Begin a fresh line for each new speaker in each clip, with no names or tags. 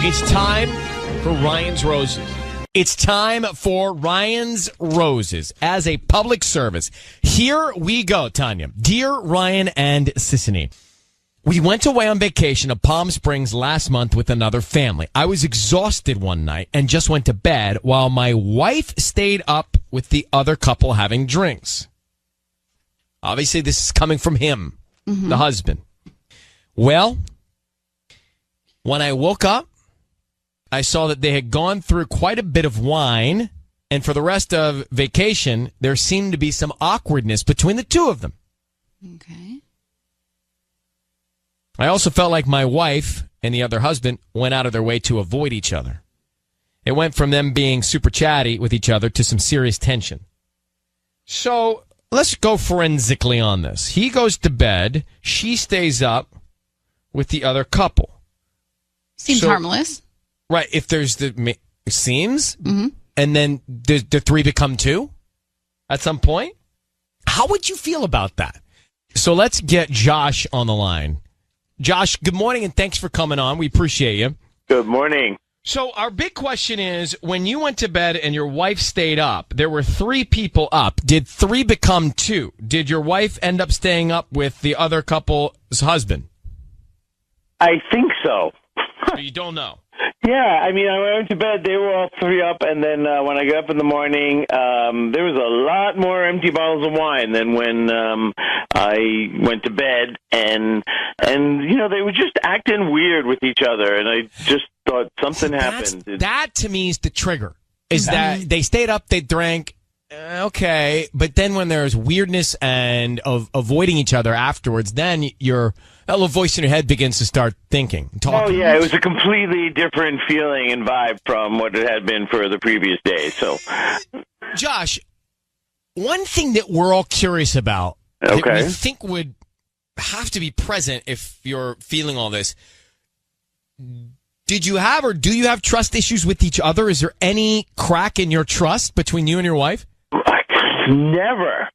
It's time for Ryan's Roses. It's time for Ryan's Roses as a public service. Here we go, Tanya. Dear Ryan and Sissany, we went away on vacation to Palm Springs last month with another family. I was exhausted one night and just went to bed while my wife stayed up with the other couple having drinks. Obviously, this is coming from him, the husband. Well, when I woke up, I saw that they had gone through quite a bit of wine, and for the rest of vacation, there seemed to be some awkwardness between the two of them.
Okay.
I also felt like my wife and the other husband went out of their way to avoid each other. It went from them being super chatty with each other to some serious tension. So let's go forensically on this. He goes to bed. She stays up with the other couple.
Seems harmless.
Right. If there's it seems, and then the three become two at some point. How would you feel about that? So let's get Josh on the line. Josh, good morning, and thanks for coming on. We appreciate you.
Good morning.
So our big question is, when you went to bed and your wife stayed up, there were three people up. Did three become two? Did your wife end up staying up with the other couple's husband?
I think so.
You don't know.
Yeah, I mean, I went to bed, they were all three up, and then when I got up in the morning, there was a lot more empty bottles of wine than when I went to bed, and you know, they were just acting weird with each other, and I just thought something happened.
That, to me, is the trigger, is that they stayed up, they drank, okay, but then when there's weirdness and of avoiding each other afterwards, then that little voice in your head begins to start thinking, talking.
Oh, yeah, it was a completely different feeling and vibe from what it had been for the previous days. So,
Josh, one thing that we're all curious about, that we think would have to be present if you're feeling all this, did you have or do you have trust issues with each other? Is there any crack in your trust between you and your wife?
Never.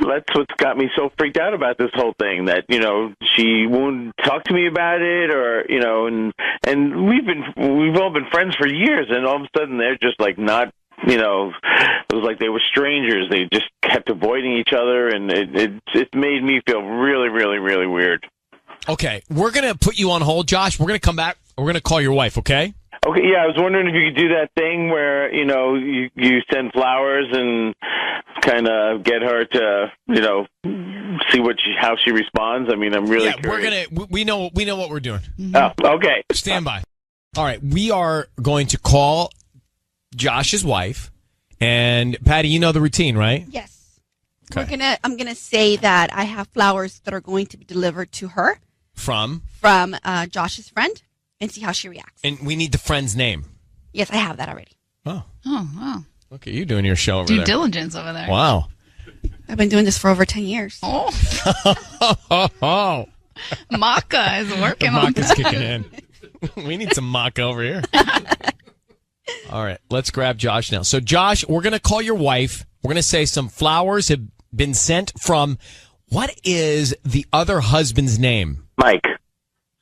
That's what's got me so freaked out about this whole thing, that, you know, she won't talk to me about it, or, you know, and we've all been friends for years, and all of a sudden they're just like not, you know, it was like they were strangers. They just kept avoiding each other, and it made me feel really, really, really weird.
Okay, we're going to put you on hold, Josh. We're going to come back. We're going to call your wife, okay?
Okay, yeah, I was wondering if you could do that thing where, you know, you send flowers and kind of get her to, you know, see how she responds. I mean, I'm really curious.
We know what we're doing.
Oh, okay.
Stand by. All right, we are going to call Josh's wife, and Patty, you know the routine, right?
Yes.
Okay.
I'm gonna say that I have flowers that are going to be delivered to her
from
Josh's friend, and see how she reacts.
And we need the friend's name.
Yes, I have that already.
Oh,
wow.
Look at you doing your show over there.
Due diligence over there.
Wow.
I've been doing this for over 10 years.
Oh.
Oh.
Maca is working on
Maca's
that.
kicking in. We need some maca over here. All right, let's grab Josh now. So, Josh, we're going to call your wife. We're going to say some flowers have been sent from, what is the other husband's name?
Mike.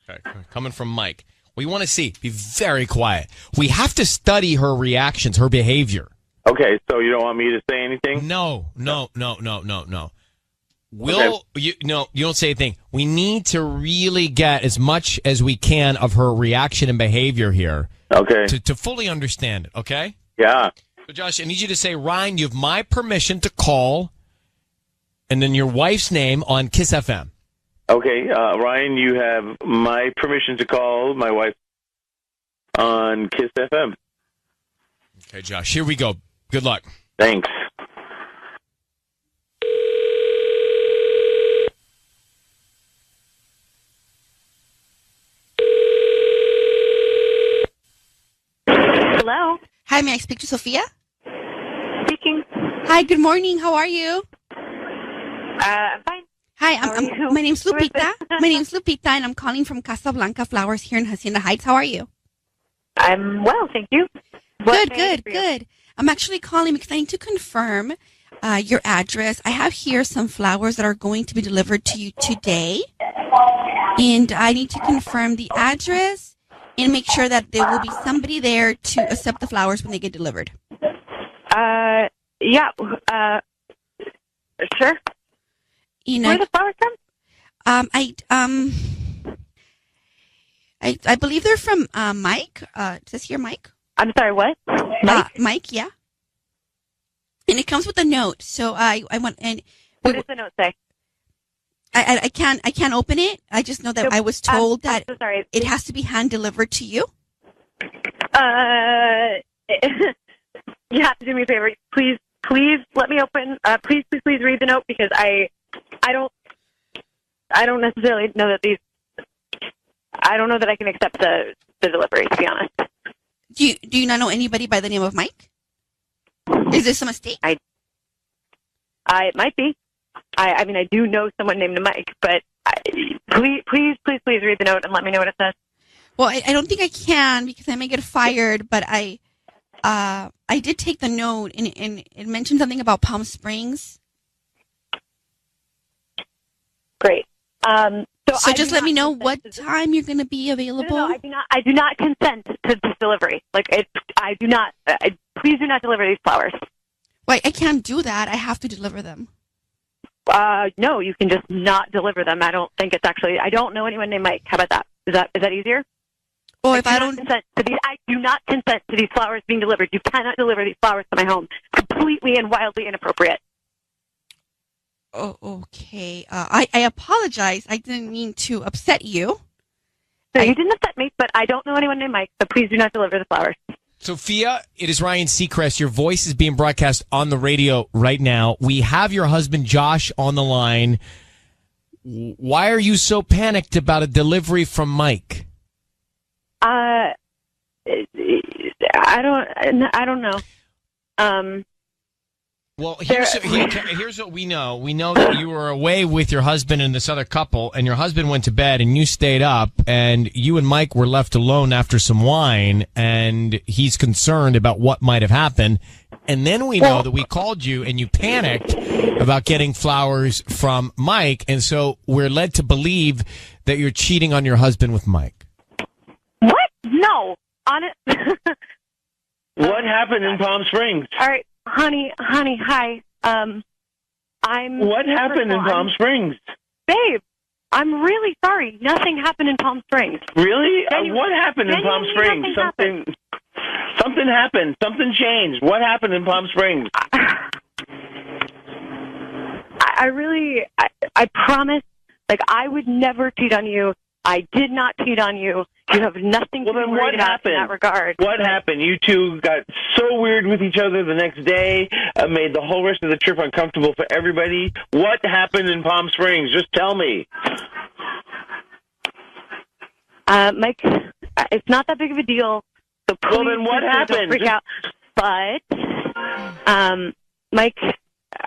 Okay, coming from Mike. We want to see. Be very quiet. We have to study her reactions, her behavior.
Okay, so you don't want me to say anything?
No. You don't say anything. We need to really get as much as we can of her reaction and behavior here.
Okay.
To fully understand it, okay?
Yeah.
So, Josh, I need you to say, Ryan, you have my permission to call, and then your wife's name on Kiss FM.
Okay, Ryan, you have my permission to call my wife on Kiss FM.
Okay, Josh, here we go. Good luck.
Thanks.
Hello.
Hi, may I speak to Sophia?
Speaking.
Hi, good morning. How are you?
I'm fine.
Hi,
How are you?
my name's
Who is
Lupita.
this?
My name's Lupita, and I'm calling from Casablanca Flowers here in Hacienda Heights. How are you?
I'm well, thank you. What may I do for you?
Good. I'm actually calling because I need to confirm your address. I have here some flowers that are going to be delivered to you today, and I need to confirm the address and make sure that there will be somebody there to accept the flowers when they get delivered.
Yeah. Sure.
You know,
Where are the flowers from?
I believe they're from Mike. It says here Mike.
I'm sorry, what? Mike?
Mike, yeah. And it comes with a note. So I want and
What does the note say?
I can't open it. I just know that I was told that
I'm so sorry.
it has to be hand delivered to you.
You have to do me a favor. Please let me open. Please read the note because I don't necessarily know that I don't know that I can accept the delivery, to be honest.
Do you not know anybody by the name of Mike? Is this a mistake?
It might be. I mean, I do know someone named Mike, but please read the note and let me know what it says.
Well, I don't think I can because I may get fired, but I did take the note and it mentioned something about Palm Springs.
Great.
So just let me know what time you're going to be available.
No, I do not consent to this delivery. I do not. Please do not deliver these flowers.
Wait, I can't do that. I have to deliver them.
No, you can just not deliver them. I don't think it's actually. I don't know anyone named Mike. How about that? Is that easier?
Or if I don't
consent to these, I do not consent to these flowers being delivered. You cannot deliver these flowers to my home. Completely and wildly inappropriate.
Oh, okay. I apologize. I didn't mean to upset you.
No, you didn't upset me, but I don't know anyone named Mike, so please do not deliver the flowers.
Sophia, it is Ryan Seacrest. Your voice is being broadcast on the radio right now. We have your husband, Josh, on the line. Why are you so panicked about a delivery from Mike?
I don't know.
Well, here's what we know. We know that you were away with your husband and this other couple, and your husband went to bed, and you stayed up, and you and Mike were left alone after some wine, and he's concerned about what might have happened. And then we know that we called you, and you panicked about getting flowers from Mike, and so we're led to believe that you're cheating on your husband with Mike.
What? No. On it.
What happened in Palm Springs?
All right. Honey, hi.
What happened in Palm Springs?
Babe, I'm really sorry. Nothing happened in Palm Springs.
Really? What happened in Palm Springs? Something happened. Something changed. What happened in Palm Springs?
I promise, I would never cheat on you. I did not cheat on you. You have nothing to be worried about in that regard.
What happened? You two got so weird with each other the next day, made the whole rest of the trip uncomfortable for everybody. What happened in Palm Springs? Just tell me.
Mike, it's not that big of a deal. So please,
well, then what happened?
Don't freak out. But, Mike,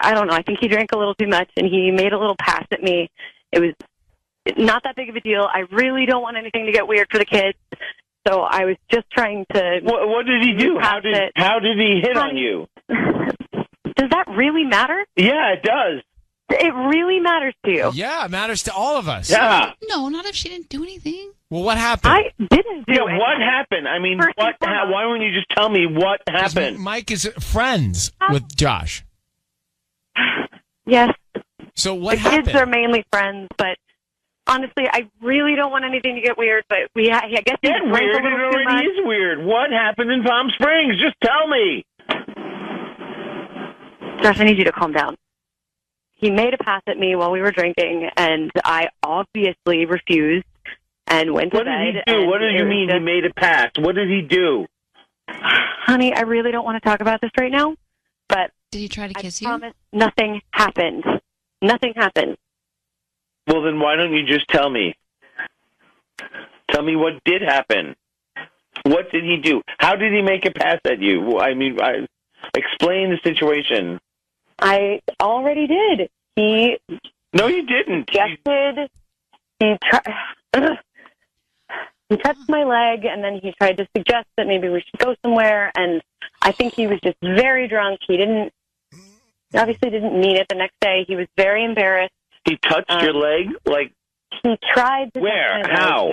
I don't know. I think he drank a little too much, and he made a little pass at me. It was not that big of a deal. I really don't want anything to get weird for the kids. So I was just trying to...
What did he do? How did he hit on you?
Does that really matter?
Yeah, it does.
It really matters to you.
Yeah, it matters to all of us.
Yeah.
No, not if she didn't do anything.
Well, what happened?
I didn't do anything.
What happened? I mean, why wouldn't you just tell me what happened?
Mike is friends with Josh.
Yes.
So what
the
happened?
Kids are mainly friends, but honestly, I really don't want anything to get weird. But I guess
get weird. It already is weird. What happened in Palm Springs? Just tell me.
Josh, I need you to calm down. He made a pass at me while we were drinking, and I obviously refused and went to bed.
What did he do? What do you mean he made a pass? What did he do?
Honey, I really don't want to talk about this right now, but
did he try to kiss you?
I promise nothing happened. Nothing happened.
Well, then why don't you just tell me? Tell me what did happen. What did he do? How did he make a pass at you? I mean, explain the situation.
I already did.
No, you didn't.
Suggested. He touched my leg, and then he tried to suggest that maybe we should go somewhere. And I think he was just very drunk. He obviously didn't mean it. The next day, he was very embarrassed.
He touched your leg,
he tried to.
Where? How?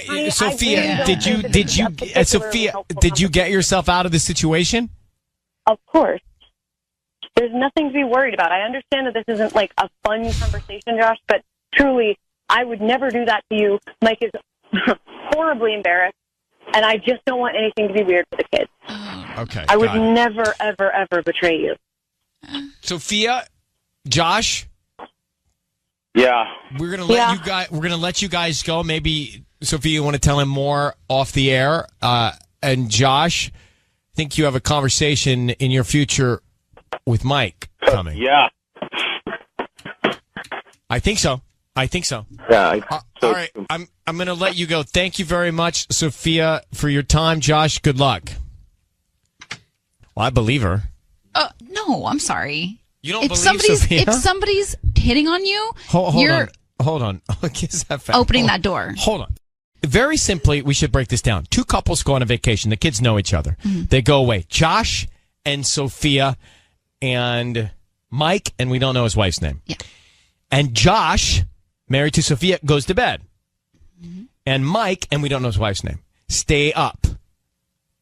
honey,
Sophia,
I really
did you
don't think this is a particularly
Sophia,
helpful
did you get yourself out of the situation?
Of course. There's nothing to be worried about. I understand that this isn't like a fun conversation, Josh, but truly, I would never do that to you. Mike is horribly embarrassed, and I just don't want anything to be weird for the kids.
Okay.
I would never, ever, ever betray you.
Sophia, Josh,
Yeah.
we're gonna let you guys go. Maybe Sophia, you want to tell him more off the air. And Josh, I think you have a conversation in your future with Mike coming.
Yeah.
I think so.
Yeah.
All right, I'm going to let you go. Thank you very much, Sophia, for your time. Josh, good luck. Well, I believe her.
No, I'm sorry.
You don't believe Sophia?
If somebody's hitting on you,
Hold on. Kiss that fast.
opening that door.
Hold on. Very simply, we should break this down. Two couples go on a vacation. The kids know each other.
Mm-hmm.
They go away. Josh and Sophia and Mike, and we don't know his wife's name.
Yeah.
And Josh, married to Sophia, goes to bed.
Mm-hmm.
And Mike, and we don't know his wife's name, stay up.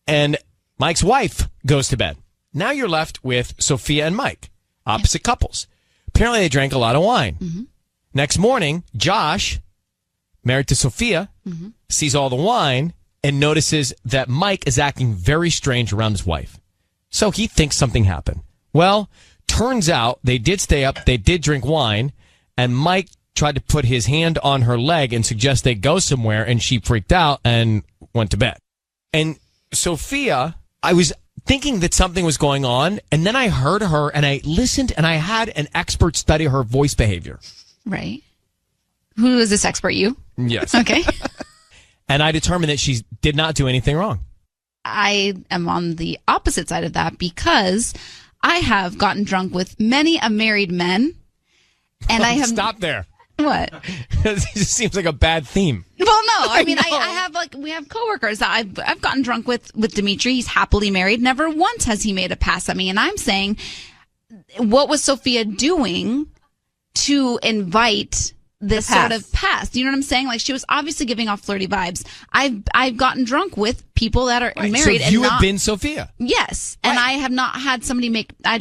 And Mike's wife goes to bed. Now you're left with Sophia and Mike, opposite couples. Apparently they drank a lot of wine.
Mm-hmm.
Next morning, Josh, married to Sophia, sees all the wine and notices that Mike is acting very strange around his wife. So he thinks something happened. Well, turns out they did stay up, they did drink wine, and Mike tried to put his hand on her leg and suggest they go somewhere, and she freaked out and went to bed. And Sophia, I was thinking that something was going on, and then I heard her, and I listened, and I had an expert study her voice behavior.
Right. Who is this expert? You?
Yes.
Okay.
And I determined that she did not do anything wrong.
I am on the opposite side of that because I have gotten drunk with many a married men, and I have
Stop there.
What?
It just seems like a bad theme.
Well, no. I mean,
know.
I have we have coworkers that I've gotten drunk with Dimitri. He's happily married. Never once has he made a pass at me. And I'm saying, what was Sophia doing to invite this sort of pass? You know what I'm saying? Like, she was obviously giving off flirty vibes. I've gotten drunk with people that are married.
So you
and
have been Sophia.
Yes, and I have not had somebody make. They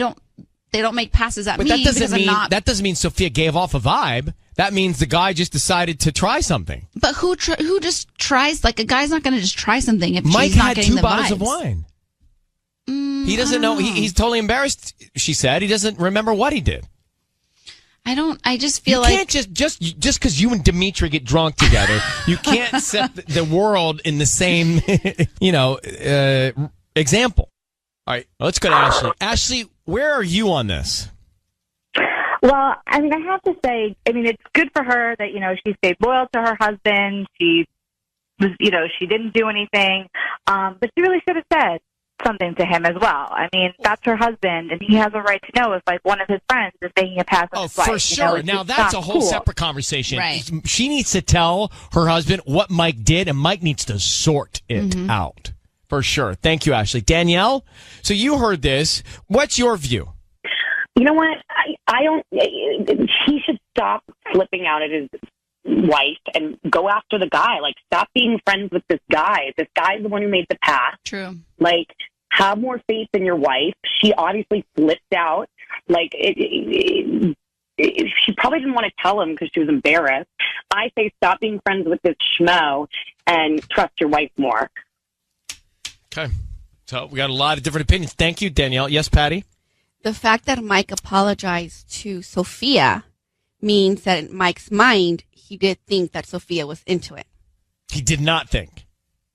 don't make passes at
But
me
that doesn't
because I'm
mean
not.
that doesn't mean Sophia gave off a vibe. That means the guy just decided to try something.
But who just tries? Like, a guy's not going to just try something if
Mike
she's not
had
getting
2
the
bottles
vibes.
of wine. He doesn't know. He's totally embarrassed. She said he doesn't remember what he did.
I just feel
You can't just because you and Dimitri get drunk together, you can't set the world in the same, example. All right, let's go to Ashley. Ashley, where are you on this?
Well, I mean, I have to say, it's good for her that, she stayed loyal to her husband. She was, she didn't do anything. But she really should have said something to him as well. I mean, that's her husband, and he has a right to know if, like, one of his friends is taking a pass on his wife.
For sure. Now, that's a whole separate conversation.
Right.
She needs to tell her husband what Mike did, and Mike needs to sort it out. For sure. Thank you, Ashley. Danielle, so you heard this. What's your view?
You know what? I don't. He should stop flipping out at his wife and go after the guy. Like, stop being friends with this guy. This guy's the one who made the pass.
True.
Like, have more faith in your wife. She obviously flipped out. Like, she probably didn't want to tell him because she was embarrassed. I say stop being friends with this schmo and trust your wife more.
Okay. So we got a lot of different opinions. Thank you, Danielle. Yes, Patty?
The fact that Mike apologized to Sophia means that in Mike's mind, he did think that Sophia was into it.
He did not think.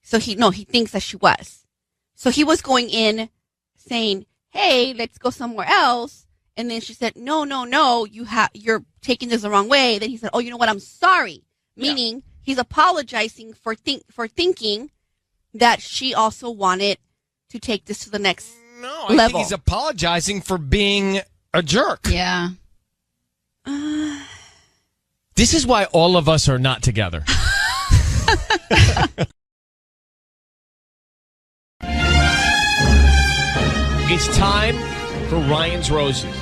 So he thinks that she was. So he was going in saying, hey, let's go somewhere else. And then she said, no, you're taking this the wrong way. Then he said, oh, you know what? I'm sorry. Meaning he's apologizing for thinking that she also wanted to take this to the next
I
level.
think he's apologizing for being a jerk.
Yeah.
This is why all of us are not together. It's time for Ryan's Roses.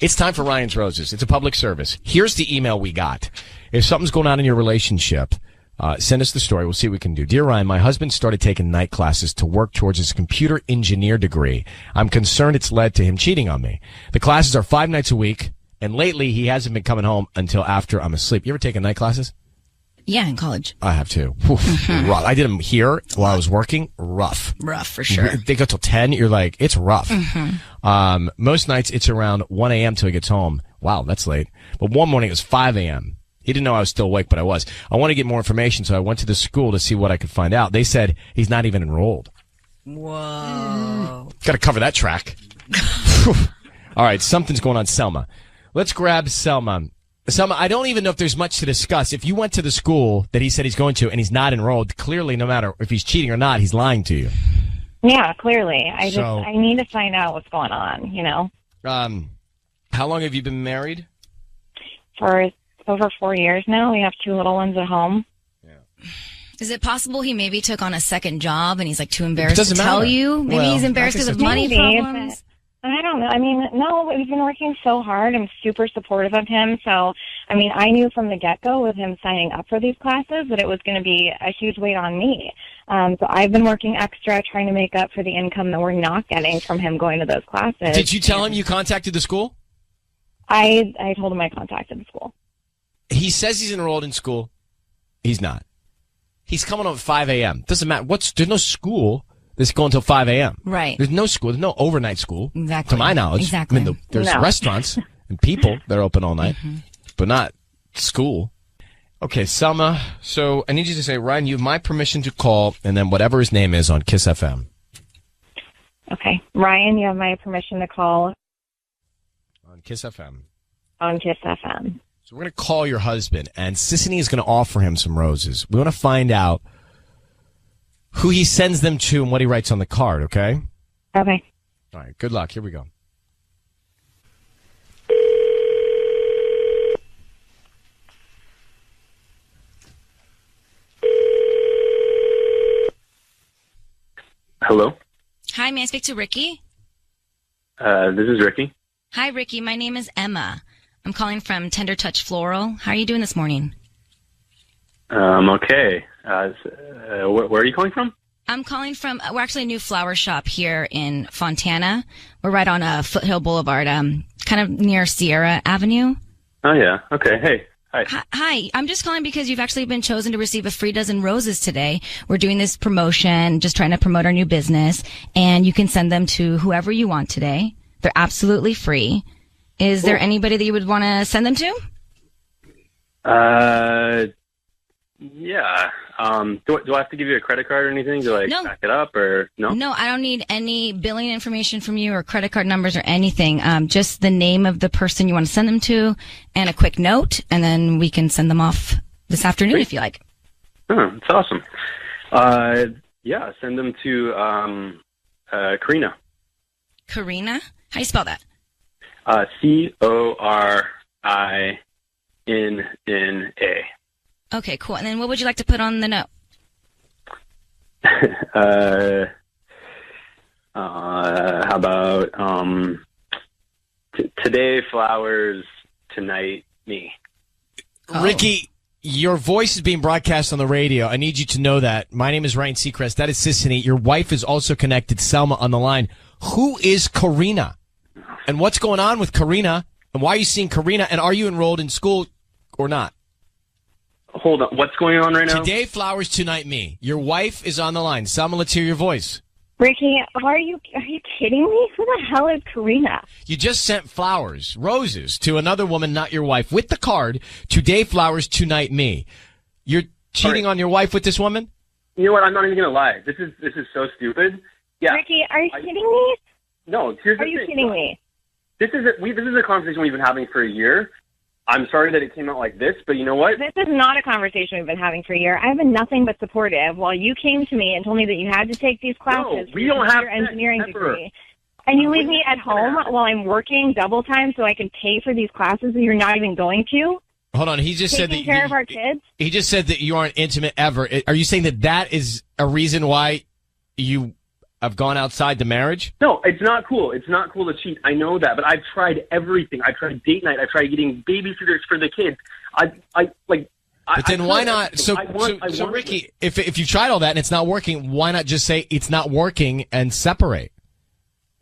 It's time for Ryan's Roses. It's a public service. Here's the email we got. If something's going on in your relationship, Send us the story. We'll see what we can do. Dear Ryan, my husband started taking night classes to work towards his computer engineer degree. I'm concerned it's led to him cheating on me. The classes are 5 nights a week, and lately he hasn't been coming home until after I'm asleep. You ever taken night classes?
Yeah, in college.
I have too. Rough. I did them here while I was working. Rough
for sure.
They go till 10. You're like, it's rough. Most nights it's around 1 a.m. till he gets home. Wow, that's late. But one morning it was 5 a.m. He didn't know I was still awake, but I was. I want to get more information, so I went to the school to see what I could find out. They said he's not even enrolled.
Whoa.
Got to cover that track. All right, something's going on, Selma. Let's grab Selma. Selma, I don't even know if there's much to discuss. If you went to the school that he said he's going to and he's not enrolled, clearly no matter if he's cheating or not, he's lying to you.
Yeah, clearly. I need to find out what's going on, you know.
How long have you been married?
For over 4 years now. We have 2 little ones at home.
Yeah.
Is it possible he maybe took on a second job and he's like too embarrassed to
matter.
tell you? Maybe
Well,
he's embarrassed because of money problems?
I don't know. I mean, no, we've been working so hard. I'm super supportive of him. So, I mean, I knew from the get-go with him signing up for these classes that it was going to be a huge weight on me. So I've been working extra, trying to make up for the income that we're not getting from him going to those classes.
Did you tell him you contacted the school?
I told him I contacted the school.
He says he's enrolled in school. He's not. He's coming home at 5 a.m. Doesn't matter. There's no school that's going until 5 a.m.
Right.
There's no school. There's no overnight school.
Exactly.
To my knowledge.
Exactly.
I mean, there's restaurants and people that are open all night, but not school. Okay, Selma. So I need you to say, Ryan, you have my permission to call, and then whatever his name is on Kiss FM.
Okay. Ryan, you have my permission to call
On Kiss FM.
on Kiss FM.
So we're going to call your husband, and Sissany is going to offer him some roses. We want to find out who he sends them to and what he writes on the card, okay?
Okay.
All right, good luck. Here we go.
Hello?
Hi, may I speak to Ricky?
This is Ricky.
Hi, Ricky. My name is Emma. I'm calling from Tender Touch Floral. How are you doing this morning?
Okay. Where are you calling from?
I'm calling from, we're actually a new flower shop here in Fontana. We're right on Foothill Boulevard, kind of near Sierra Avenue.
Oh, yeah. Okay. Hey. Hi.
Hi. I'm just calling because you've actually been chosen to receive a free dozen roses today. We're doing this promotion, just trying to promote our new business, and you can send them to whoever you want today. They're absolutely free. Is there anybody that you would want to send them to?
Yeah. Do I have to give you a credit card or anything to back it up or no?
No, I don't need any billing information from you or credit card numbers or anything. Just the name of the person you want to send them to and a quick note, and then we can send them off this afternoon if you like.
Oh, that's awesome. Yeah, send them to Karina.
Karina? How do you spell that?
Corina.
Okay, cool. And then what would you like to put on the note?
How about today flowers, tonight me.
Oh.
Ricky, your voice is being broadcast on the radio. I need you to know that. My name is Ryan Seacrest. That is Sissany. Your wife is also connected, Selma, on the line. Who is Karina? And what's going on with Karina? And why are you seeing Karina? And are you enrolled in school or not?
Hold on. What's going on right now?
Today, flowers, tonight, me. Your wife is on the line. Selma, let's hear your voice.
Ricky, are you kidding me? Who the hell is Karina?
You just sent flowers, roses, to another woman, not your wife, with the card, today, flowers, tonight, me. You're cheating on your wife with this woman?
You know what? I'm not even going to lie. This is so stupid. Yeah.
Ricky, are you kidding me?
No, here's the thing.
Are you kidding me?
This is a conversation we've been having for a year. I'm sorry that it came out like this, but you know what?
This is not a conversation we've been having for a year. I've been nothing but supportive while you came to me and told me that you had to take these classes
we don't have
your engineering
ever.
degree. And you leave me at home while I'm working double time so I can pay for these classes that you're not even going to.
Hold on, he just said that
taking care of our kids.
He just said that you aren't intimate ever. Are you saying that that is a reason why you have gone outside the marriage?
No, it's not cool. It's not cool to cheat. I know that, but I've tried everything. I tried date night. I tried getting babysitters for the kids.
But then why not? So Ricky, if you tried all that and it's not working, why not just say it's not working and separate?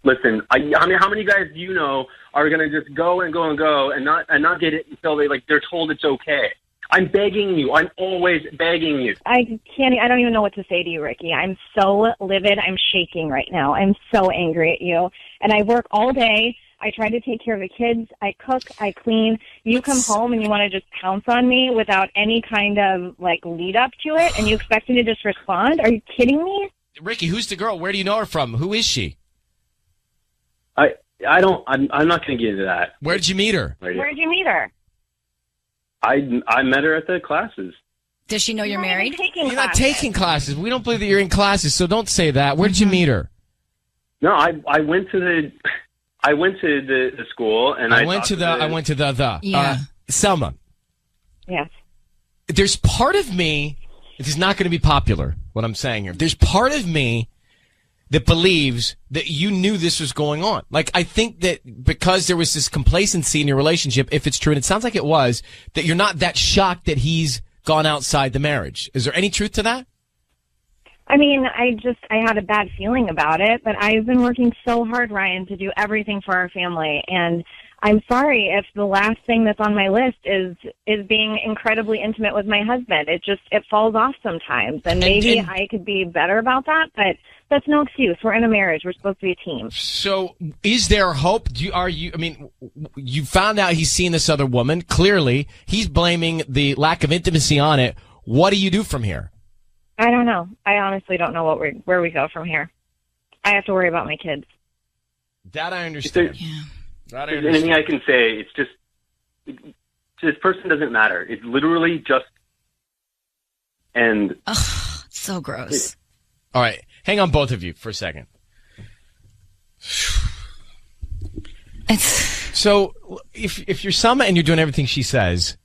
Listen, I mean, how many guys do you know are going to just go and go and go and not get it until they're told it's okay? I'm begging you. I'm always begging you.
I don't even know what to say to you, Ricky. I'm so livid. I'm shaking right now. I'm so angry at you. And I work all day. I try to take care of the kids. I cook. I clean. You come home and you want to just pounce on me without any kind of lead up to it, and you expect me to just respond? Are you kidding me?
Ricky, who's the girl? Where do you know her from? Who is she?
I'm not going to get into that.
Where did you meet her?
Where did you meet her?
I met her at the classes.
Does she know you're married?
You're not taking classes. We don't believe that you're in classes, so don't say that. Where did you meet her?
No, I went to the school and I went to the
Selma.
Yes.
There's part of me, this is not going to be popular, what I'm saying here. There's part of me that believes that you knew this was going on. I think that because there was this complacency in your relationship, if it's true, and it sounds like it was, that you're not that shocked that he's gone outside the marriage. Is there any truth to that?
I mean, I had a bad feeling about it, but I've been working so hard, Ryan, to do everything for our family. And I'm sorry if the last thing that's on my list is being incredibly intimate with my husband. It falls off sometimes. And maybe I could be better about that, but that's no excuse. We're in a marriage. We're supposed to be a team.
So is there hope? You found out he's seen this other woman. Clearly, he's blaming the lack of intimacy on it. What do you do from here?
I don't know. I honestly don't know where we go from here. I have to worry about my kids.
That I understand.
There's anything I can say. It's just, this person doesn't matter. It's literally just, and...
Ugh, so gross.
All right. Hang on, both of you, for a second. So, if you're Selma and you're doing everything she says,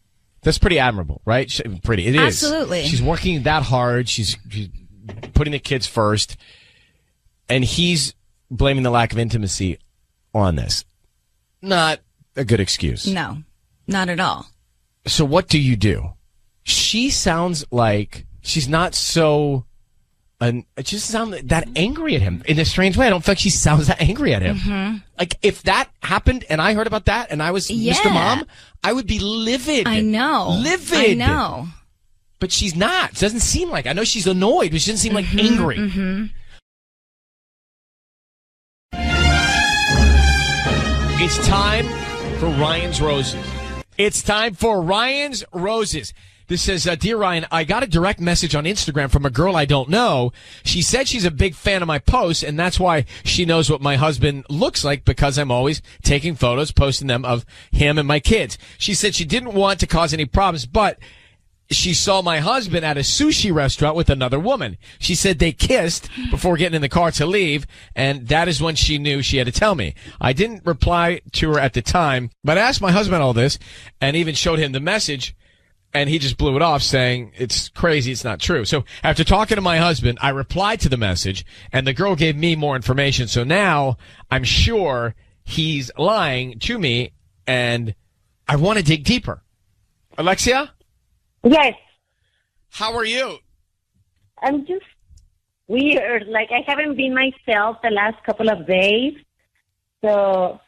that's pretty admirable, right? Pretty. It is.
Absolutely.
She's working that hard. She's putting the kids first. And he's blaming the lack of intimacy on this. Not a good excuse.
No, not at all.
So what do you do? She sounds like she's not so... it just sounds that angry at him in a strange way. I don't feel like she sounds that angry at him. Mm-hmm. If that happened and I heard about that and I was Mr. Mom, I would be livid.
I know.
Livid.
I know.
But she's not. It doesn't seem like. I know she's annoyed, but she doesn't seem like angry. Mm-hmm. It's time for Ryan's Roses. It's time for Ryan's Roses. This says, Dear Ryan, I got a direct message on Instagram from a girl I don't know. She said she's a big fan of my posts, and that's why she knows what my husband looks like because I'm always taking photos, posting them of him and my kids. She said she didn't want to cause any problems, but she saw my husband at a sushi restaurant with another woman. She said they kissed before getting in the car to leave, and that is when she knew she had to tell me. I didn't reply to her at the time, but I asked my husband all this and even showed him the message. And he just blew it off saying, it's crazy, it's not true. So after talking to my husband, I replied to the message, and the girl gave me more information. So now I'm sure he's lying to me, and I want to dig deeper. Alexia?
Yes.
How are you?
I'm just weird. I haven't been myself the last couple of days. So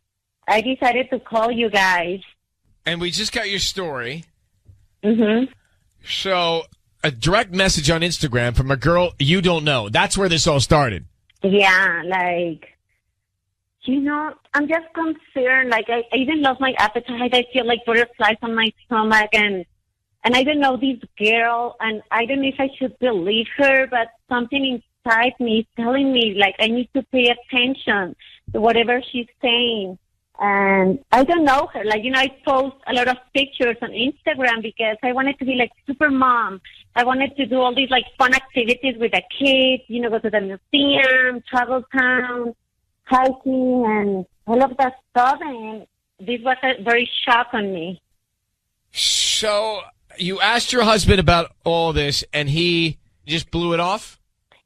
I decided to call you guys.
And we just got your story.
Mm-hmm.
So, a direct message on Instagram from a girl you don't know. That's where this all started.
Yeah, I'm just concerned. I even lost my appetite. I feel like butterflies on my stomach. And I don't know this girl. And I don't know if I should believe her, but something inside me is telling me, I need to pay attention to whatever she's saying. And I don't know her. I post a lot of pictures on Instagram because I wanted to be super mom. I wanted to do all these fun activities with the kids, go to the museum, travel town, hiking, and all of that stuff. And this was a very shock on me.
So you asked your husband about all this and he just blew it off?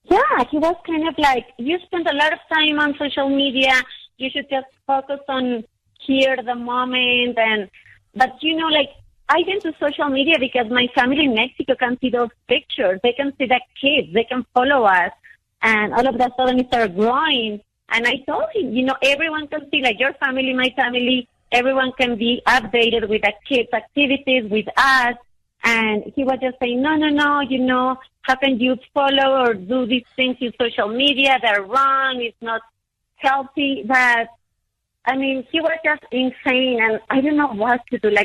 Yeah, he was kind of you spend a lot of time on social media. You should just focus on here, the moment. But, I went to social media because my family in Mexico can see those pictures. They can see the kids. They can follow us. And all of a sudden it started growing. And I told him, everyone can see, like your family, my family, everyone can be updated with the kids' activities with us. And he was just saying, no, how can you follow or do these things in social media? They're wrong. It's not healthy. But I mean, he was just insane, and I don't know what to do.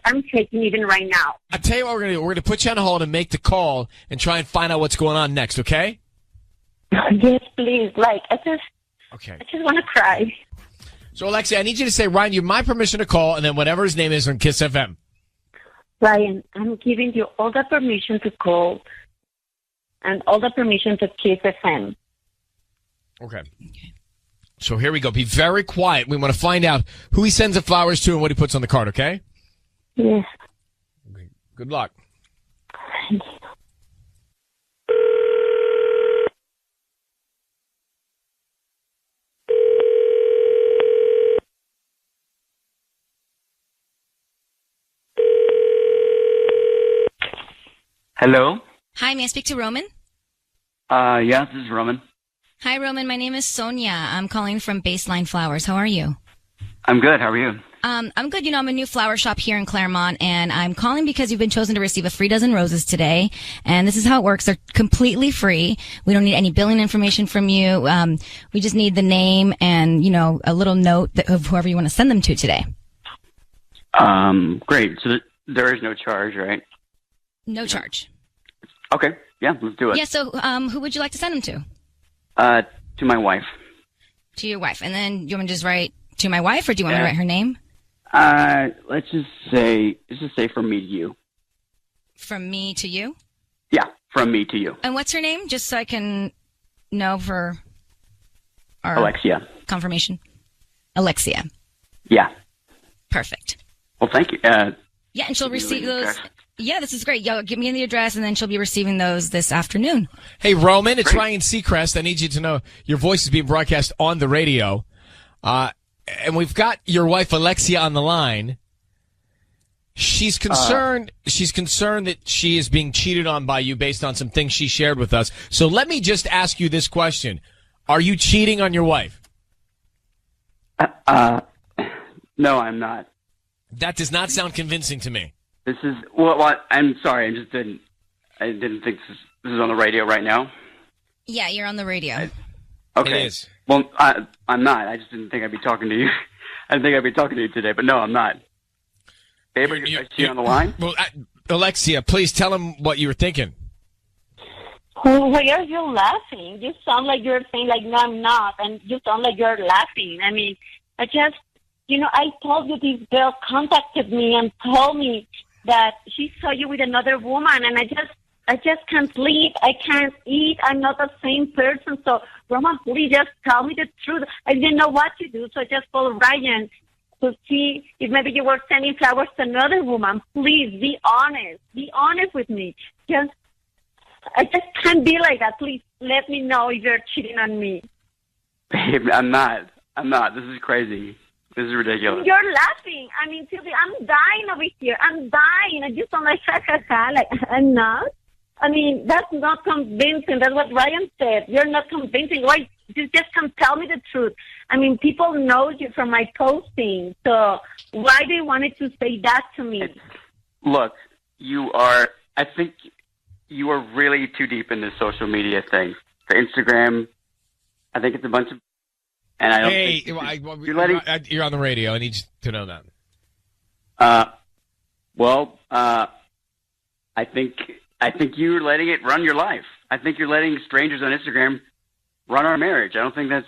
I'm shaking even right now.
I'll tell you what we're going to do. We're going to put you on hold and make the call and try and find out what's going on next, okay?
Yes, please. I just want to cry.
So, Alexia, I need you to say, Ryan, you have my permission to call, and then whatever his name is on Kiss FM.
Ryan, I'm giving you all the permission to call and all the permission to Kiss FM.
Okay. So here we go. Be very quiet. We want to find out who he sends the flowers to and what he puts on the card, okay?
Yes.
Okay. Good luck.
Thank you.
Hello?
Hi, may I speak to Roman?
Yeah, this is Roman.
Hi, Roman. My name is Sonia. I'm calling from Baseline Flowers. How are you?
I'm good. How are you?
I'm good. I'm a new flower shop here in Claremont, and I'm calling because you've been chosen to receive a free dozen roses today. And this is how it works. They're completely free. We don't need any billing information from you. We just need the name and, a little note of whoever you want to send them to today.
Great. So there is no charge, right?
No charge.
Okay. Yeah, let's do it.
Yeah, so who would you like to send them to?
To my wife.
To your wife. And then you want me to just write to my wife, or do you want me to write her name?
Let's just say from me to you.
From me to you?
Yeah, from me to you.
And what's her name? Just so I can know for our
Alexia.
Confirmation. Alexia.
Yeah.
Perfect.
Well, thank you.
Yeah, and she'll receive those. Yeah, this is great. Y'all give me the address, and then she'll be receiving those this afternoon.
Hey, Roman, it's Ryan Seacrest. I need you to know your voice is being broadcast on the radio. And we've got your wife, Alexia, on the line. She's concerned. She's concerned that she is being cheated on by you based on some things she shared with us. So let me just ask you this question. Are you cheating on your wife?
No, I'm not.
That does not sound convincing to me.
This is what I'm sorry. I didn't think this is on the radio right now.
Yeah, you're on the radio.
Okay.
It is.
Well, I'm not. I just didn't think I'd be talking to you. I didn't think I'd be talking to you today, but no, I'm not. Babe, is she on the line?
Well, Alexia, please tell him what you were thinking.
Why are you laughing? You sound like you're saying, no, I'm not, and you sound like you're laughing. I mean, I told you this girl contacted me and told me that she saw you with another woman, and I just can't sleep. I can't eat. I'm not the same person. So, Roman, please just tell me the truth. I didn't know what to do, so I just called Ryan to see if maybe you were sending flowers to another woman. Please, be honest. Be honest with me. I just can't be like that. Please let me know if you're cheating on me.
Babe, I'm not. This is crazy. This is ridiculous.
You're laughing. I mean, Sylvia, I'm dying over here. I'm dying. I just sound like ha. Like, I'm not. I mean, that's not convincing. That's what Ryan said. You're not convincing. Why? You just can't tell me the truth. I mean, people know you from my posting. So why do you wanted to say that to me?
Look, I think you are really too deep in this social media thing. The Instagram, I think it's a bunch of... And I don't think
you're on the radio. I need you to know that.
I think you're letting it run your life. I think you're letting strangers on Instagram run our marriage. I don't think that's...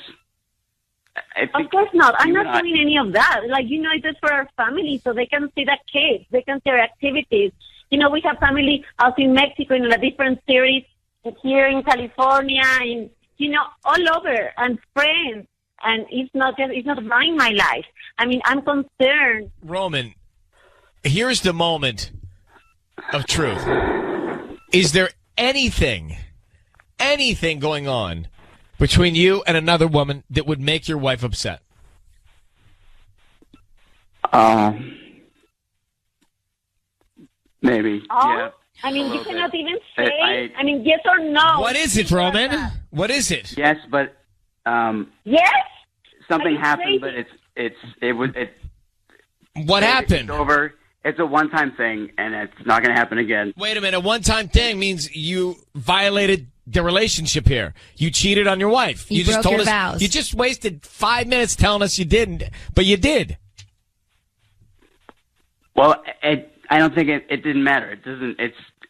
Of course not. I'm not doing any of that. It's just for our family, so they can see the kids. They can see our activities. We have family out in Mexico in a different series, here in California, all over, and friends. And it's not running my life. I mean, I'm concerned.
Roman, here's the moment of truth. Is there anything going on between you and another woman that would make your wife upset?
Maybe.
Oh,
Yeah.
I mean,
A
you
little
cannot
bit.
even say.
I-
Yes or no.
What is it, Roman? What is it?
Yes, but
Yes.
something
Are you
happened.
crazy?
But it's
What happened?
It's over. It's a one-time thing, and it's not going to happen again.
Wait a minute. A one-time thing means you violated the relationship here. You cheated on your wife.
You
just
broke
told
your
us.
vows.
You just wasted 5 minutes telling us you didn't, but you did.
Well, I don't think it didn't matter. It doesn't.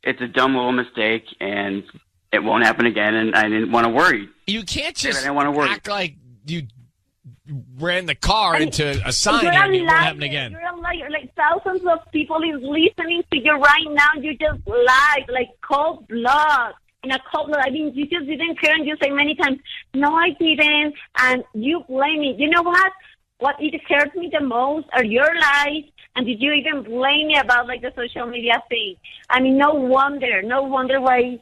It's a dumb little mistake, and it won't happen again. And I didn't want to worry.
You can't
I
just
didn't want to worry.
act like you ran the car into a sign
You're
and
a
it won't happen
liar.
again.
You're a liar. Like thousands of people is listening to you right now. You just lied, like cold blood. In a cold blood. I mean, you just didn't care, and you say many times, "No, I didn't," and you blame me. You know what? What it hurts me the most are your lies. And did you even blame me about like the social media thing? I mean, no wonder why.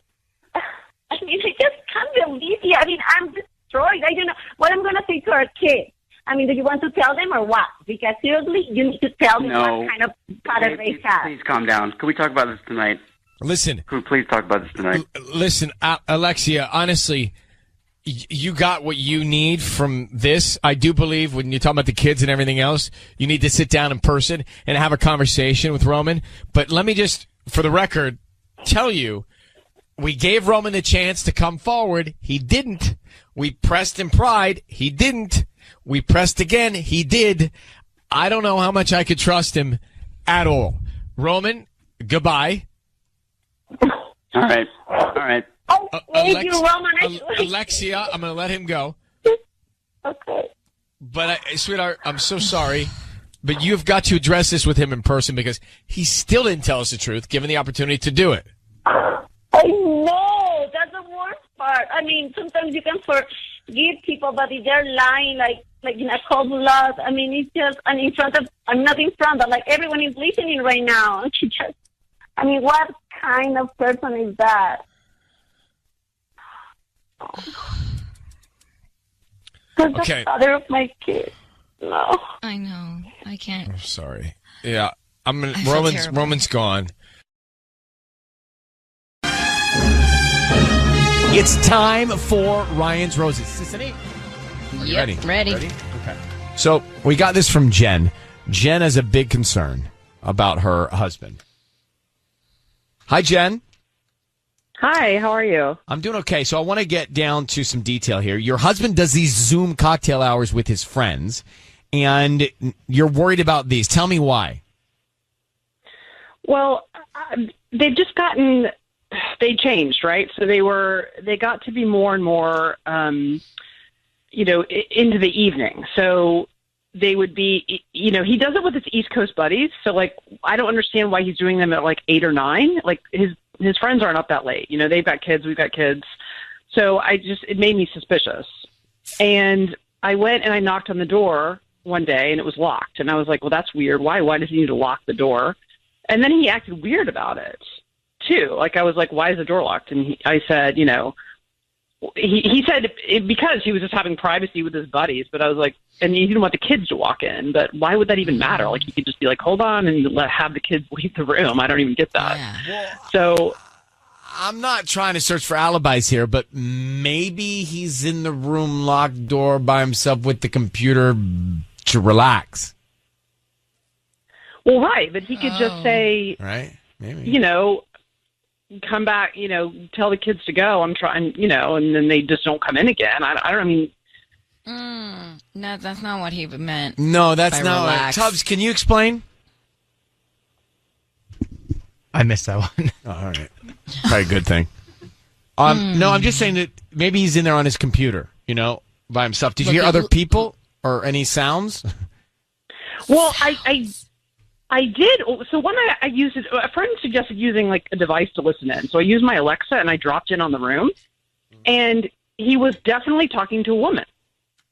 I mean, I just can't believe you. I mean, I'm destroyed. I don't know what I'm gonna say to our kids. I mean, do you want to tell them or what? Because seriously, you need to tell them
No.
what kind of pattern they have.
Please calm down. Can we talk about this tonight?
Listen.
Can we please talk about this tonight?
Listen, Alexia, honestly, you got what you need from this. I do believe when you're talking about the kids and everything else, you need to sit down in person and have a conversation with Roman. But let me just, for the record, tell you, we gave Roman the chance to come forward. He didn't. We pressed and pried. He didn't. We pressed again. He did. I don't know how much I could trust him at all. Roman, goodbye.
All right. All right.
Oh, thank you, Roman.
Alexia, I'm going to let him go.
Okay.
But, sweetheart, I'm so sorry. But you've got to address this with him in person because he still didn't tell us the truth, given the opportunity to do it.
I know. That's the worst part. I mean, sometimes you can forgive people, but if they're lying, like in a cold blood, I mean, it's just, and in front of, I'm not in front, but like everyone is listening right now. She just, I mean, what kind of person is that?
Okay.
The father of my kids. No.
I know. I can't.
I'm sorry. Yeah.
I feel terrible.
Roman's gone. It's time for Ryan's Roses. Sissany? Are you
Yep, ready.
Okay. So we got this from Jen. Jen has a big concern about her husband. Hi, Jen.
Hi, how are you?
I'm doing okay. So I want to get down to some detail here. Your husband does these Zoom cocktail hours with his friends, and you're worried about these. Tell me why.
Well, they've just they changed, right? So they got to be more and more, into the evening. So they would be, he does it with his East Coast buddies. So like, I don't understand why he's doing them at like 8 or 9. Like his friends aren't up that late. They've got kids, we've got kids. So it made me suspicious. And I went and I knocked on the door one day and it was locked. And I was like, well, that's weird. Why does he need to lock the door? And then he acted weird about it too. Like I was like, why is the door locked? And I said, he said because he was just having privacy with his buddies, but I was like, and he didn't want the kids to walk in, but why would that even matter? Like he could just be like, hold on and have the kids leave the room. I don't even get that.
Yeah.
So
I'm not trying to search for alibis here, but maybe he's in the room, locked door by himself with the computer to relax.
Well, right. But he could just say,
right. Maybe.
Come back, tell the kids to go. I'm trying, and then they just don't come in again.
No, that's not what he meant.
No, that's
by
not.
relax.
Tubbs, can you explain?
I missed that one.
Oh, all right. Probably a good thing. No, I'm just saying that maybe he's in there on his computer, by himself. Did you hear other people or any sounds?
Well, I did. So when I used it, a friend suggested using like a device to listen in. So I used my Alexa and I dropped in on the room, and he was definitely talking to a woman.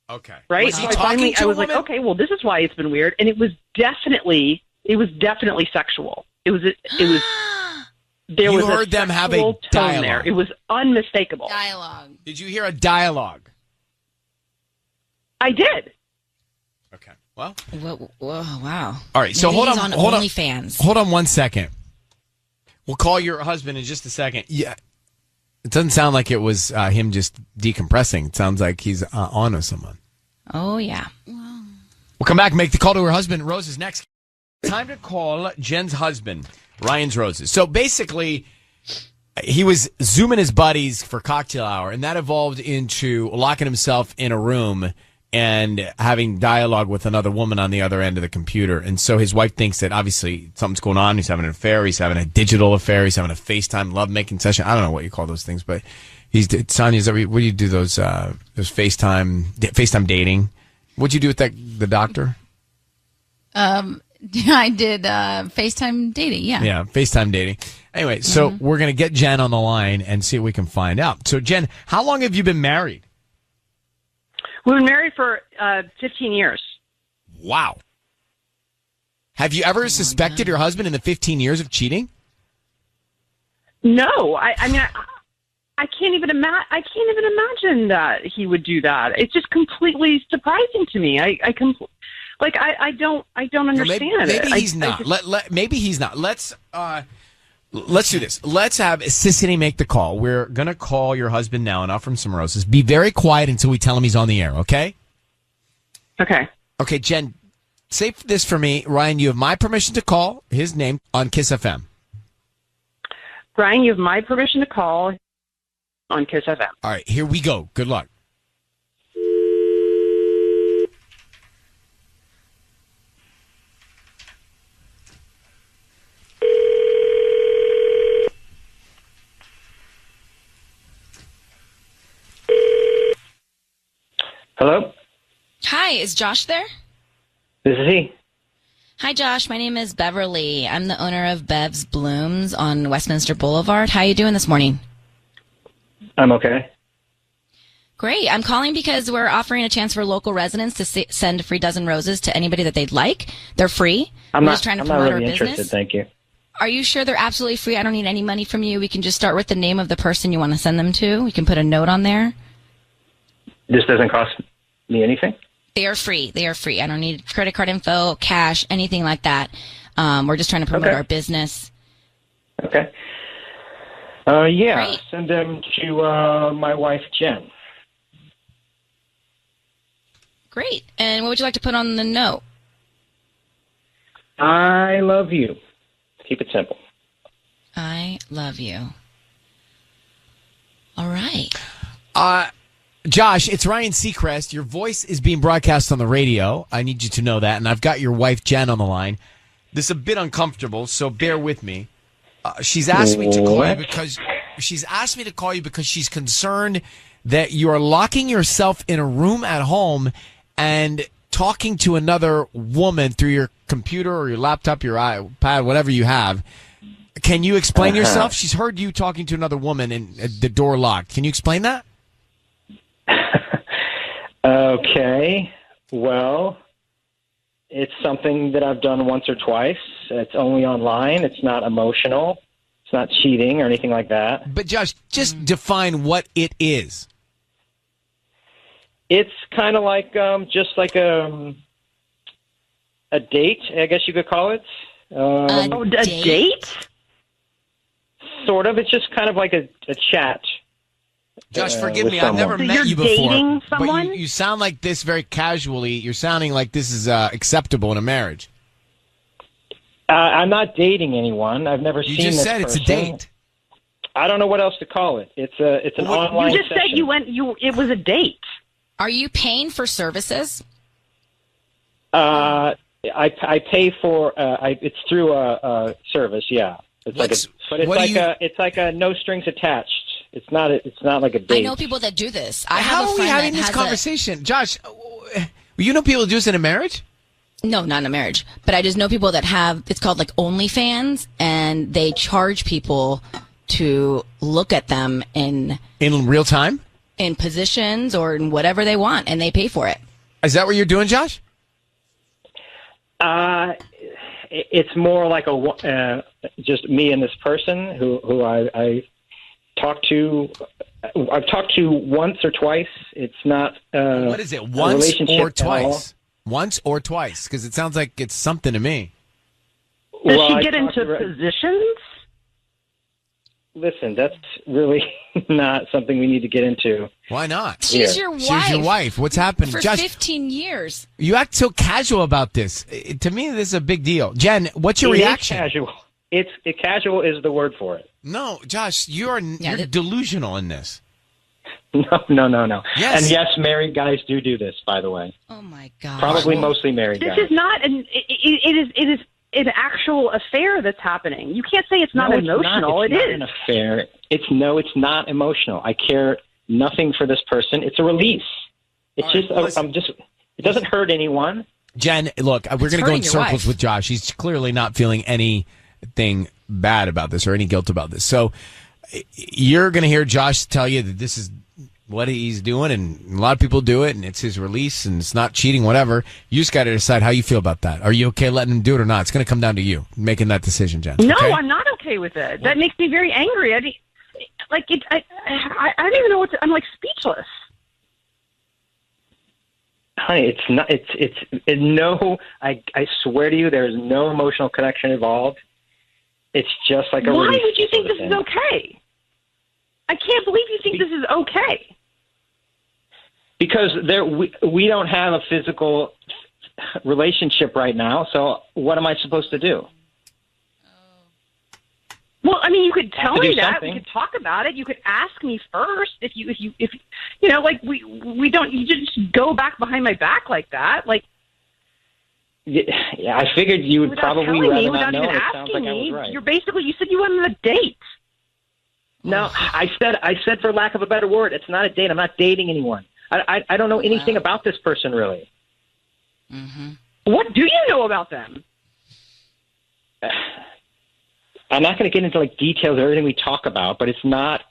Okay.
Right.
Was he
so
talking to
I
a
was
woman?
like, okay, well, this is why it's been weird, and it was definitely sexual. There
You
was
heard them have a
sexual tone
dialogue.
there. It was unmistakable.
Dialogue.
Did you hear a dialogue?
I did.
Okay. Well.
Whoa, wow.
All right. So
Maybe
hold
he's
on.
on
Hold on.
OnlyFans.
Hold on 1 second. We'll call your husband in just a second. Yeah. It doesn't sound like it was him just decompressing. It sounds like he's on with someone.
Oh, yeah.
We'll come back and make the call to her husband. Rose is next. Time to call Jen's husband, Ryan's Roses. So basically, he was Zooming his buddies for cocktail hour, and that evolved into locking himself in a room and having dialogue with another woman on the other end of the computer. And so his wife thinks that obviously something's going on. He's having an affair. He's having a digital affair. He's having a FaceTime lovemaking session. I don't know what you call those things, but Sonia, what do you do those FaceTime dating? What'd you do with the doctor?
I did FaceTime dating, yeah.
Yeah, FaceTime dating. Anyway, so we're going to get Jen on the line and see what we can find out. So, Jen, how long have you been married?
We've been married for 15 years.
Wow. Have you ever suspected your husband in the 15 years of cheating?
No, I mean, I can't even imagine that he would do that. It's just completely surprising to me. I don't understand it.
Maybe he's not. Maybe he's not. Let's do this. Let's have Sissany make the call. We're going to call your husband now and offer him some roses. Be very quiet until we tell him he's on the air, okay?
Okay.
Okay, Jen, say this for me. Ryan, you have my permission to call his name on Kiss FM.
Ryan, you have my permission to call on Kiss FM.
All right, here we go. Good luck.
Hello?
Hi, is Josh there?
This is he.
Hi, Josh. My name is Beverly. I'm the owner of Bev's Blooms on Westminster Boulevard. How are you doing this morning?
I'm okay.
Great. I'm calling because we're offering a chance for local residents to send a free dozen roses to anybody that they'd like. They're free.
I'm
just trying to promote
not
our
really
business.
interested, thank you.
Are you sure they're absolutely free? I don't need any money from you. We can just start with the name of the person you want to send them to. We can put a note on there.
This doesn't cost me anything?
They are free. They are free. I don't need credit card info, cash, anything like that. We're just trying to promote our business.
Okay. Yeah,
Great.
Send them to my wife, Jen.
Great. And what would you like to put on the note?
I love you. Keep it simple.
I love you. All right.
Josh, it's Ryan Seacrest. Your voice is being broadcast on the radio. I need you to know that. And I've got your wife, Jen, on the line. This is a bit uncomfortable, so bear with me. She's asked me to call you because she's concerned that you are locking yourself in a room at home and talking to another woman through your computer or your laptop, your iPad, whatever you have. Can you explain yourself? She's heard you talking to another woman and the door locked. Can you explain that?
Okay. Well, it's something that I've done once or twice. It's only online. It's not emotional. It's not cheating or anything like that.
But Josh, just define what it is.
It's kind of like just like a date, I guess you could call it.
A date?
Sort of. It's just kind of like a chat.
Josh, forgive me.
Someone.
I've never met you before.
Dating someone?
But you sound like this very casually. You're sounding like this is acceptable in a marriage.
I'm not dating anyone. I've never
You
seen
just
this
said it's a
person.
date.
I don't know what else to call it. It's an online
You just
session.
said it was a date.
Are you paying for services?
I pay for it's through a service. Yeah, it's like a no strings attached. It's not like a date.
I know people that do this. I
How
have a
are we
friend
having
that
this
has
conversation? Josh, you know people who do this in a marriage?
No, not in a marriage. But I just know people that have, it's called like OnlyFans, and they charge people to look at them in
real time?
In positions or in whatever they want, and they pay for it.
Is that what you're doing, Josh?
It's more like just me and this person who I talk to. I've talked to once or twice. It's not.
What is it? Once or twice? Once or twice? Because it sounds like it's something to me.
Does she get into positions?
listen, that's really not something we need to get into.
Why not?
She's your wife.
She's your wife. What's happening?
For
Josh,
15 years.
you act so casual about this. To me, this is a big deal. Jen, what's your reaction?
Casual. Casual is the word for it.
No, Josh, you're delusional in this.
No.
Yes.
And yes, married guys do this, by the way.
Oh my God.
Probably mostly married guys.
This is not it is an actual affair that's happening. You can't say it's not emotional.
It's not an affair. It's not emotional. I care nothing for this person. It's a release. It's it doesn't hurt anyone.
Jen, look, we're going to go in circles with Josh. He's clearly not feeling anything bad about this or any guilt about this. So you're going to hear Josh tell you that this is what he's doing, and a lot of people do it, and it's his release, and it's not cheating, whatever. You just got to decide how you feel about that. Are you okay letting him do it or not? It's going to come down to you making that decision, Jen.
No,
okay?
I'm not okay with it. That makes me very angry. I don't even know what to, I'm like speechless.
Honey, it's not. It's no. I swear to you, there is no emotional connection involved. It's just like a.
Why
release
would you think
sort
this
of
is okay? I can't believe you think this is okay.
Because we don't have a physical relationship right now. So what am I supposed to do?
Well, I mean, you could tell me that.
Something.
We could talk about it. You could ask me first if you know, like we don't. You just go back behind my back like that, like.
Yeah, I figured you would probably rather not know.
Without even asking me, you're basically. You said you went on a date.
No, I said for lack of a better word, it's not a date. I'm not dating anyone. I don't know anything about this person really.
Mm-hmm.
What do you know about them?
I'm not going to get into like details of everything we talk about, but it's not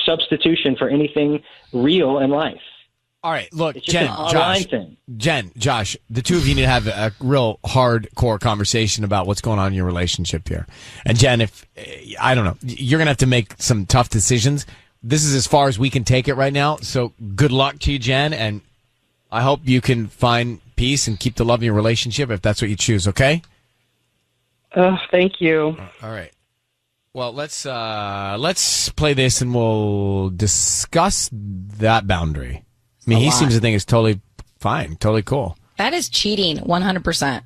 substitution for anything real in life.
All right, look,
it's just an online thing.
Josh, the two of you need to have a real hardcore conversation about what's going on in your relationship here. And Jen, I don't know, you're going to have to make some tough decisions. This is as far as we can take it right now. So good luck to you, Jen, and I hope you can find peace and keep the love in your relationship if that's what you choose, okay?
Thank you.
All right. Well, let's play this and we'll discuss that boundary. I mean, he seems to think it's totally fine, totally cool.
That is cheating, 100%.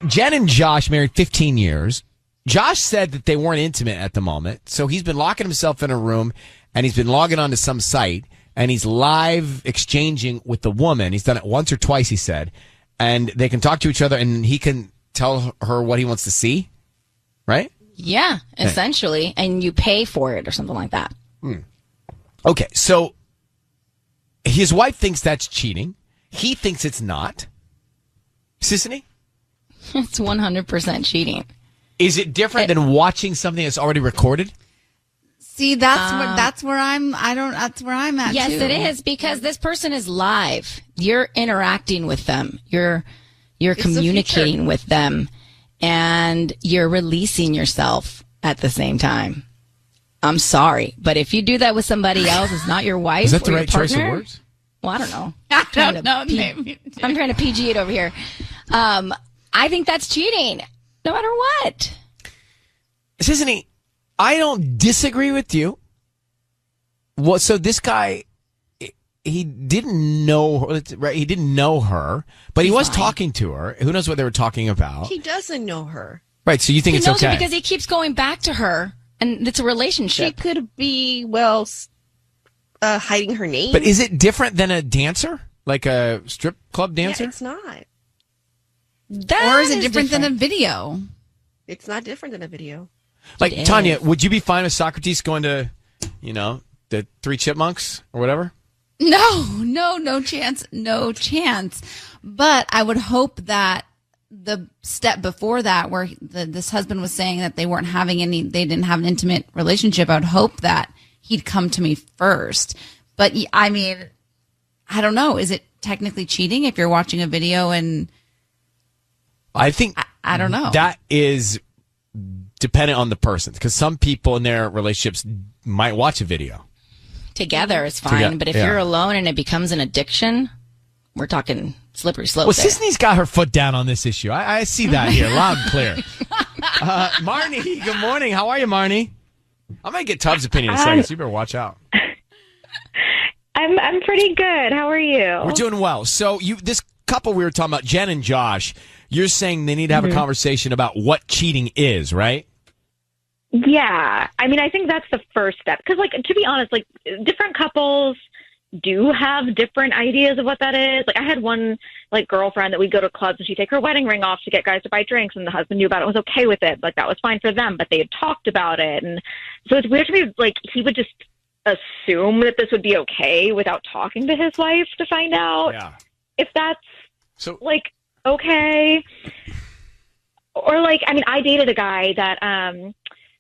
Jen and Josh married 15 years. Josh said that they weren't intimate at the moment, so he's been locking himself in a room, and he's been logging onto some site, and he's live exchanging with the woman. He's done it once or twice, he said, and they can talk to each other, and he can tell her what he wants to see, right?
Yeah, essentially, and you pay for it or something like that.
Okay, so his wife thinks that's cheating. He thinks it's not. Sissany?
It's 100% cheating.
Is it different than watching something that's already recorded?
See, that's where I'm at.
Yes,
too.
it is, because this person is live. You're interacting with them. You're communicating with them, and you're releasing yourself at the same time. I'm sorry, but if you do that with somebody else, it's not your wife.
Is that the
or
right
your
choice of
partner.
words?
Well, I don't know.
I don't know.
I'm trying to PG it over here. I think that's cheating, no matter what.
Sissany, I don't disagree with you. Well, so this guy, he didn't know her, right? He didn't know her, but he was talking to her. Who knows what they were talking about?
He doesn't know her.
Right, so you think it's okay?
He knows her because he keeps going back to her, and it's a relationship.
She could be, hiding her name.
But is it different than a dancer? Like a strip club dancer?
Yeah, it's not.
Or is it different than a video?
It's not different than a video.
Like, Tanya, would you be fine with Socrates going to, the Three Chipmunks or whatever?
No chance. No chance. But I would hope that the step before that, where this husband was saying that they didn't have an intimate relationship, I would hope that he'd come to me first. But I mean, I don't know. Is it technically cheating if you're watching a video and
I think
I don't know.
That is dependent on the person, because some people in their relationships might watch a video.
Together is fine, but if you're alone and it becomes an addiction, we're talking slippery slope.
Well, Sisney's got her foot down on this issue. I see that here loud and clear. Marnie, good morning. How are you, Marnie? I might get Tubbs' opinion in a second, so you better watch out.
I'm pretty good. How are you?
We're doing well. So this couple we were talking about, Jen and Josh, you're saying they need to have a conversation about what cheating is, right?
Yeah. I mean, I think that's the first step. Because, like, to be honest, like, different couples do have different ideas of what that is. Like, I had one, like, girlfriend that we'd go to clubs and she'd take her wedding ring off to get guys to buy drinks, and the husband knew about it, was okay with it. Like, that was fine for them, but they had talked about it. And so it's weird to me, like, he would just assume that this would be okay without talking to his wife to find out if that's like okay. Or like, I mean, I dated a guy that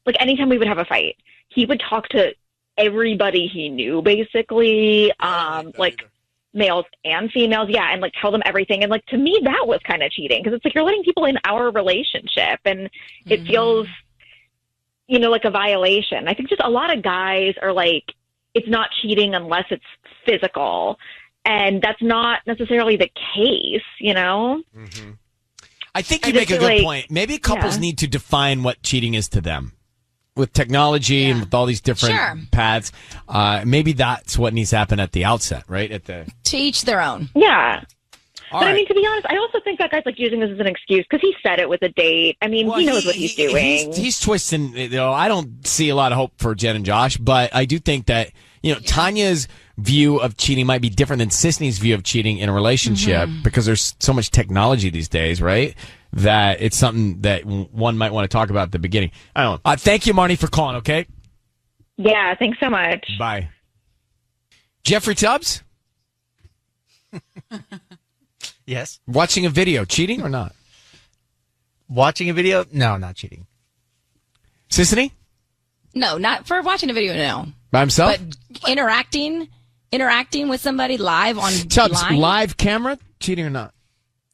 like anytime we would have a fight, he would talk to everybody he knew, basically, like males and females, and like tell them everything. And like, to me, that was kind of cheating, because it's like you're letting people in our relationship, and it feels, you know, like a violation. I think just a lot of guys are like, it's not cheating unless it's physical. And that's not necessarily the case, you know?
I think you make a good point. Maybe couples need to define what cheating is to them. With technology and with all these different paths, maybe that's what needs to happen at the outset, right?
To each their own.
Yeah. But
right.
I mean, to be honest, I also think that guy's like using this as an excuse, because he said it with a date. I mean, he knows what he's doing.
He's twisting. You know, I don't see a lot of hope for Jen and Josh, but I do think that, you know, Tanya's view of cheating might be different than Sisney's view of cheating in a relationship, because there's so much technology these days, right? That it's something that one might want to talk about at the beginning. I don't know. Thank you, Marnie, for calling. Okay.
Yeah. Thanks so much.
Bye. Jeffrey Tubbs.
Yes.
Watching a video, cheating or not?
Watching a video? No, not cheating.
Sisney?
No, not for watching a video, no.
By himself?
But interacting with somebody live on
Tubbs,
line?
live camera, cheating or not?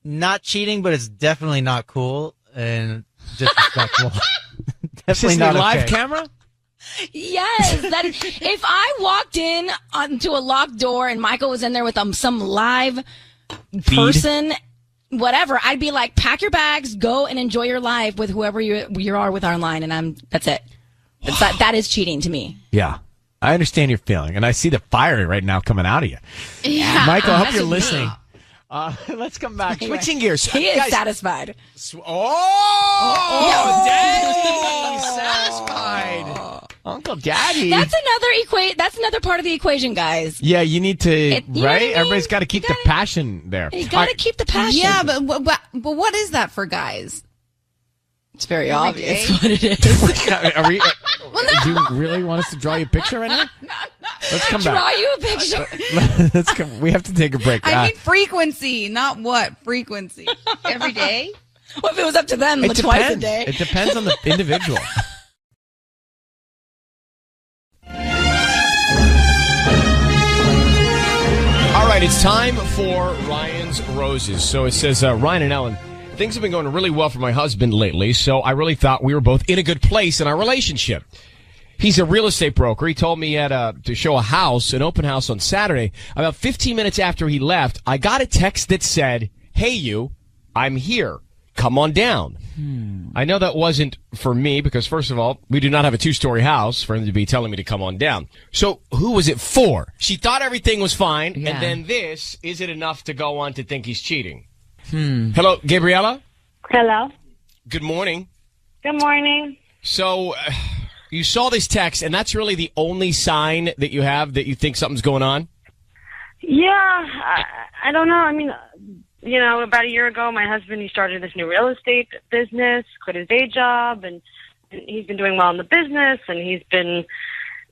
Not cheating, but it's definitely not cool and disrespectful. Definitely
Sisney,
not okay.
live camera?
Yes, if I walked in onto a locked door and Michael was in there with some live person, whatever, I'd be like, pack your bags, go and enjoy your life with whoever you are with online, and that's it. That is cheating to me.
Yeah, I understand your feeling, and I see the fire right now coming out of you.
Yeah,
Michael, I hope you're listening. Let's come back. Switching gears.
He is satisfied.
Daddy, satisfied. Uncle Daddy.
That's another part of the equation, guys.
Yeah, you need to,
you know
right?
what I mean?
Everybody's got to keep the passion there.
You got to keep the passion.
Yeah, but what is that for guys?
It's very
Every
obvious
day?
what it is.
Are we, do you really want us to draw you a picture right now? Let's come back.
Draw you a picture.
Let's come. We have to take a break.
I mean frequency, not what frequency. Every day?
Well, if it was up to them,
It
twice
depends.
a day.
It depends on the individual. All right, it's time for Ryan's Roses. So it says, Ryan and Ellen, things have been going really well for my husband lately, so I really thought we were both in a good place in our relationship. He's a real estate broker. He told me he had to show a house, an open house on Saturday. About 15 minutes after he left, I got a text that said, "Hey you, I'm here. Come on down." I know that wasn't for me because, first of all, we do not have a 2-story house for him to be telling me to come on down. So who was it for? She thought everything was fine, and then this, is it enough to go on to think he's cheating? Hello, Gabriella?
Hello.
Good morning.
Good morning.
So you saw this text, and that's really the only sign that you have that you think something's going on?
Yeah, I don't know. I mean, you know, about a year ago, my husband, he started this new real estate business, quit his day job, and he's been doing well in the business, and he's been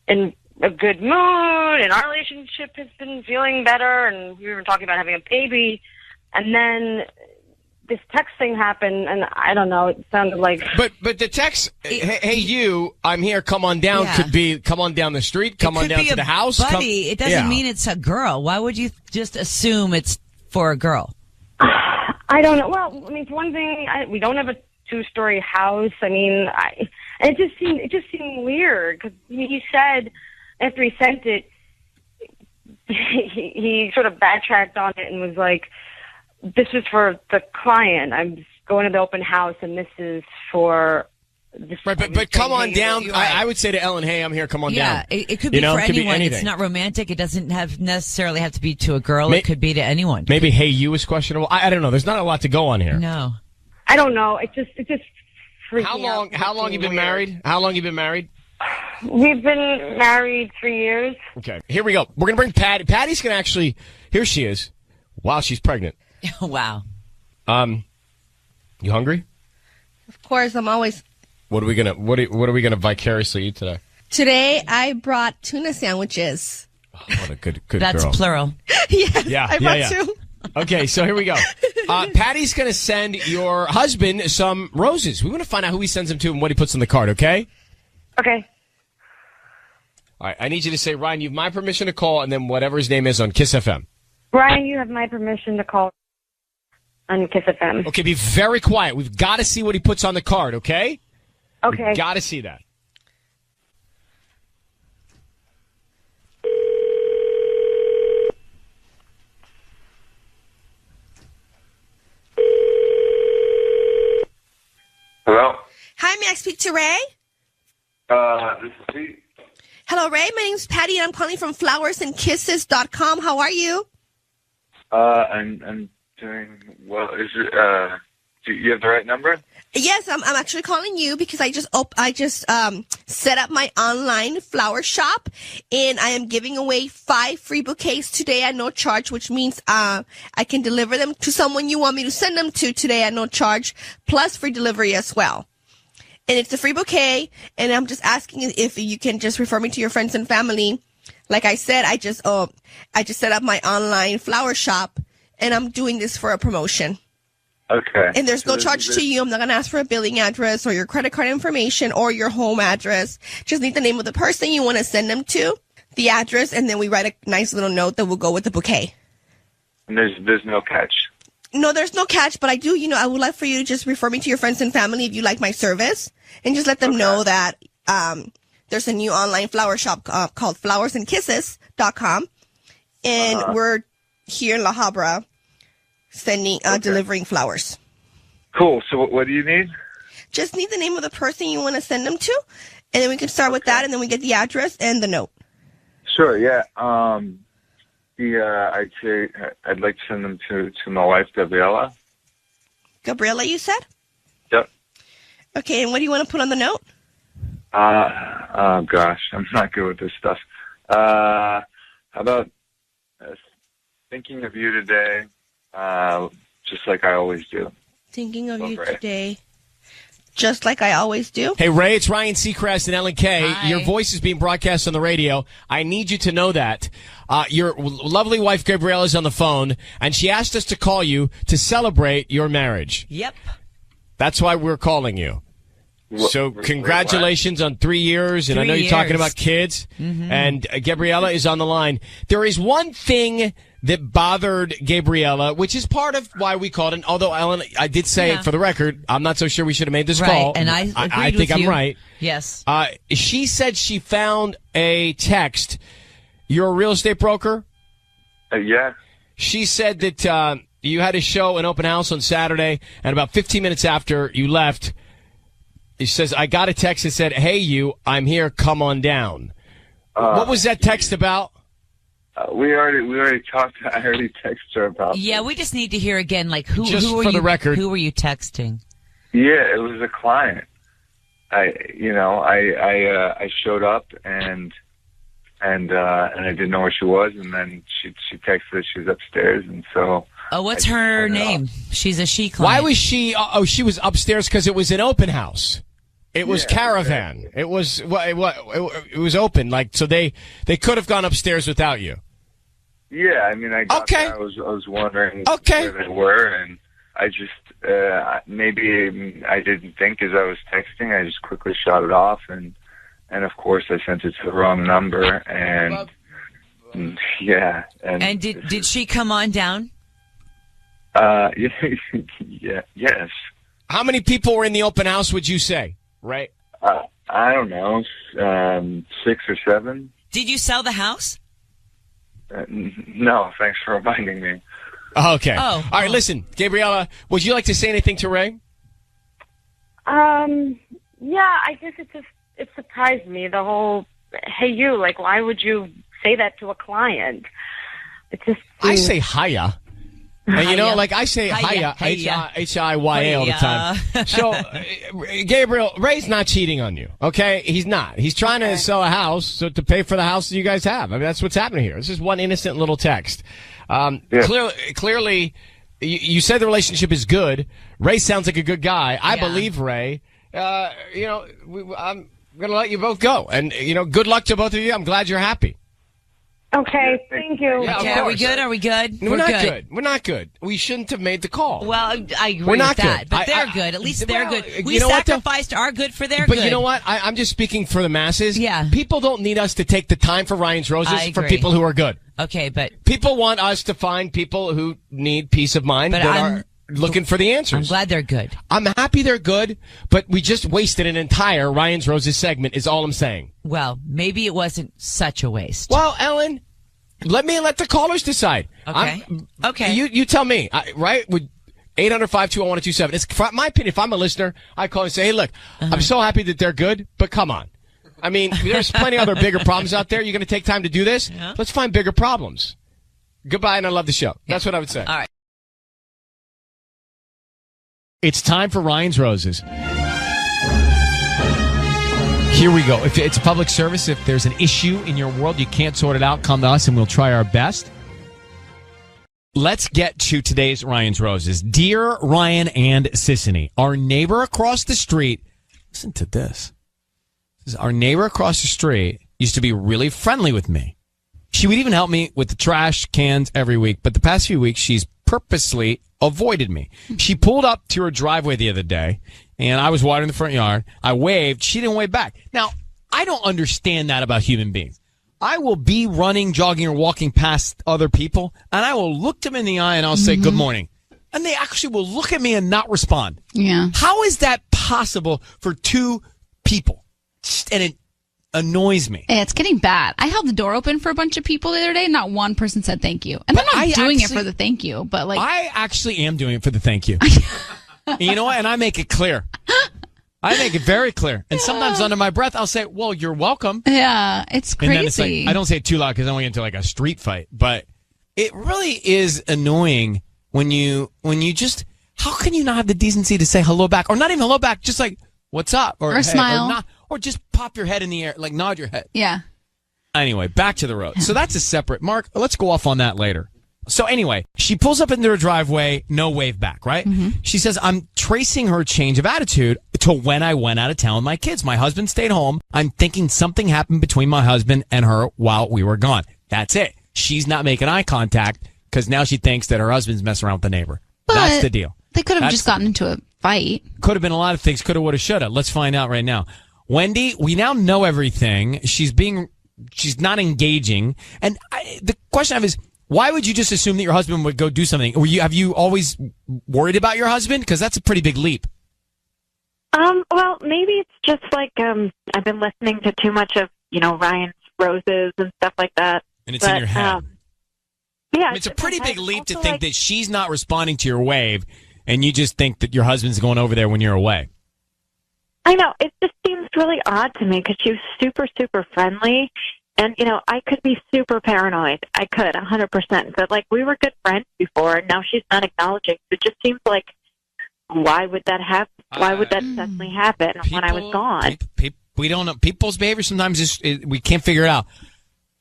in a good mood, and our relationship has been feeling better, and we were talking about having a baby, and then this text thing happened, and I don't know, it sounded like...
But the text, hey you, I'm here, come on down, could be come on down the street, come on down to the house.
Buddy, it doesn't mean it's a girl. Why would you just assume it's for a girl?
I don't know. Well, I mean, for one thing, we don't have a 2-story house. I mean, it just seemed weird because he said after he sent it, he sort of backtracked on it and was like, "This is for the client. going to the open house, and this is for.
Right, but come on down. I would say to Ellen, hey, I'm here. Come on down.
Yeah, it could be for anyone. It's not romantic. It doesn't necessarily have to be to a girl. It could be to anyone.
Maybe hey you is questionable. I don't know. There's not a lot to go on here.
No.
I don't know. It just freaking
How long you been married? How long you been married?
We've been married 3 years.
Okay, here we go. We're gonna bring Patty. Patty's gonna actually. Here she is. Wow, she's pregnant.
Wow.
You hungry?
Of course, I'm always.
What are we gonna vicariously eat today?
Today, I brought tuna sandwiches.
Oh, what a good girl.
That's plural.
Yeah, I brought two.
Okay, so here we go. Patty's going to send your husband some roses. We want to find out who he sends them to and what he puts on the card, okay?
Okay.
All right, I need you to say, Ryan, you have my permission to call, and then whatever his name is on Kiss FM.
Ryan, you have my permission to call on Kiss FM.
Okay, be very quiet. We've got to see what he puts on the card, okay?
Okay.
Got to see that.
Hello?
Hi, may I speak to Ray?
This is Pete.
Hello, Ray. My name's Patty, and I'm calling from flowersandkisses.com. How are you?
I'm doing well. Is it, do you have the right number?
Yes, I'm actually calling you because I just set up my online flower shop, and I am giving away 5 free bouquets today at no charge, which means I can deliver them to someone you want me to send them to today at no charge, plus free delivery as well. And it's a free bouquet, and I'm just asking if you can just refer me to your friends and family. Like I said, I just set up my online flower shop, and I'm doing this for a promotion.
Okay.
And there's no charge to you. I'm not going to ask for a billing address or your credit card information or your home address. Just need the name of the person you want to send them to, the address, and then we write a nice little note that will go with the bouquet.
And there's no catch.
No, there's no catch, but I would like for you to just refer me to your friends and family if you like my service, and just let them know that there's a new online flower shop called flowersandkisses.com, and we're here in La Habra delivering flowers.
Cool. So what do you need?
Just need the name of the person you want to send them to, and then we can start with that, and then we get the address and the note.
Sure, yeah. I'd say I'd like to send them to my wife, Gabriella.
Gabriella, you said?
Yep.
Okay, and what do you want to put on the note?
Oh gosh, I'm not good with this stuff. How about thinking of you today, just like I always do.
Thinking of you today, just like I always do.
Hey, Ray, it's Ryan Seacrest and Ellen Kay.
Hi.
Your voice is being broadcast on the radio. I need you to know that. Your lovely wife, Gabrielle, is on the phone, and she asked us to call you to celebrate your marriage.
Yep.
That's why we're calling you. So congratulations on 3 years, and I know you're talking about kids, and Gabriella is on the line. There is one thing that bothered Gabriella, which is part of why we called it. Although, Ellen, I did say, for the record, I'm not so sure we should have made this call.
And I
think I'm right.
Yes.
She said she found a text. You're a real estate broker?
Yeah.
She said that you had a show, an open house on Saturday, and about 15 minutes after you left, he says, I got a text that said, hey, I'm here, come on down. What was that text about?
We already talked. I already texted her about.
Yeah, we just need to hear again, like who
Just
who
for
are
the
you,
record.
Who were you texting?
Yeah, it was a client. I showed up and I didn't know where she was, and then she texted that she was upstairs, and so.
Oh, what's her name? She's a she client.
Why was she? She was upstairs because it was an open house. It was caravan.
Exactly.
It was it was open. Like so, they could have gone upstairs without you.
Yeah, I mean, I got there, I was wondering where they were, and I just maybe I didn't think as I was texting. I just quickly shot it off, and of course I sent it to the wrong number, and yeah.
And did she come on down?
Yeah, yes.
How many people were in the open house? Would you say? Right.
I don't know, 6 or 7.
Did you sell the house?
No, thanks for reminding me.
Okay.
Oh.
All right, listen, Gabriella, would you like to say anything to Ray?
Yeah, I guess it surprised me, the whole, hey, you, like, why would you say that to a client? It just
I say hiya. And you know,
Hiya.
like I say hiya,
Hiya.
H-I-Y-A all the time. So, Gabriel, Ray's not cheating on you, okay? He's not. He's trying to sell a house to pay for the house that you guys have. I mean, that's what's happening here. This is one innocent little text. Clearly, you said the relationship is good. Ray sounds like a good guy. I believe Ray. I'm going to let you both go. And, good luck to both of you. I'm glad you're happy.
Okay, thank you.
Yeah,
Okay, are we good? Are we good?
We're not good. We're not good. We shouldn't have made the call.
Well, I agree
We're not
with that.
good.
But they're good. At least they're good. We
you know what, though?
sacrificed our good for their
But
good.
you know what? I'm just speaking for the masses.
Yeah.
People don't need us to take the time for Ryan's Roses
I
for
agree.
people who are good.
Okay, but
People want us to find people who need peace of mind
But
that
I'm-
are looking for the answers.
I'm glad they're good.
I'm happy they're good, but we just wasted an entire Ryan's Roses segment is all I'm saying.
Well, maybe it wasn't such a waste.
Well, Ellen, let the callers decide.
Okay. Okay.
You tell me, right? With 800-521-1027. It's my opinion. If I'm a listener, I call and say, hey, look, I'm so happy that they're good, but come on. I mean, there's plenty of other bigger problems out there. You're going to take time to do this?
Yeah.
Let's find bigger problems. Goodbye, and I love the show. That's what I would say.
All right.
It's time for Ryan's Roses. Here we go. If it's a public service, if there's an issue in your world, you can't sort it out, come to us and we'll try our best. Let's get to today's Ryan's Roses. Dear Ryan and Sissany, our neighbor across the street, listen to this. Our neighbor across the street used to be really friendly with me. She would even help me with the trash cans every week, but the past few weeks, she's purposely avoided me. She pulled up to her driveway the other day, and I was watering the front yard. I waved. She didn't wave back. Now, I don't understand that about human beings. I will be running, jogging, or walking past other people, and I will look them in the eye, and I'll say, good morning. And they actually will look at me and not respond.
Yeah.
How is that possible for two people? And it annoys me.
It's getting bad. I held the door open for a bunch of people the other day. Not one person said thank you. And
But
I'm not doing it
actually-
for the thank you, but like.
I actually am doing it for the thank you. You know what? And I make it clear. I make it very clear. And sometimes under my breath, I'll say, well, you're welcome.
Yeah, it's crazy.
And then it's like, I don't say it too loud because I don't want to get into like a street fight. But it really is annoying when you just, how can you not have the decency to say hello back? Or not even hello back, just like, what's up?
Or
hey,
smile.
Or just pop your head in the air, like nod your head.
Yeah.
Anyway, back to the road. So that's a separate, Mark, let's go off on that later. So anyway, she pulls up into her driveway, no wave back, right? She says, I'm tracing her change of attitude to when I went out of town with my kids. My husband stayed home. I'm thinking something happened between my husband and her while we were gone. That's it. She's not making eye contact because now she thinks that her husband's messing around with the neighbor. That's the deal.
They could have just gotten into a fight.
Could have been a lot of things. Could have, would have, should have. Let's find out right now. Wendy, we now know everything. She's not engaging. And the question I have is, why would you just assume that your husband would go do something? Have you always worried about your husband? Because that's a pretty big leap.
Well, maybe it's just like I've been listening to too much of Ryan's Roses and stuff like that.
And it's in your head.
Yeah,
It's a pretty big leap to think that she's not responding to your wave, and you just think that your husband's going over there when you're away.
I know. It just seems really odd to me because she was super, super friendly. And, I could be super paranoid. I could, 100%. But, we were good friends before, and now she's not acknowledging. It just seems like, why would that happen? Why would that suddenly happen when I was gone?
We don't know. People's behavior sometimes we can't figure it out.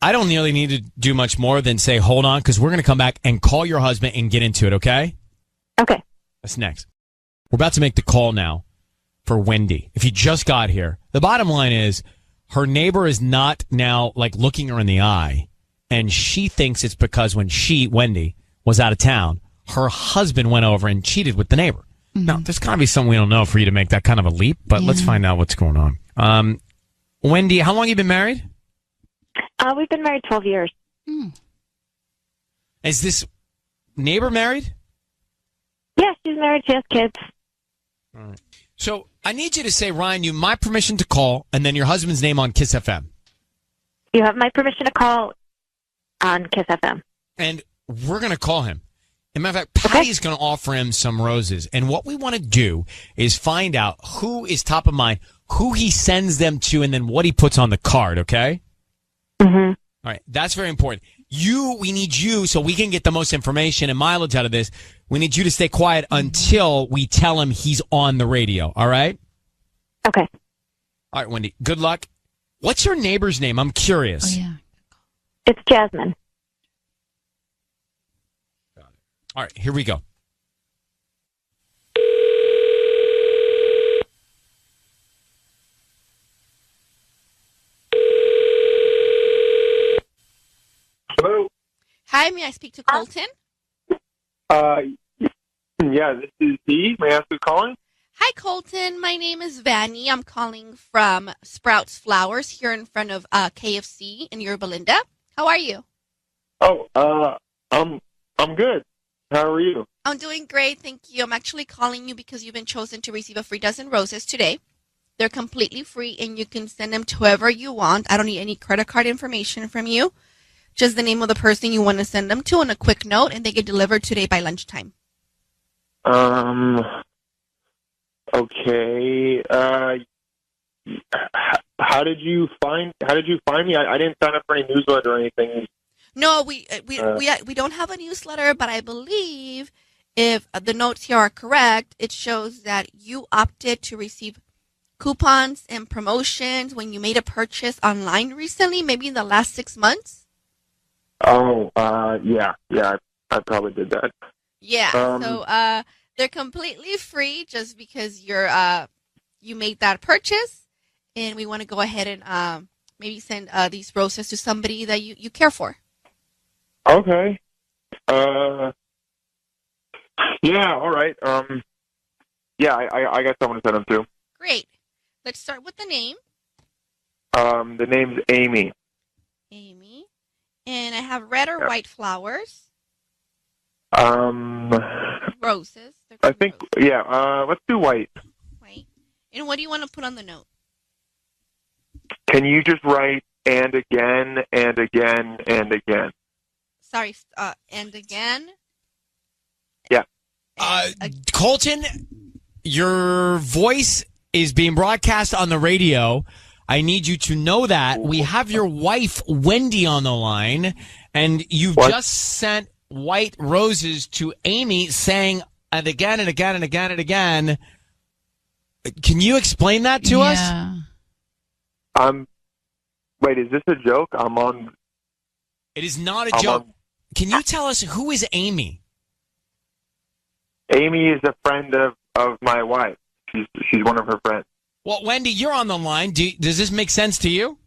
I don't really need to do much more than say, hold on, because we're going to come back and call your husband and get into it, okay?
Okay.
That's next. We're about to make the call now for Wendy. If you just got here, the bottom line is her neighbor is not now looking her in the eye, and she thinks it's because when Wendy, was out of town, her husband went over and cheated with the neighbor. Now, there's got to be something we don't know for you to make that kind of a leap, but let's find out what's going on. Wendy, how long have you been married?
We've been married 12 years.
Is this neighbor married?
Yeah, she's married. She has kids.
All right. So I need you to say, Ryan, you have my permission to call, and then your husband's name on Kiss FM.
You have my permission to call on Kiss FM.
And we're going to call him. As a matter of fact, Patty's going to offer him some roses. And what we want to do is find out who is top of mind, who he sends them to, and then what he puts on the card, okay?
Mm-hmm.
All right, that's very important. We need you, so we can get the most information and mileage out of this. We need you to stay quiet until we tell him he's on the radio, all right?
Okay.
All right, Wendy, good luck. What's your neighbor's name? I'm curious.
Oh, yeah.
It's Jasmine.
All right, here we go.
Hello.
Hi, may I speak to Colton?
Yeah, this is Dee. May I ask who's calling?
Hi, Colton. My name is Vanny. I'm calling from Sprouts Flowers here in front of KFC in Yorba Linda. How are you?
Oh, I'm good. How are you?
I'm doing great, thank you. I'm actually calling you because you've been chosen to receive a free dozen roses today. They're completely free, and you can send them to whoever you want. I don't need any credit card information from you. Just the name of the person you want to send them to and a quick note, and they get delivered today by lunchtime.
Okay. How did you find me? I didn't sign up for any newsletter or anything.
No, we don't have a newsletter, but I believe if the notes here are correct, it shows that you opted to receive coupons and promotions when you made a purchase online recently, maybe in the last 6 months.
Oh, yeah, I probably did that.
Yeah, so they're completely free just because you made that purchase, and we want to go ahead and maybe send these roses to somebody that you care for.
Okay. Yeah, all right. Yeah, I guess I want to send them to.
Great. Let's start with the name.
The name's Amy.
Amy. And I have red or white flowers. Roses.
I think, roses. Yeah, let's do white.
White. And what do you want to put on the note?
Can you just write and again, and again, and again?
Sorry, and again?
Yeah.
Colton, your voice is being broadcast on the radio. I need you to know that. We have your wife, Wendy, on the line, and you've just sent white roses to Amy saying, and again, and again, and again, and again. Can you explain that to us?
Wait, is this a joke? I'm on.
It is not a joke. Can you tell us who is Amy?
Amy is a friend of my wife. She's one of her friends.
Well, Wendy, you're on the line. Does this make sense to you?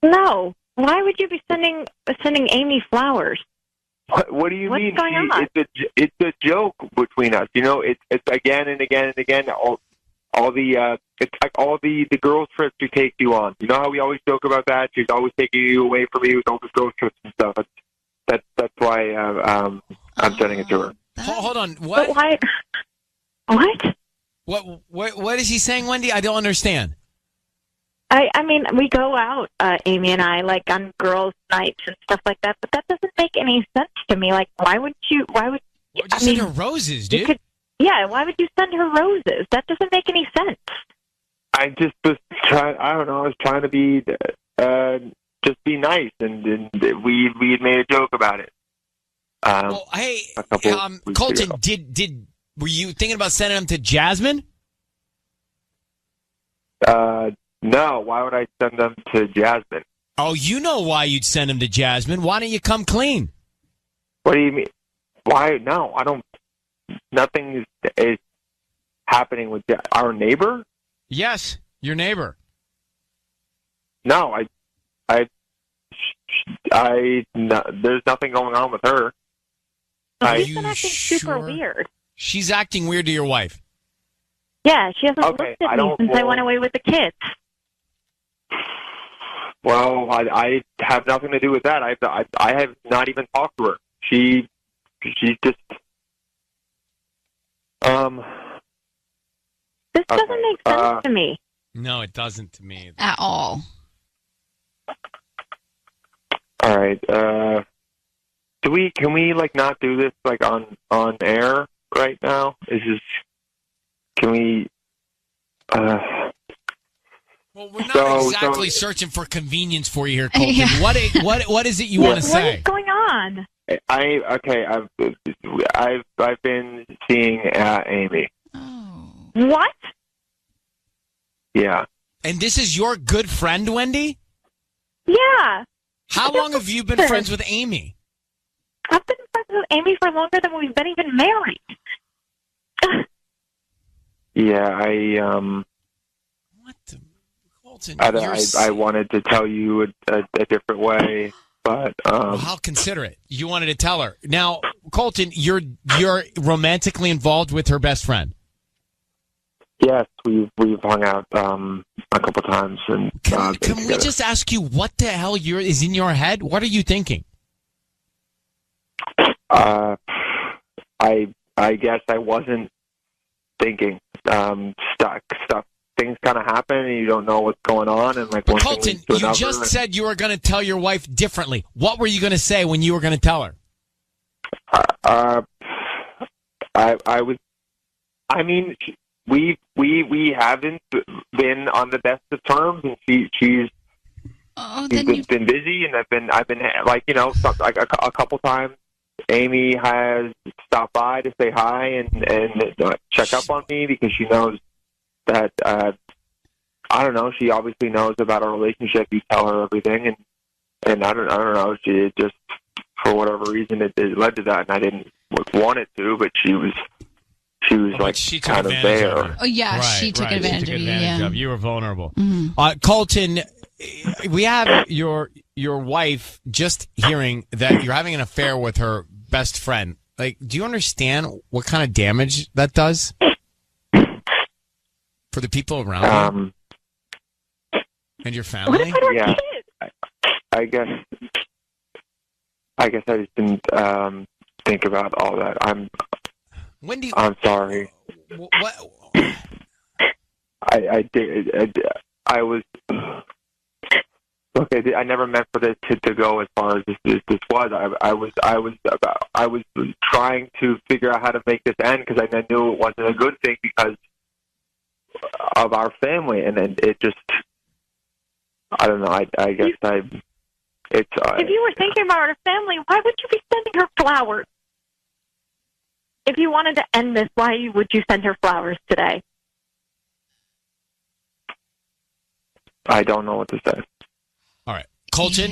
No. Why would you be sending Amy flowers?
What do you mean?
What's going on?
It's a joke between us. You know, it's again and again and again. It's like all the girls trips we take you on. You know how we always joke about that? She's always taking you away from me with all the girls trips and stuff. That's why I'm sending it to her.
Hold on. What?
But why? What?
What is he saying, Wendy? I don't understand.
I mean, we go out, Amy and I, like on girls' nights and stuff like that. But that doesn't make any sense to me. Like, why would you?
Send her roses, dude.
Why would you send her roses? That doesn't make any sense.
I just was trying. I don't know. I was trying to be just be nice, and we had made a joke about it.
Well, hey, Colton, were you thinking about sending them to Jasmine?
No. Why would I send them to Jasmine?
Oh, you know why you'd send them to Jasmine. Why don't you come clean?
What do you mean? Why? No, I don't. Nothing is happening with our neighbor.
Yes, your neighbor.
No, there's nothing going on with her.
She's been acting super weird.
She's acting weird to your wife.
Yeah, she hasn't looked at me since I went away with the kids.
Well, I have nothing to do with that. I have not even talked to her. She just
This doesn't make sense to me.
No, it doesn't to me
at all.
All right. Can we like not do this like on air right now? Can we?
Well, we're not exactly searching for convenience for you here, Colton. Yeah. What is it you want to say?
What is going on?
I've been seeing Amy.
What?
Yeah.
And this is your good friend, Wendy?
Yeah.
How long have you been friends with Amy?
I've been friends with Amy for longer than we've been even married.
Yeah,
What the... Colton,
I wanted to tell you a different way, but
well, how considerate. You wanted to tell her. Now, Colton, you're romantically involved with her best friend.
Yes, we've hung out a couple times, and
can we just ask you what the hell is in your head? What are you thinking?
I guess I wasn't thinking. Stuff. Things kind of happen, and you don't know what's going on. And like,
but Colton, you just said you were going to tell your wife differently. What were you going to say when you were going to tell her?
I was. I mean, we haven't been on the best of terms, and she's been busy, and I've been like, you know, like a couple times. Amy has stopped by to say hi and check up on me because she knows that I don't know. She obviously knows about our relationship. You tell her everything, and I don't know. She just, for whatever reason, it led to that, and I didn't want it to, but she was like kind of there.
Oh yeah, she took advantage of you. Yeah.
You were vulnerable.
Mm-hmm.
Colton, we have your wife just hearing that you're having an affair with her best friend. Like, do you understand what kind of damage that does for the people around you and your family?
Yeah, I guess I just didn't think about all that. I'm sorry.
What?
I did. I was. Look, I never meant for this to go as far as this was. I was trying to figure out how to make this end because I knew it wasn't a good thing because of our family, and then it just. I don't know. I guess it's.
If you were thinking about our family, why would you be sending her flowers? If you wanted to end this, why would you send her flowers today?
I don't know what to say.
All right. Colton,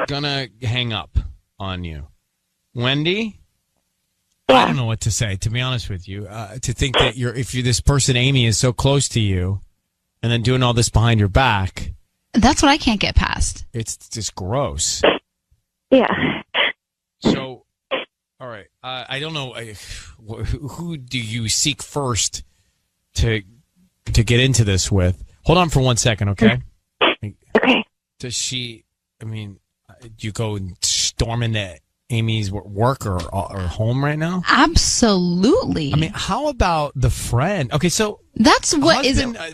gonna hang up on you. Wendy, I don't know what to say, to be honest with you. To think that if this person, Amy, is so close to you and then doing all this behind your back.
That's what I can't get past.
It's just gross.
Yeah.
So, all right. I don't know. Who do you seek first to get into this with? Hold on for 1 second, okay?
Okay.
Does she, I mean, do you go and storm into Amy's work or home right now?
Absolutely.
I mean, how about the friend? Okay, so.
That's what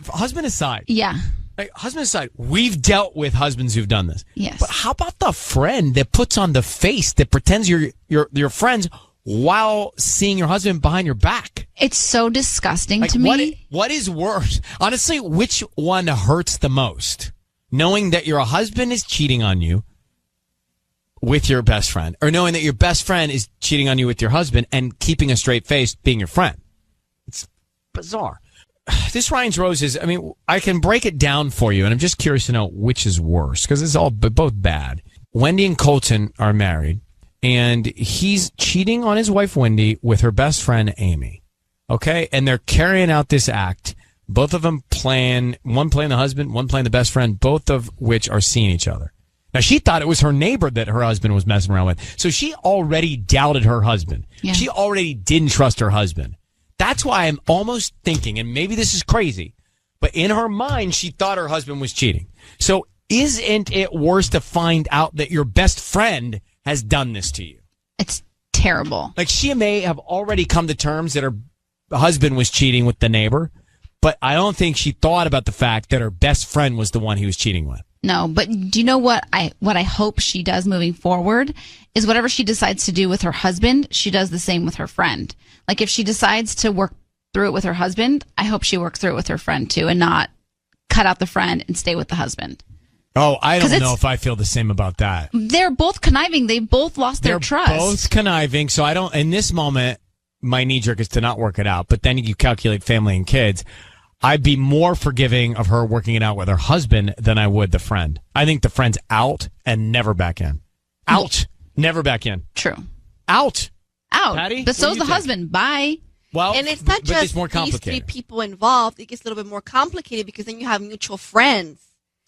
husband aside.
Yeah.
Like, husband aside, we've dealt with husbands who've done this.
Yes.
But how about the friend that puts on the face that pretends you're friends while seeing your husband behind your back?
It's so disgusting to me.
What is worse? Honestly, which one hurts the most? Knowing that your husband is cheating on you with your best friend, or knowing that your best friend is cheating on you with your husband and keeping a straight face being your friend? It's bizarre. This Ryan's Roses, I mean, I can break it down for you, and I'm just curious to know which is worse, because it's all both bad. Wendy and Colton are married, and he's cheating on his wife, Wendy, with her best friend, Amy. Okay? And they're carrying out this act. Both of them one playing the husband, one playing the best friend, both of which are seeing each other. Now, she thought it was her neighbor that her husband was messing around with. So she already doubted her husband. Yeah. She already didn't trust her husband. That's why I'm almost thinking, and maybe this is crazy, but in her mind, she thought her husband was cheating. So isn't it worse to find out that your best friend has done this to you?
It's terrible.
Like, she may have already come to terms that her husband was cheating with the neighbor, but I don't think she thought about the fact that her best friend was the one he was cheating with.
No, but do you know what I hope she does moving forward is whatever she decides to do with her husband, she does the same with her friend. Like if she decides to work through it with her husband, I hope she works through it with her friend too and not cut out the friend and stay with the husband.
Oh, I don't know if I feel the same about that.
They're both conniving. They both lost their trust.
They're both conniving. So I don't, in this moment, my knee jerk is to not work it out. But then you calculate family and kids. I'd be more forgiving of her working it out with her husband than I would the friend. I think the friend's out and never back in. Out. Never back in.
True.
Out.
Patty, but so's the husband. Bye.
Well,
and it's not just
more
these three people involved. It gets a little bit more complicated because then you have mutual friends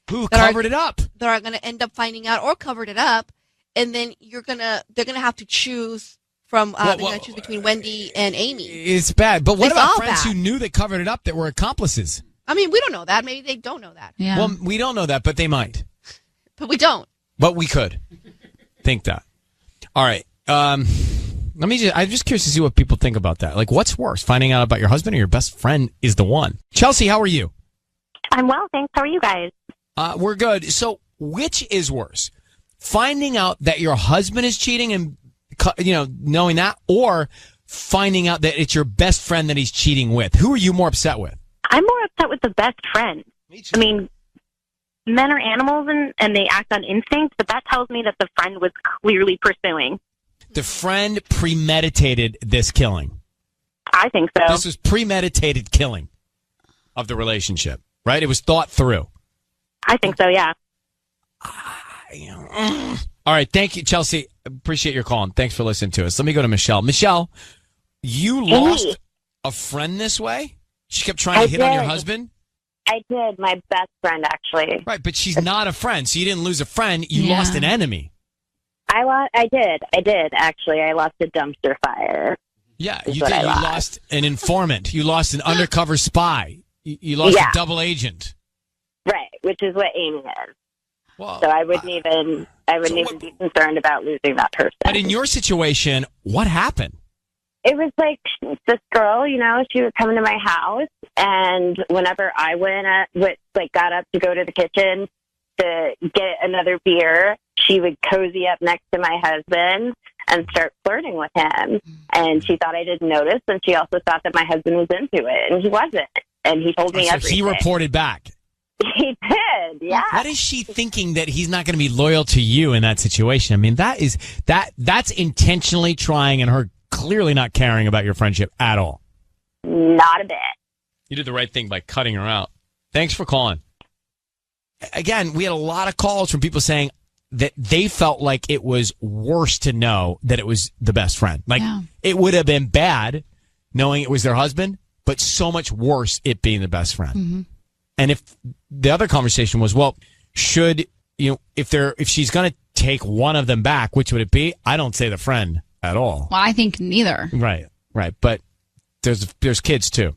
who covered it up
that are going to end up finding out or covered it up, and then they're gonna have to choose from. They're gonna choose between Wendy and Amy.
It's bad. But what
It's
about
all
friends
bad.
who knew they covered it up that were accomplices?
I mean, we don't know that. Maybe they don't know that.
Yeah.
Well, we don't know that, but they might.
But we don't.
But we could think that. All right. I'm just curious to see what people think about that. Like, what's worse, finding out about your husband or your best friend is the one? Chelsea, how are you?
I'm well, thanks. How are you guys?
We're good. So, which is worse? Finding out that your husband is cheating and, knowing that, or finding out that it's your best friend that he's cheating with? Who are you more upset with?
I'm more upset with the best friend. I mean, men are animals and they act on instinct, but that tells me that the friend was clearly pursuing.
The friend premeditated this killing.
I think so.
This was premeditated killing of the relationship, right? It was thought through.
I think so, yeah.
All right. Thank you, Chelsea. Appreciate your call. And thanks for listening to us. Let me go to Michelle. Michelle, you lost a friend this way? She kept trying to hit on your husband?
I did. My best friend, actually.
Right, but she's not a friend, so you didn't lose a friend. You lost an enemy.
I did, actually. I lost a dumpster fire.
Yeah, you did. You lost an informant. You lost an undercover spy. You lost a double agent.
Right, which is what Amy is.
Well,
so I wouldn't even be concerned about losing that person.
But in your situation, what happened?
It was like this girl, she would come into my house, and whenever I got up to go to the kitchen to get another beer, she would cozy up next to my husband and start flirting with him. And she thought I didn't notice, and she also thought that my husband was into it, and he wasn't. And he told me
So
everything.
he reported back.
He did, yeah.
What is she thinking that he's not going to be loyal to you in that situation? I mean, that's intentionally trying and her clearly not caring about your friendship at all.
Not a bit.
You did the right thing by cutting her out. Thanks for calling. Again, we had a lot of calls from people saying that they felt like it was worse to know that it was the best friend. Like, it would have been bad knowing it was their husband, but so much worse it being the best friend.
Mm-hmm.
And if the other conversation was, well, if she's going to take one of them back, which would it be? I don't say the friend at all.
Well, I think neither.
Right. But there's kids too.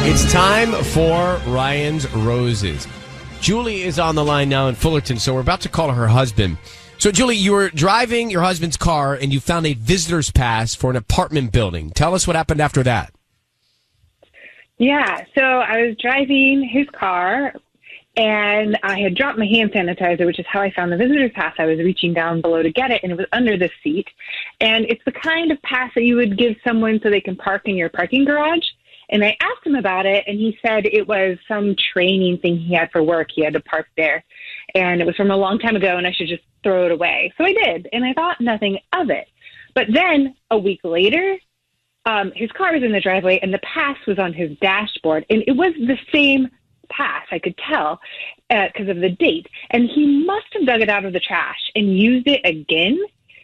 It's time for Ryan's Roses. Julie is on the line now in Fullerton, so we're about to call her husband. So, Julie, you were driving your husband's car and you found a visitor's pass for an apartment building. Tell us what happened after that.
Yeah, so I was driving his car and I had dropped my hand sanitizer, which is how I found the visitor's pass. I was reaching down below to get it, and it was under the seat. And it's the kind of pass that you would give someone so they can park in your parking garage. And I asked him about it, and he said it was some training thing he had for work. He had to park there, and it was from a long time ago, and I should just throw it away. So I did, and I thought nothing of it. But then a week later, his car was in the driveway, and the pass was on his dashboard, and it was the same pass. I could tell because of the date, and he must have dug it out of the trash and used it again.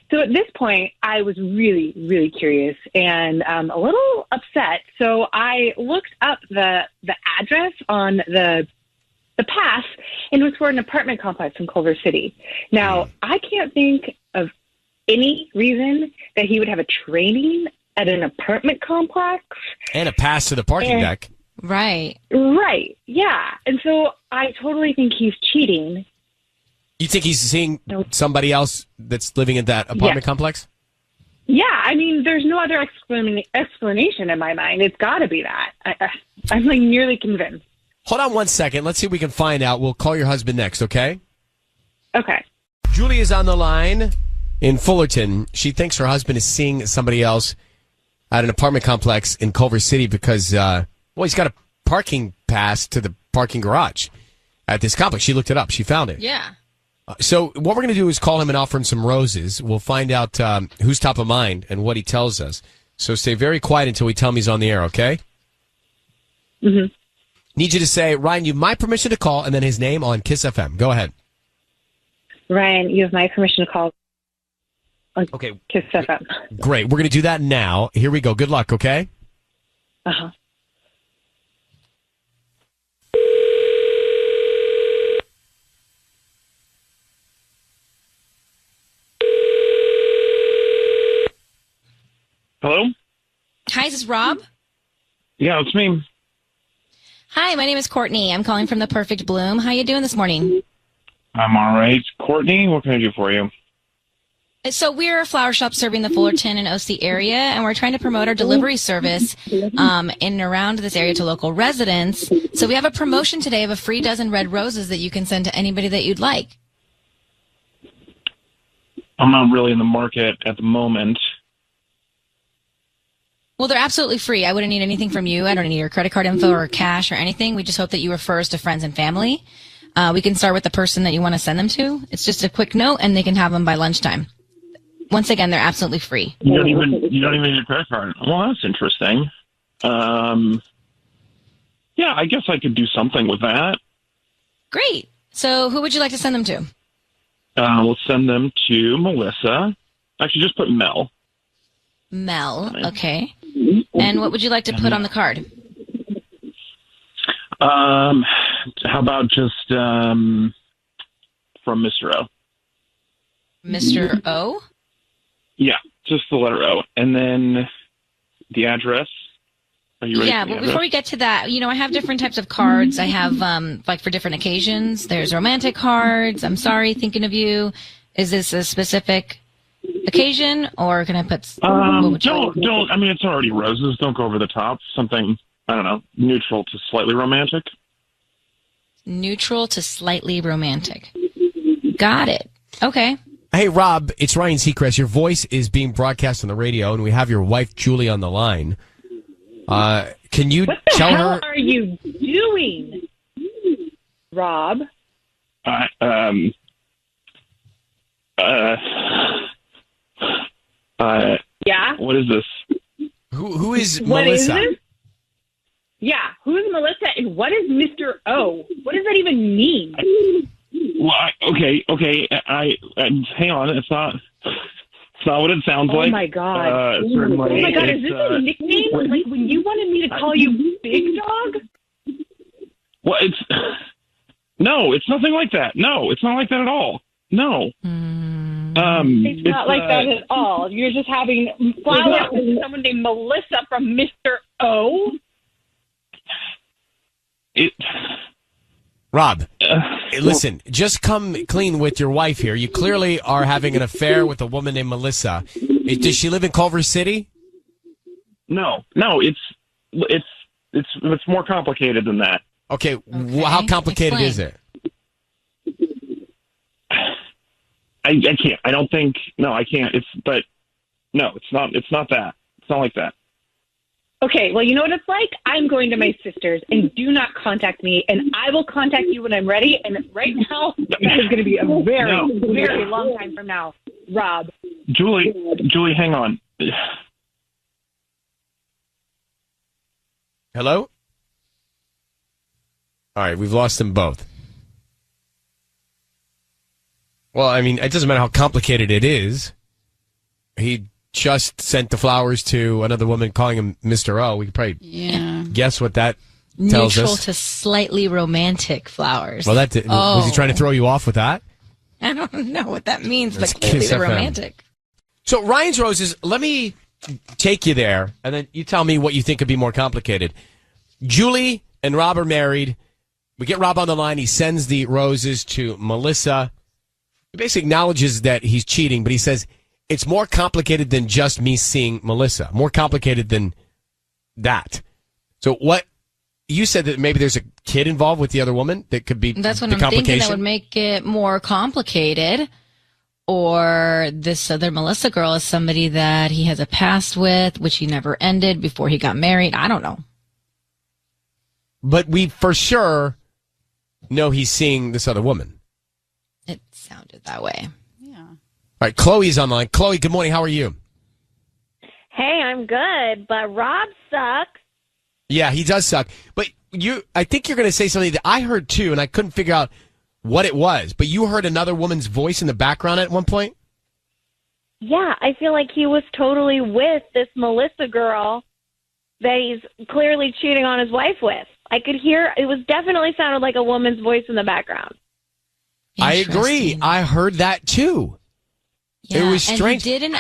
So at this point, I was really, really curious and a little upset. So I looked up the address on the pass, and it was for an apartment complex in Culver City. Now, I can't think of any reason that he would have a training at an apartment complex.
And a pass to the parking deck.
Right, yeah. And so I totally think he's cheating.
You think he's seeing somebody else that's living in that apartment complex?
Yeah, I mean, there's no other explanation in my mind. It's got to be that. I'm like nearly convinced.
Hold on 1 second. Let's see if we can find out. We'll call your husband next, okay?
Okay.
Julie is on the line in Fullerton. She thinks her husband is seeing somebody else at an apartment complex in Culver City because, he's got a parking pass to the parking garage at this complex. She looked it up. She found it.
Yeah.
So what we're going to do is call him and offer him some roses. We'll find out who's top of mind and what he tells us. So stay very quiet until we tell him he's on the air, okay?
Mm-hmm.
Need you to say, Ryan, you have my permission to call, and then his name on Kiss FM. Go ahead.
Ryan, you have my permission to call.
Okay.
Kiss FM.
Great. We're going to do that now. Here we go. Good luck, okay?
Uh-huh.
Hello?
Hi, is this Rob?
Yeah, it's me.
Hi, my name is Courtney. I'm calling from The Perfect Bloom. How you doing this morning?
I'm all right. Courtney, what can I do for you?
So we're a flower shop serving the Fullerton and OC area, and we're trying to promote our delivery service in and around this area to local residents. So we have a promotion today of a free dozen red roses that you can send to anybody that you'd like.
I'm not really in the market at the moment.
Well, they're absolutely free. I wouldn't need anything from you. I don't need your credit card info or cash or anything. We just hope that you refer us to friends and family. We can start with the person that you want to send them to. It's just a quick note, and they can have them by lunchtime. Once again, they're absolutely free.
You don't even need a credit card. Well, that's interesting. Yeah, I guess I could do something with that.
Great. So who would you like to send them to?
We'll send them to Melissa. Actually, just put Mel.
Mel. Okay. And what would you like to put on the card?
How about just from Mr. O?
Mr. O?
Yeah, just the letter O. And then the address. Are you ready?
Yeah, well, before we get to that, I have different types of cards. I have, for different occasions. There's romantic cards. I'm sorry, thinking of you. Is this a specific occasion, or can I put...
Don't. I mean, it's already roses. Don't go over the top. Something, I don't know, neutral to slightly romantic.
Neutral to slightly romantic. Got it. Okay.
Hey, Rob, it's Ryan Seacrest. Your voice is being broadcast on the radio, and we have your wife, Julie, on the line. Can you tell her...
What the hell are you doing, Rob? Yeah?
What is this?
Who is
What
Melissa?
is this? Yeah, who's Melissa and what is Mr. O? What does that even mean?
Well, okay. Hang on. It's not what it sounds like.
Oh my god!
Certainly,
oh my god! Is this a nickname? Like when you wanted me to call you Big Dog?
Well, no, it's nothing like that. No, it's not like that at all. No.
It's not like that at all. You're just having flowers with someone named Melissa from Mr. O.
Rob, listen, just come clean with your wife here. You clearly are having an affair with a woman named Melissa. Does she live in Culver City?
No, it's more complicated than that.
Okay. How complicated is it?
I can't. I don't think. No, I can't. It's not. It's not that. It's not like that.
Okay, well, you know what it's like? I'm going to my sister's, and do not contact me, and I will contact you when I'm ready, and right now, that is going to be a very long time from now, Rob.
Julie, hang on.
Hello? All right, we've lost them both. Well, I mean, it doesn't matter how complicated it is. He just sent the flowers to another woman calling him Mr. O. We could probably guess what that tells us.
Neutral to slightly romantic flowers.
Well, was he trying to throw you off with that?
I don't know what that means,
That's
but clearly
Kiss
they're
FM.
romantic.
So Ryan's Roses, let me take you there, and then you tell me what you think could be more complicated. Julie and Rob are married. We get Rob on the line. He sends the roses to Melissa. He basically acknowledges that he's cheating, but he says, it's more complicated than just me seeing Melissa. More complicated than that. So what you said that maybe there's a kid involved with the other woman that could be
That's what
the
I'm thinking. That
complication?
would make it more complicated. Or this other Melissa girl is somebody that he has a past with, which he never ended before he got married. I don't know.
But we for sure know he's seeing this other woman.
It sounded that way.
All right, Chloe's on the line. Chloe, good morning. How are you?
Hey, I'm good, but Rob sucks.
Yeah, he does suck. But I think you're going to say something that I heard too, and I couldn't figure out what it was. But you heard another woman's voice in the background at one point?
Yeah, I feel like he was totally with this Melissa girl that he's clearly cheating on his wife with. I could hear, it was definitely sounded like a woman's voice in the background.
I agree. I heard that too.
Yeah,
it was strange.
And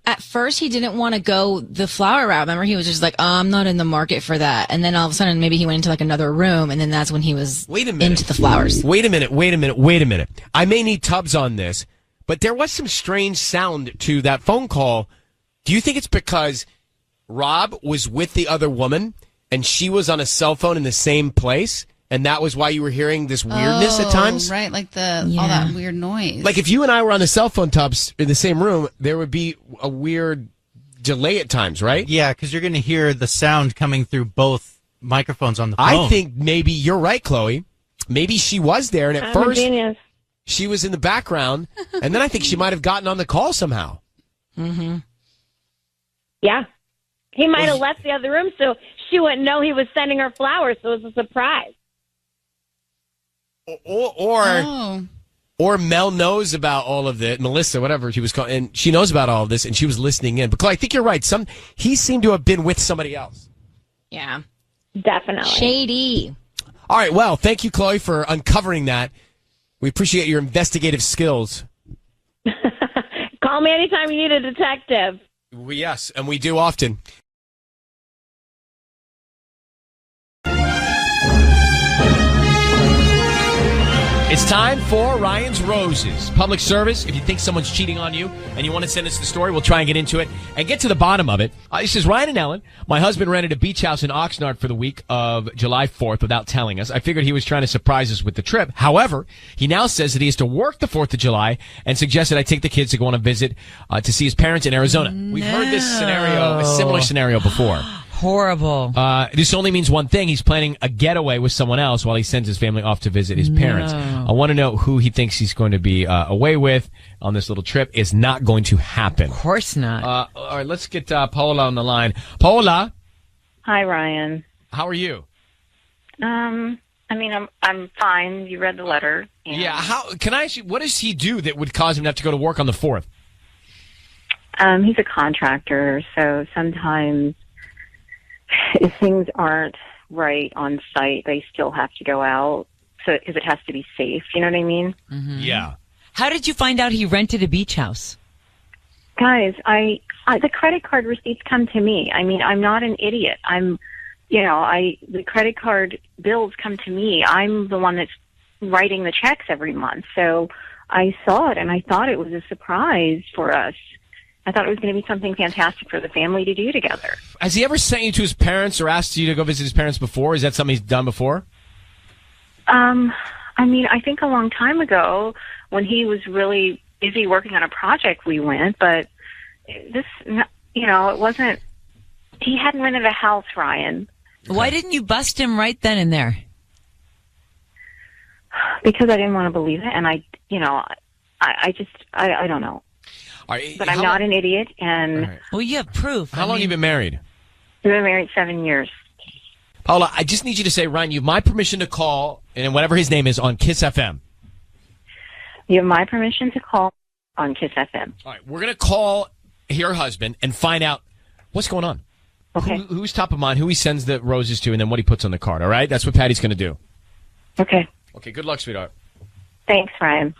at first, he didn't want to go the flower route. Remember, he was just like, I'm not in the market for that. And then all of a sudden, maybe he went into like another room, and then that's when he was into the flowers.
Wait a minute. I may need Tubbs on this, but there was some strange sound to that phone call. Do you think it's because Rob was with the other woman and she was on a cell phone in the same place? And that was why you were hearing this weirdness at times?
Right, like all that weird noise.
Like if you and I were on the cell phone, Tubbs, in the same room, there would be a weird delay at times, right?
Yeah, because you're going to hear the sound coming through both microphones on the phone.
I think maybe you're right, Chloe. Maybe she was there, and at
I'm a
first
genius.
she was in the background, and then I think she might have gotten on the call somehow.
Mm-hmm.
Yeah. He might have left the other room so she wouldn't know he was sending her flowers, so it was a surprise.
Or Mel knows about all of this, Melissa, whatever she was called, and she knows about all of this, and she was listening in. But Chloe, I think you're right. He seemed to have been with somebody else.
Yeah.
Definitely.
Shady.
All right, well, thank you, Chloe, for uncovering that. We appreciate your investigative skills.
Call me anytime you need a detective.
Yes, and we do often. It's time for Ryan's Roses. Public service. If you think someone's cheating on you and you want to send us the story, we'll try and get into it and get to the bottom of it. This is Ryan and Ellen. My husband rented a beach house in Oxnard for the week of July 4th without telling us. I figured he was trying to surprise us with the trip. However, he now says that he has to work the 4th of July and suggested I take the kids to go on a visit to see his parents in Arizona. We've heard this scenario, a similar scenario before.
Horrible.
This only means one thing. He's planning a getaway with someone else while he sends his family off to visit his parents. I want to know who he thinks he's going to be away with on this little trip. Is not going to happen.
Of course not.
All right, let's get Paola on the line. Paola.
Hi, Ryan.
How are you?
I mean, I'm fine. You read the letter. And,
Yeah. How can I ask you? What does he do that would cause him to have to go to work on the 4th?
he's a contractor, so sometimes if things aren't right on site, they still have to go out. So because it has to be safe, you know what I mean?
Mm-hmm.
Yeah.
How did you find out he rented a beach house?
Guys, I the credit card receipts come to me. I mean, I'm not an idiot. The credit card bills come to me. I'm the one that's writing the checks every month. So I saw it and I thought it was a surprise for us. I thought it was going to be something fantastic for the family to do together.
Has he ever sent you to his parents or asked you to go visit his parents before? Is that something he's done before?
I mean, I think a long time ago when he was really busy working on a project, we went, but this, it wasn't, he hadn't rented a house, Ryan.
Why didn't you bust him right then and there?
Because I didn't want to believe it. And I don't know.
Right,
but I'm not an idiot. And
right.
Well, you have proof.
How long have you been married?
We've been married 7 years.
Paula, I just need you to say, Ryan, you have my permission to call, and whatever his name is, on Kiss FM.
You have my permission to call on Kiss FM.
All right, we're going to call your husband and find out what's going on.
Okay.
Who's top of mind, who he sends the roses to, and then what he puts on the card, all right? That's what Patty's going to do.
Okay.
Okay, good luck, sweetheart.
Thanks, Ryan.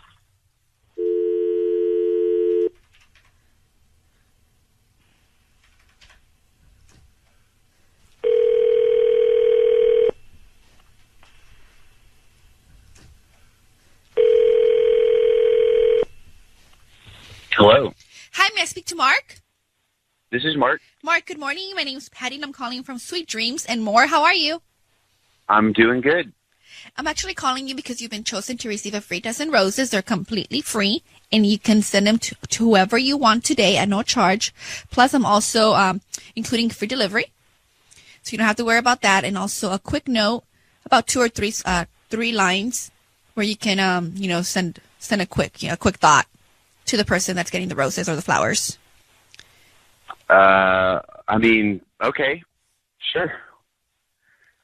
Hello.
May I speak to Mark?
This is Mark.
Mark, good morning. My name is Patty, and I'm calling from Sweet Dreams and More. How are you?
I'm doing good.
I'm actually calling you because you've been chosen to receive a free dozen roses. They're completely free, and you can send them to whoever you want today at no charge. Plus, I'm also including free delivery, so you don't have to worry about that. And also a quick note, about 2 or 3 lines, where you can send a quick thought to the person that's getting the roses or the flowers.
Okay, sure.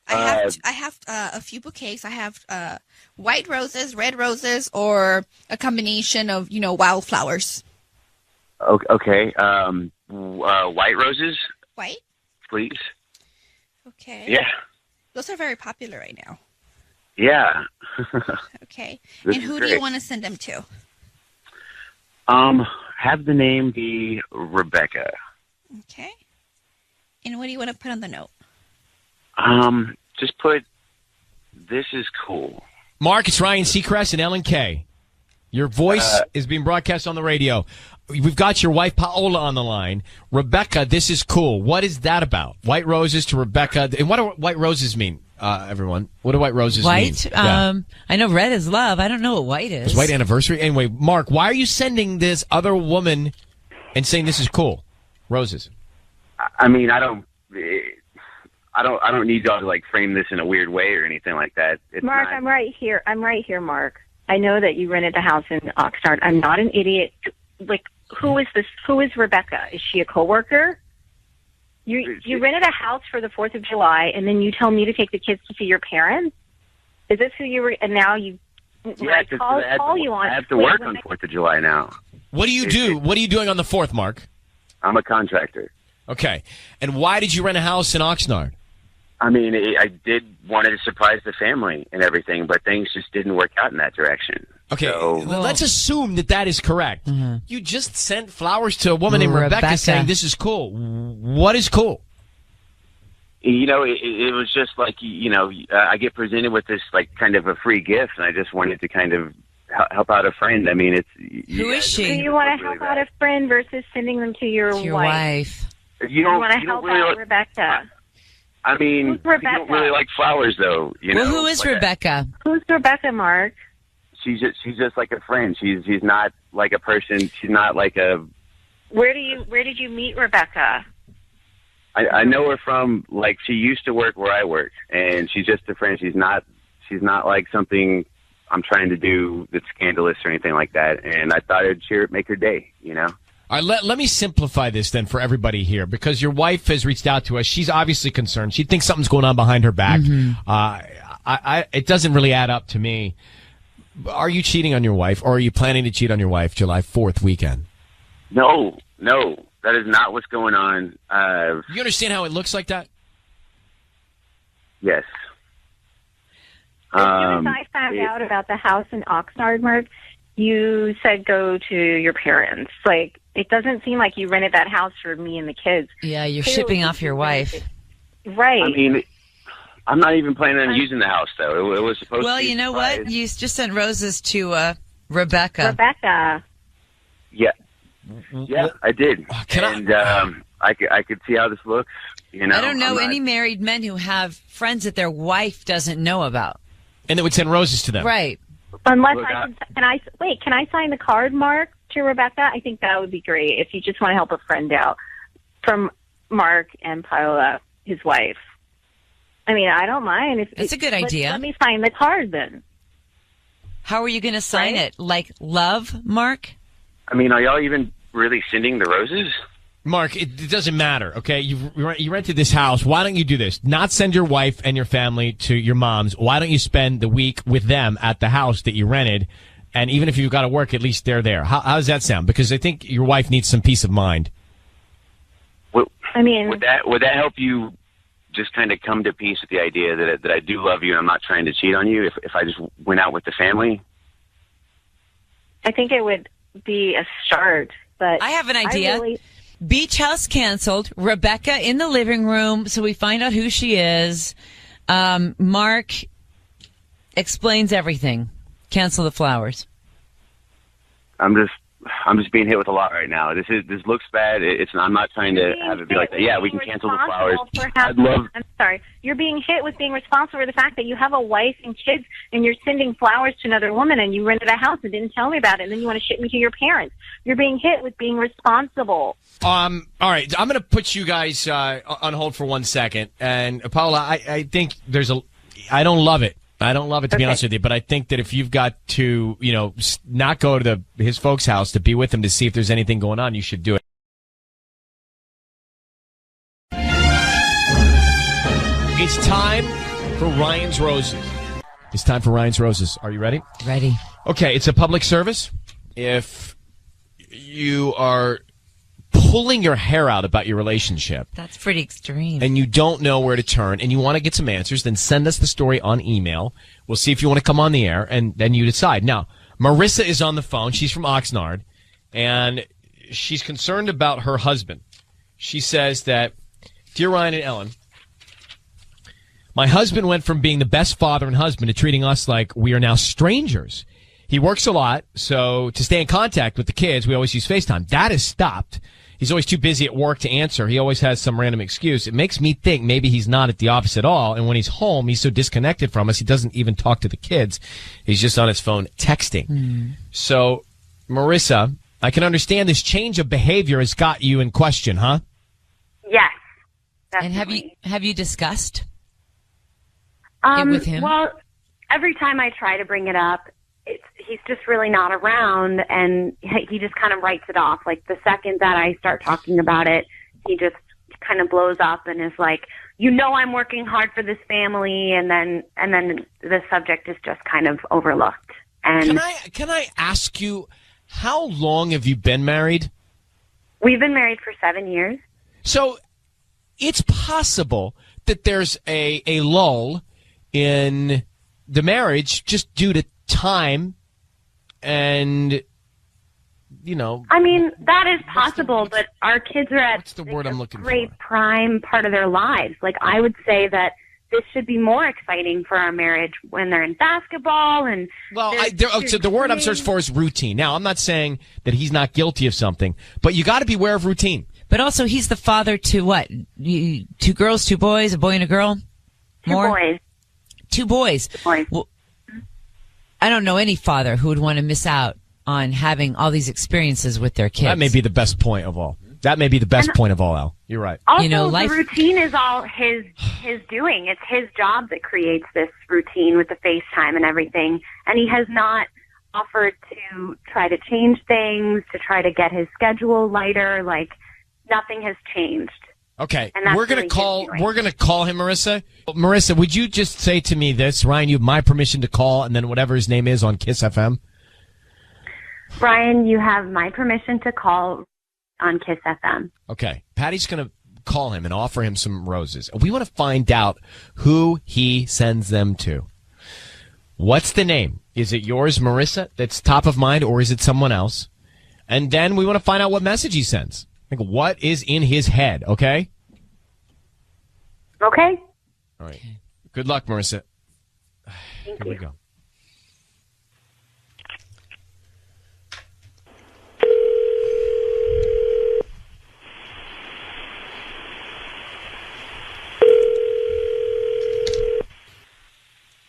I have a few bouquets. I have white roses, red roses, or a combination of wildflowers.
Okay. White roses.
White.
Please.
Okay.
Yeah.
Those are very popular right now.
Yeah.
Okay.
This
And
is
who do
great.
you want to send them to?
Have the name be Rebecca.
Okay. And what do you want to put on the note?
Just put, this is cool.
Mark, it's Ryan Seacrest and Ellen K. Your voice is being broadcast on the radio. We've got your wife, Paola, on the line. Rebecca, this is cool. What is that about? White roses to Rebecca. And what do white roses mean, everyone? What do white roses mean?
White?
Yeah.
I know red is love. I don't know what white is.
It's white anniversary. Anyway, Mark, why are you sending this other woman and saying this is cool? Roses.
I mean, I don't need y'all to like frame this in a weird way or anything like that. It's
Mark,
not-
I'm right here. Mark. I know that you rented the house in Oxnard. I'm not an idiot. Like, who is this? Who is Rebecca? Is she a coworker? You rented a house for the 4th of July, and then you tell me to take the kids to see your parents? Is this who you were? And now you
Yeah,
call you on.
I have to
Wait,
work
when
on
I-
4th of July now.
What do you do? What are you doing on the 4th, Mark?
I'm a contractor.
Okay. And why did you rent a house in Oxnard?
I mean, I did wanted to surprise the family and everything, but things just didn't work out in that direction.
Okay,
So,
let's assume that is correct. You just sent flowers to a woman named Rebecca saying this is cool. What is cool?
it was just like, I get presented with this like kind of a free gift, and I just wanted to kind of help out a friend. I mean,
Who is she?
Do you want to help out a friend versus sending them to your wife?
You
want to help out Rebecca?
I mean,
Who's Rebecca?
you don't really like flowers, though.
Well, who is Rebecca?
Who's Rebecca, Mark?
She's just like a friend. She's not like a person. She's not like a.
Where did you meet Rebecca?
I know her from like she used to work where I work, and she's just a friend. She's not like something I'm trying to do that's scandalous or anything like that. And I thought it'd make her day,
All right, let me simplify this then for everybody here, because your wife has reached out to us. She's obviously concerned. She thinks something's going on behind her back. It doesn't really add up to me. Are you cheating on your wife, or are you planning to cheat on your wife July 4th weekend?
No, that is not what's going on.
You understand how it looks like that?
Yes.
As soon as I found out about the house in Oxnard, Mark, you said go to your parents. Like, it doesn't seem like you rented that house for me and the kids.
Yeah, you're
Clearly,
shipping off your wife.
Right.
I mean, I'm not even planning on using the house, though. It was supposed to
Well,
be
you know
surprise.
what? You just sent roses to Rebecca.
Rebecca.
Yeah, I did. I could see how this looks.
I don't know any married men who have friends that their wife doesn't know about.
And they would send roses to them.
Right.
Unless
Look,
can I sign the card, Mark, to Rebecca? I think that would be great if you just want to help a friend out. From Mark and Paola, his wife. I mean, I don't mind.
It's a good idea.
Let me sign the card then.
How are you going to sign it? Like love, Mark?
I mean, are y'all even really sending the roses?
Mark, it doesn't matter, okay? You rented this house. Why don't you do this? Not send your wife and your family to your mom's. Why don't you spend the week with them at the house that you rented? And even if you've got to work, at least they're there. How does that sound? Because I think your wife needs some peace of mind.
Would that help you just kind of come to peace with the idea that I do love you and I'm not trying to cheat on you if I just went out with the family?
I think it would be a start, but
I have an idea. Beach house canceled. Rebecca in the living room, so we find out who she is. Mark explains everything. Cancel the flowers.
I'm just I'm just being hit with a lot right now. This looks bad. I'm not trying to have it be like that. Yeah, we can cancel the flowers.
I'm sorry. You're being hit with being responsible for the fact that you have a wife and kids and you're sending flowers to another woman and you rented a house and didn't tell me about it and then you want to ship me to your parents. You're being hit with being responsible.
All right. I'm going to put you guys on hold for 1 second. And Paula, I think I don't love it. I don't love it, to be honest with you, but I think that if you've got to, not go to his folks' house to be with him to see if there's anything going on, you should do it. It's time for Ryan's Roses. It's time for Ryan's Roses. Are you ready?
Ready.
Okay, it's a public service. If you are pulling your hair out about your relationship,
That's pretty extreme.
and you don't know where to turn, and you want to get some answers, then send us the story on email. We'll see if you want to come on the air, and then you decide. Now, Marissa is on the phone. She's from Oxnard, and she's concerned about her husband. She says that, "Dear Ryan and Ellen, my husband went from being the best father and husband to treating us like we are now strangers. He works a lot, so to stay in contact with the kids, we always use FaceTime. That has stopped. He's always too busy at work to answer. He always has some random excuse. It makes me think maybe he's not at the office at all, and when he's home, he's so disconnected from us, he doesn't even talk to the kids. He's just on his phone texting." So, Marissa, I can understand this change of behavior has got you in question, huh?
Yes.
And have you discussed
Um,
it with him?
Well, every time I try to bring it up, he's just really not around, and he just kind of writes it off. Like the second that I start talking about it, he just kind of blows up and is like, I'm working hard for this family, and then the subject is just kind of overlooked. And
Can I ask you, how long have you been married?
We've been married for 7 years.
So it's possible that there's a lull in the marriage just due to time and,
I mean, that is possible, but our kids are at
the word I'm looking
great prime part of their lives. Like, I would say that this should be more exciting for our marriage when they're in basketball and...
So the word I'm searching for is routine. Now, I'm not saying that he's not guilty of something, but you got to be aware of routine.
But also, he's the father to what? 2 girls, 2 boys, a boy and a girl? More?
2 boys.
2 boys.
2 boys.
Well, I don't know any father who would want to miss out on having all these experiences with their kids.
That may be the best point of all. That may be the best point of all, Al. You're right.
Also, the routine is all his doing. It's his job that creates this routine with the FaceTime and everything. And he has not offered to try to change things, to try to get his schedule lighter. Like, nothing has changed.
Okay,
And that's
we're gonna
really
call.
his doing.
We're gonna call him, Marissa. Marissa, would you just say to me this, Ryan? You have my permission to call, and then whatever his name is on Kiss FM.
Brian, you have my permission to call on Kiss FM.
Okay, Patty's gonna call him and offer him some roses. We want to find out who he sends them to. What's the name? Is it yours, Marissa, that's top of mind, or is it someone else? And then we want to find out what message he sends. Like, what is in his head, okay?
Okay.
All right. Good luck, Marissa.
Thank
Here we go.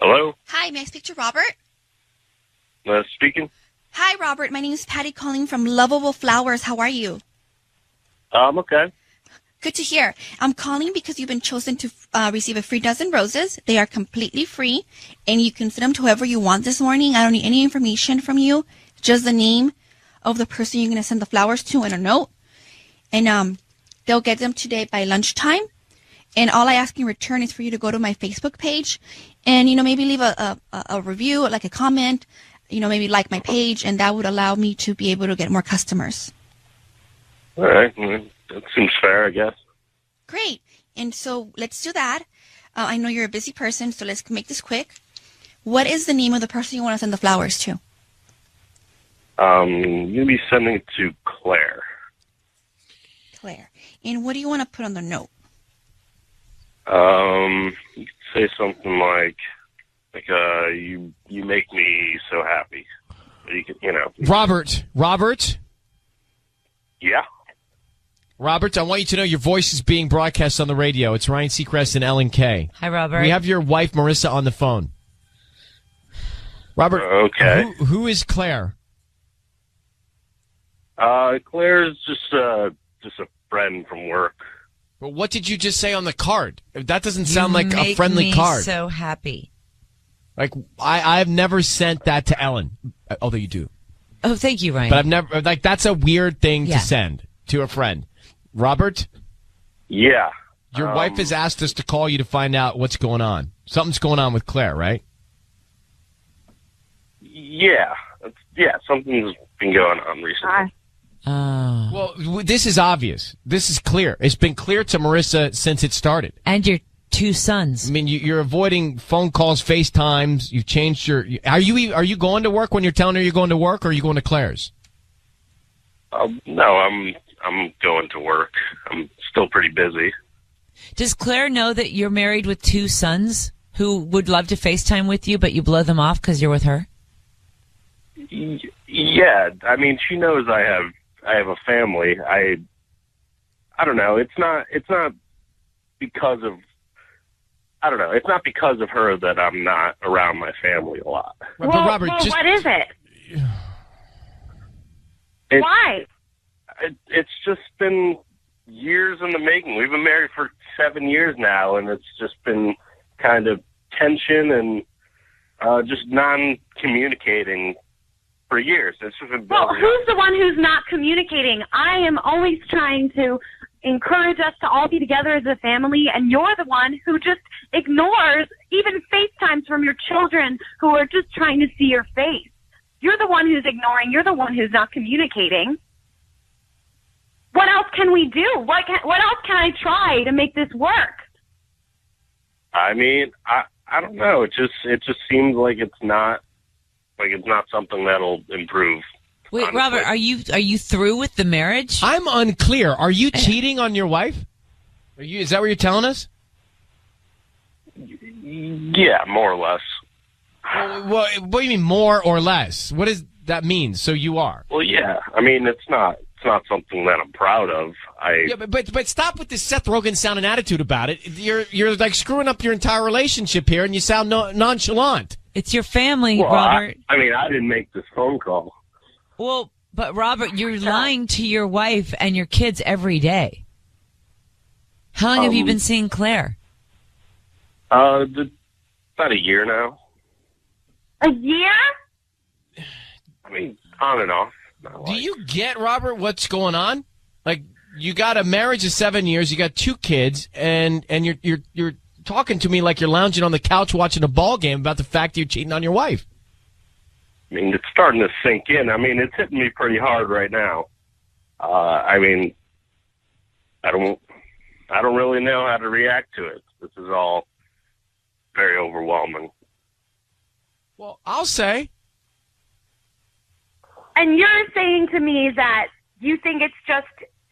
Hello?
Hi, may I speak to Robert?
Speaking.
Hi, Robert. My name is Patty calling from Lovable Flowers. How are you?
I'm okay.
Good to hear. I'm calling because you've been chosen to receive a free dozen roses. They are completely free, and you can send them to whoever you want this morning. I don't need any information from you, just the name of the person you're going to send the flowers to and a note. And they'll get them today by lunchtime. And all I ask in return is for you to go to my Facebook page and, maybe leave a review, like a comment, maybe like my page, and that would allow me to be able to get more customers.
All right. Well, that seems fair, I guess.
Great. And so let's do that. I know you're a busy person, so let's make this quick. What is the name of the person you want to send the flowers to?
I'm going to be sending it to Claire.
Claire. And what do you want to put on the note?
You could say something like you make me so happy. You could,
Robert,
Yeah.
Robert, I want you to know your voice is being broadcast on the radio. It's Ryan Seacrest and Ellen K.
Hi, Robert.
We have your wife, Marissa, on the phone. Robert,
Okay.
who is Claire?
Claire's just a friend from work.
Well, what did you just say on the card? That doesn't sound like a
Make
friendly
me
card.
So happy.
Like, I've never sent that to Ellen, although you do.
Oh, thank you, Ryan.
But I've never, like, that's a weird thing
Yeah.
to send to a friend. Robert?
Yeah.
Your wife has asked us to call you to find out what's going on. Something's going on with Claire, right?
Yeah. Something's been going on recently.
Well, this is obvious. This is clear. It's been clear to Marissa since it started.
And your 2 sons.
I mean, you're avoiding phone calls, FaceTimes. You've changed your. Are you going to work when you're telling her you're going to work, or are you going to Claire's?
No, I'm going to work. I'm still pretty busy.
Does Claire know that you're married with 2 sons who would love to FaceTime with you, but you blow them off because you're with her?
Yeah, I mean, she knows I have a family. I don't know. It's not because of. I don't know. It's not because of her that I'm not around my family a lot.
Well, what is it? Why?
It's just been years in the making. We've been married for 7 years now, and it's just been kind of tension and just non-communicating for years. It's just been
Well,
building
who's the one who's not communicating? I am always trying to encourage us to all be together as a family, and you're the one who just ignores even FaceTimes from your children who are just trying to see your face. You're the one who's ignoring. You're the one who's not communicating. What else can we do? What else can I try to make this work?
I mean, I don't know. It just seems like it's not something that'll improve.
Wait,
honestly.
Robert, are you through with the marriage?
I'm unclear. Are you cheating on your wife? Is that what you're telling us?
Yeah, more or less.
Well, what do you mean more or less? What does that mean? So you are?
Well, yeah. I mean, it's not something that I'm proud of.
Yeah, but stop with this Seth Rogen sounding attitude about it. You're like screwing up your entire relationship here, and you sound nonchalant.
It's your family,
Well,
Robert.
I mean, I didn't make this phone call.
Well, but Robert, you're lying to your wife and your kids every day. How long have you been seeing Claire?
About a year now.
A year?
I mean, on and off.
Do you get, Robert, what's going on? Like, you got a marriage of 7 years, you got 2 kids, and you're talking to me like you're lounging on the couch watching a ball game about the fact that you're cheating on your wife.
I mean, it's starting to sink in. I mean, it's hitting me pretty hard right now. I mean, I don't really know how to react to it. This is all very overwhelming.
Well, I'll say.
And you're saying to me that you think it's just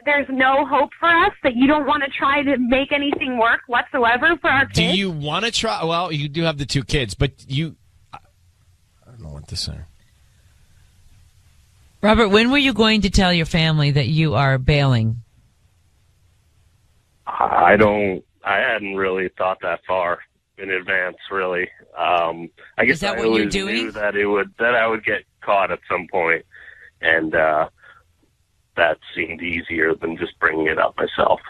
there's no hope for us, that you don't want to try to make anything work whatsoever for our kids?
Do you want to try? Well, you do have the 2 kids, but I don't know what to say.
Robert, when were you going to tell your family that you are bailing?
I hadn't really thought that far in advance, really. I guess
Is that
I
what you're
always
doing?
knew that I would get caught at some point, and that seemed easier than just bringing it up myself.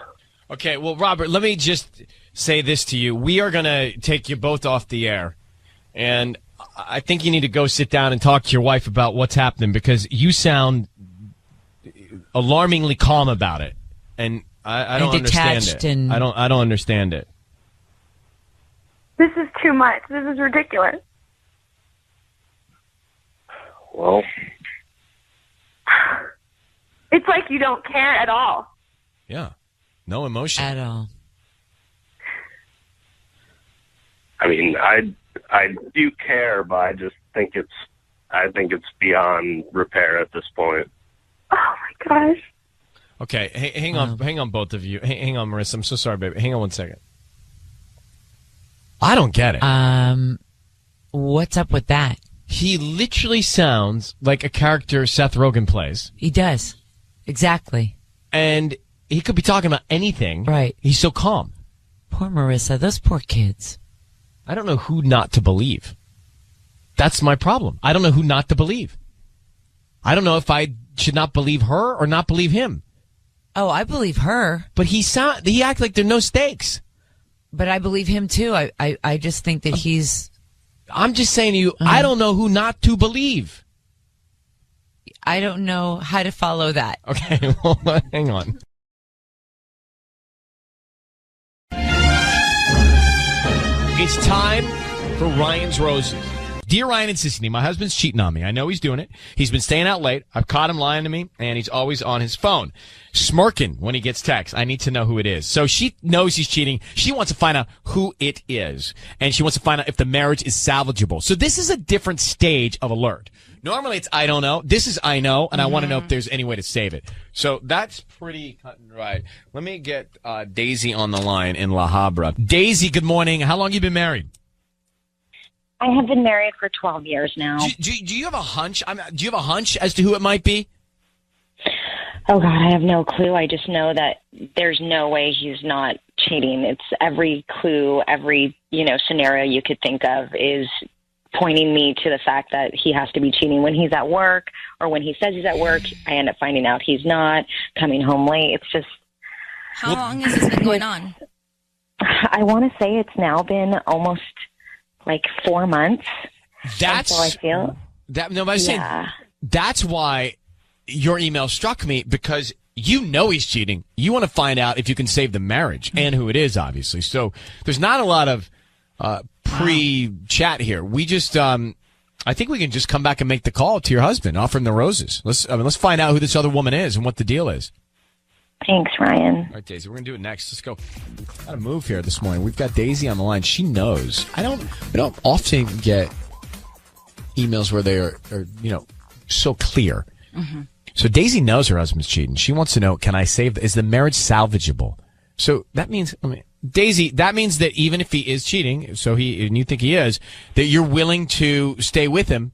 Okay, well, Robert, let me just say this to you. We are going to take you both off the air, and I think you need to go sit down and talk to your wife about what's happening, because you sound alarmingly calm about it, and I don't understand
detached
it.
and-
I don't understand it.
This is too much. This is ridiculous.
Well,
It's like you don't care at all.
Yeah, no emotion
at all.
I mean, I do care, but I just think it's beyond repair at this point.
Oh my gosh.
Okay, hang on, both of you. Hang on, Marissa. I'm so sorry, baby. Hang on 1 second. I don't get it.
What's up with that?
He literally sounds like a character Seth Rogen plays.
He does. Exactly.
And he could be talking about anything.
Right.
He's so calm.
Poor Marissa. Those poor kids.
I don't know who not to believe. That's my problem. I don't know who not to believe. I don't know if I should not believe her or not believe him.
Oh, I believe her.
But he acts like there are no stakes.
But I believe him too. I just think that he's...
I'm just saying to you, I don't know who not to believe.
I don't know how to follow that.
Okay, well, hang on. It's time for Ryan's Roses. Dear Ryan and Sissany, my husband's cheating on me. I know he's doing it. He's been staying out late. I've caught him lying to me, and he's always on his phone, smirking when he gets texts. I need to know who it is. So she knows he's cheating. She wants to find out who it is, and she wants to find out if the marriage is salvageable. So this is a different stage of alert. Normally it's I don't know. This is I know, and I want to know if there's any way to save it. So that's pretty cut and dry. Let me get Daisy on the line in La Habra. Daisy, good morning. How long have you been married?
I have been married for 12 years now.
Do you have a hunch? Do you have a hunch as to who it might be?
Oh, God, I have no clue. I just know that there's no way he's not cheating. It's every clue, every, scenario you could think of is pointing me to the fact that he has to be cheating when he's at work, or when he says he's at work, I end up finding out he's not, coming home late. It's just...
How long has this been going on?
I want to say it's now been almost... 4 months.
That's
so I feel
that. No, but I'm saying that's why your email struck me, because you know he's cheating. You want to find out if you can save the marriage and who it is, obviously. So there's not a lot of pre-chat here. We just, I think we can just come back and make the call to your husband, offer him the roses. Let's find out who this other woman is and what the deal is.
Thanks, Ryan.
All right, Daisy, we're going to do it next. Let's go. Got to move here this morning. We've got Daisy on the line. She knows. We don't often get emails where they are so clear. Mm-hmm. So Daisy knows her husband's cheating. She wants to know, can I save, is the marriage salvageable? So that means, Daisy, that means that even if he is cheating, and you think he is, that you're willing to stay with him,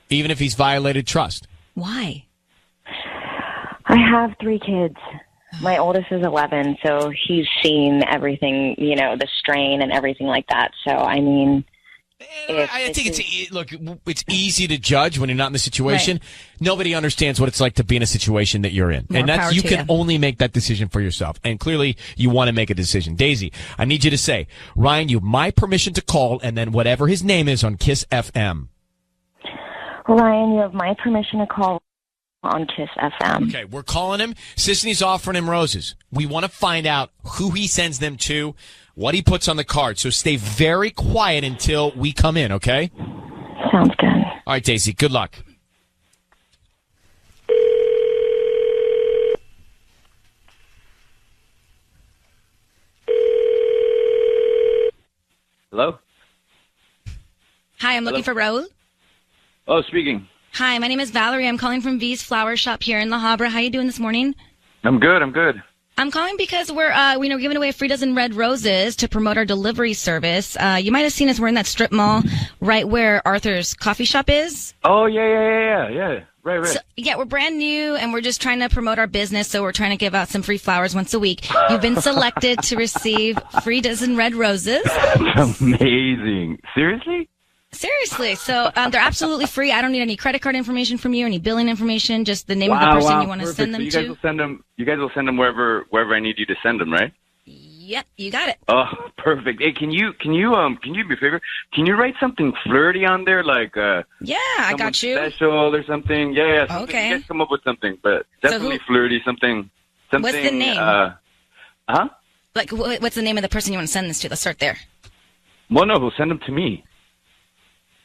even if he's violated trust.
Why?
I have 3 kids. My oldest is 11, so he's seen everything, the strain and everything like that. So, I mean...
I think it's easy to judge when you're not in the situation. Right. Nobody understands what it's like to be in a situation that you're in.
More
and you can only make that decision for yourself. And clearly, you want to make a decision. Daisy, I need you to say, Ryan, you have my permission to call, and then whatever his name is on Kiss FM.
Ryan, you have my permission to call on Kiss FM.
Okay, we're calling him. Sisney's offering him roses. We want to find out who he sends them to, what he puts on the card. So stay very quiet until we come in, okay?
Sounds good.
All right, Daisy, good luck.
Hello?
Hi, I'm looking for Raul.
Oh, speaking.
Hi, my name is Valerie. I'm calling from V's Flower Shop here in La Habra. How you doing this morning?
I'm good.
I'm calling because we're giving away a free dozen red roses to promote our delivery service. You might have seen us. We're in that strip mall right where Arthur's coffee shop is.
Oh, yeah. Right.
So, yeah, we're brand new, and we're just trying to promote our business, so we're trying to give out some free flowers once a week. You've been selected to receive free dozen red roses.
Amazing. Seriously?
Seriously. So they're absolutely free. I don't need any credit card information from you, any billing information, just the name of the person you want to send them
so you guys will send them wherever I need you to send them, right?
Yep, you got it.
Oh, perfect. Hey, can you do me a favor? Can you write something flirty on there, like
yeah, I got you.
Special or something? Yeah. Something.
Okay.
You guys come up with something, but definitely flirty. Something.
What's the name?
Huh?
Like, what's the name of the person you want to send this to? Let's start there.
Well, no, he'll send them to me.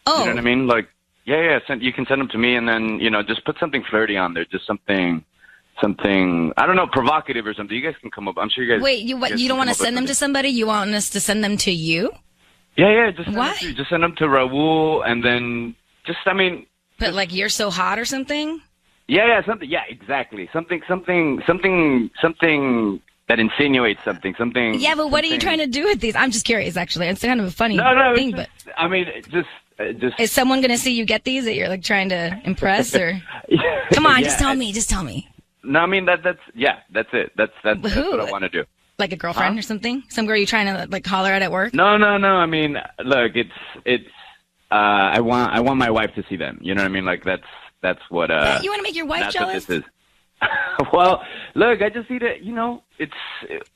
Oh.
You know what I mean? Like, yeah. You can send them to me, and then just put something flirty on there, just something. I don't know, provocative or something. You guys can come up. I'm sure you guys.
Wait, you don't want to send them to somebody? You want us to send them to you?
Yeah. Just send them to you. Just send them to Raul, and then
But like, you're so hot or something?
Yeah, something. Yeah, exactly. Something that insinuates something.
Yeah, but what are you trying to do with these? I'm just curious, actually. It's kind of a funny thing, but
just.
Is someone going to see you get these that you're like trying to impress, or? Come on, just tell me.
No, I mean that's it. That's what I want to do.
Like a girlfriend or something? Some girl you're trying to like holler at work?
No. I mean, look, it's. I want my wife to see them. You know what I mean? Like that's what.
You want to make your wife
that's
jealous?
What this is. Well, look, I just need to.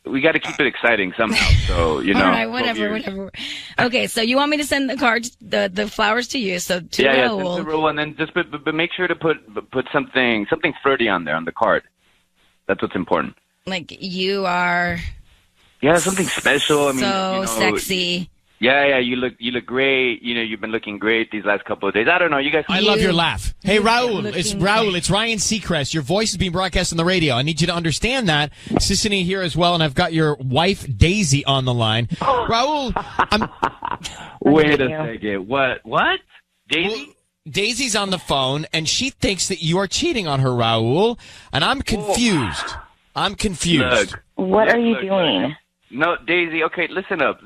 We got to keep it exciting somehow. So
All right, whatever. Okay, so you want me to send the cards, the flowers to you? So to Raul.
Send to Raul, and then just but make sure to put something flirty on there on the card. That's what's important.
Like you are.
Yeah, something special. I mean,
so sexy.
Yeah, you look great. You've been looking great these last couple of days. I don't know, you guys.
I love your laugh. Hey, Raul, it's Ryan Seacrest. Your voice is being broadcast on the radio. I need you to understand that. Sissany here as well, and I've got your wife Daisy on the line. Raul,
Wait a second. What? Daisy?
Well, Daisy's on the phone, and she thinks that you are cheating on her, Raul, and I'm confused.
What are you doing?
No, Daisy. Okay, listen up.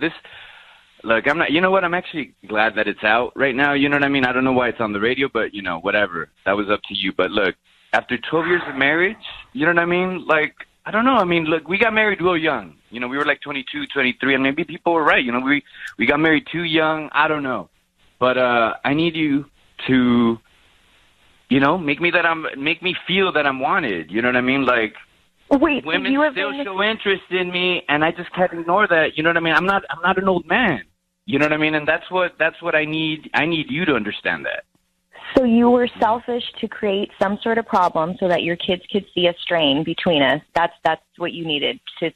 Look, I'm not. You know what? I'm actually glad that it's out right now. You know what I mean? I don't know why it's on the radio, but whatever. That was up to you. But look, after 12 years of marriage, you know what I mean? Like, I don't know. I mean, look, we got married real young. We were like 22, 23, and maybe people were right. We got married too young. I don't know. But I need you to, make me feel that I'm wanted. You know what I mean? Like.
Wait,
women still show interest in me, and I just can't ignore that. You know what I mean? I'm not an old man. You know what I mean? And that's what I need. I need you to understand that.
So you were selfish to create some sort of problem so that your kids could see a strain between us. That's what you needed to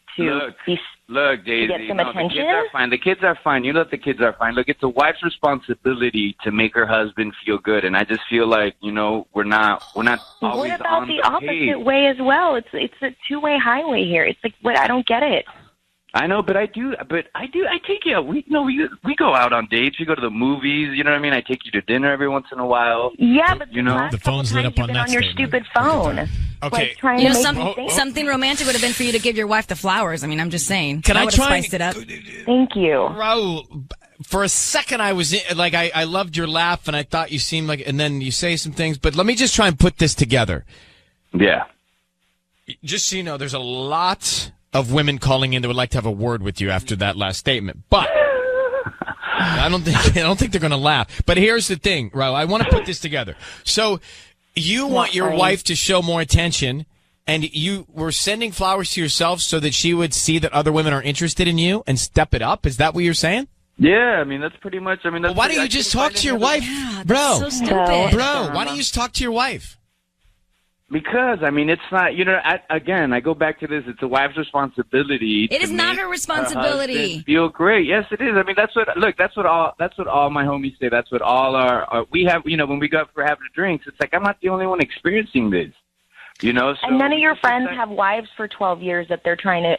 look, Daisy,
get some attention.
The kids are fine. The kids are fine. You know that the kids are fine. Look, it's a wife's responsibility to make her husband feel good, and I just feel like we're not always
What about
on
the
page.
opposite way as well? It's a two-way highway here. It's like what I don't get it.
I know, but I take you out. We go out on dates. We go to the movies. You know what I mean? I take you to dinner every once in a while.
Yeah, but
the phone's lit up on that
your stupid phone.
Okay.
Like trying to make me think.
Something romantic would have been for you to give your wife the flowers. I mean, I'm just saying.
Can I try
spiced it up?
Thank you,
Raul. For a second, I was like, I loved your laugh, and I thought you seemed like, and then you say some things. But let me just try and put this together.
Yeah.
Just so you know, there's a lot of women calling in that would like to have a word with you after that last statement, but I don't think they're going to laugh. But here's the thing, Raul. I want to put this together. So you want your wife to show more attention, and you were sending flowers to yourself so that she would see that other women are interested in you and step it up. Is that what you're saying?
Yeah, I mean that's pretty much. I mean, that's
why don't you just talk to your wife, bro?
So stupid,
bro. Why don't you just talk to your wife?
Because, I mean, it's not, I go back to this. It's a wife's responsibility.
It is not her responsibility.
Feel great. Yes, it is. I mean, that's what all my homies say. That's what all we have, when we go out for having drinks, it's like, I'm not the only one experiencing this, So,
and none of your friends have wives for 12 years that they're trying to,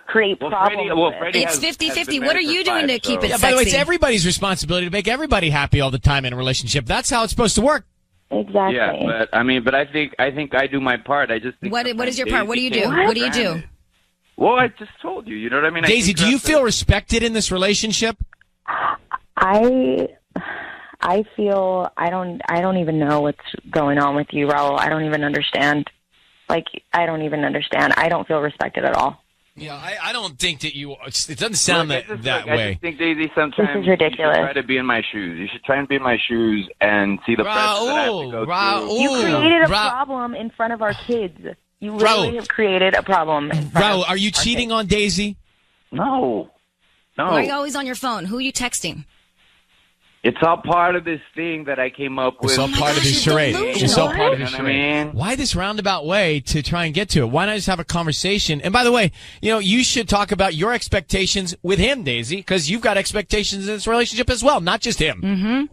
create problems with.
It's 50-50. What are you doing to keep it sexy?
By the way, it's everybody's responsibility to make everybody happy all the time in a relationship. That's how it's supposed to work.
Exactly.
Yeah, but I think I do my part. I just think
what is your part? What do you do? What do you do?
Well, I just told you. You know what I mean?
Daisy, do you feel respected in this relationship?
I feel I don't even know what's going on with you, Raul. I don't even understand. I don't feel respected at all.
Yeah, I don't think that you. It doesn't sound that way.
I just think, Daisy, sometimes
this is ridiculous.
You should try to be in my shoes. You should try and be in my shoes and see the pressure that I have to go through.
You created a problem in front of our kids. You literally have created a problem.
Raul, are you cheating on Daisy?
No.
Why are you always on your phone? Who are you texting?
It's all part of this thing that I came up with.
It's all part of this charade. It's all part of this charade.
I mean?
Why this roundabout way to try and get to it? Why not just have a conversation? And by the way, you should talk about your expectations with him, Daisy, because you've got expectations in this relationship as well, not just him.
Mm-hmm.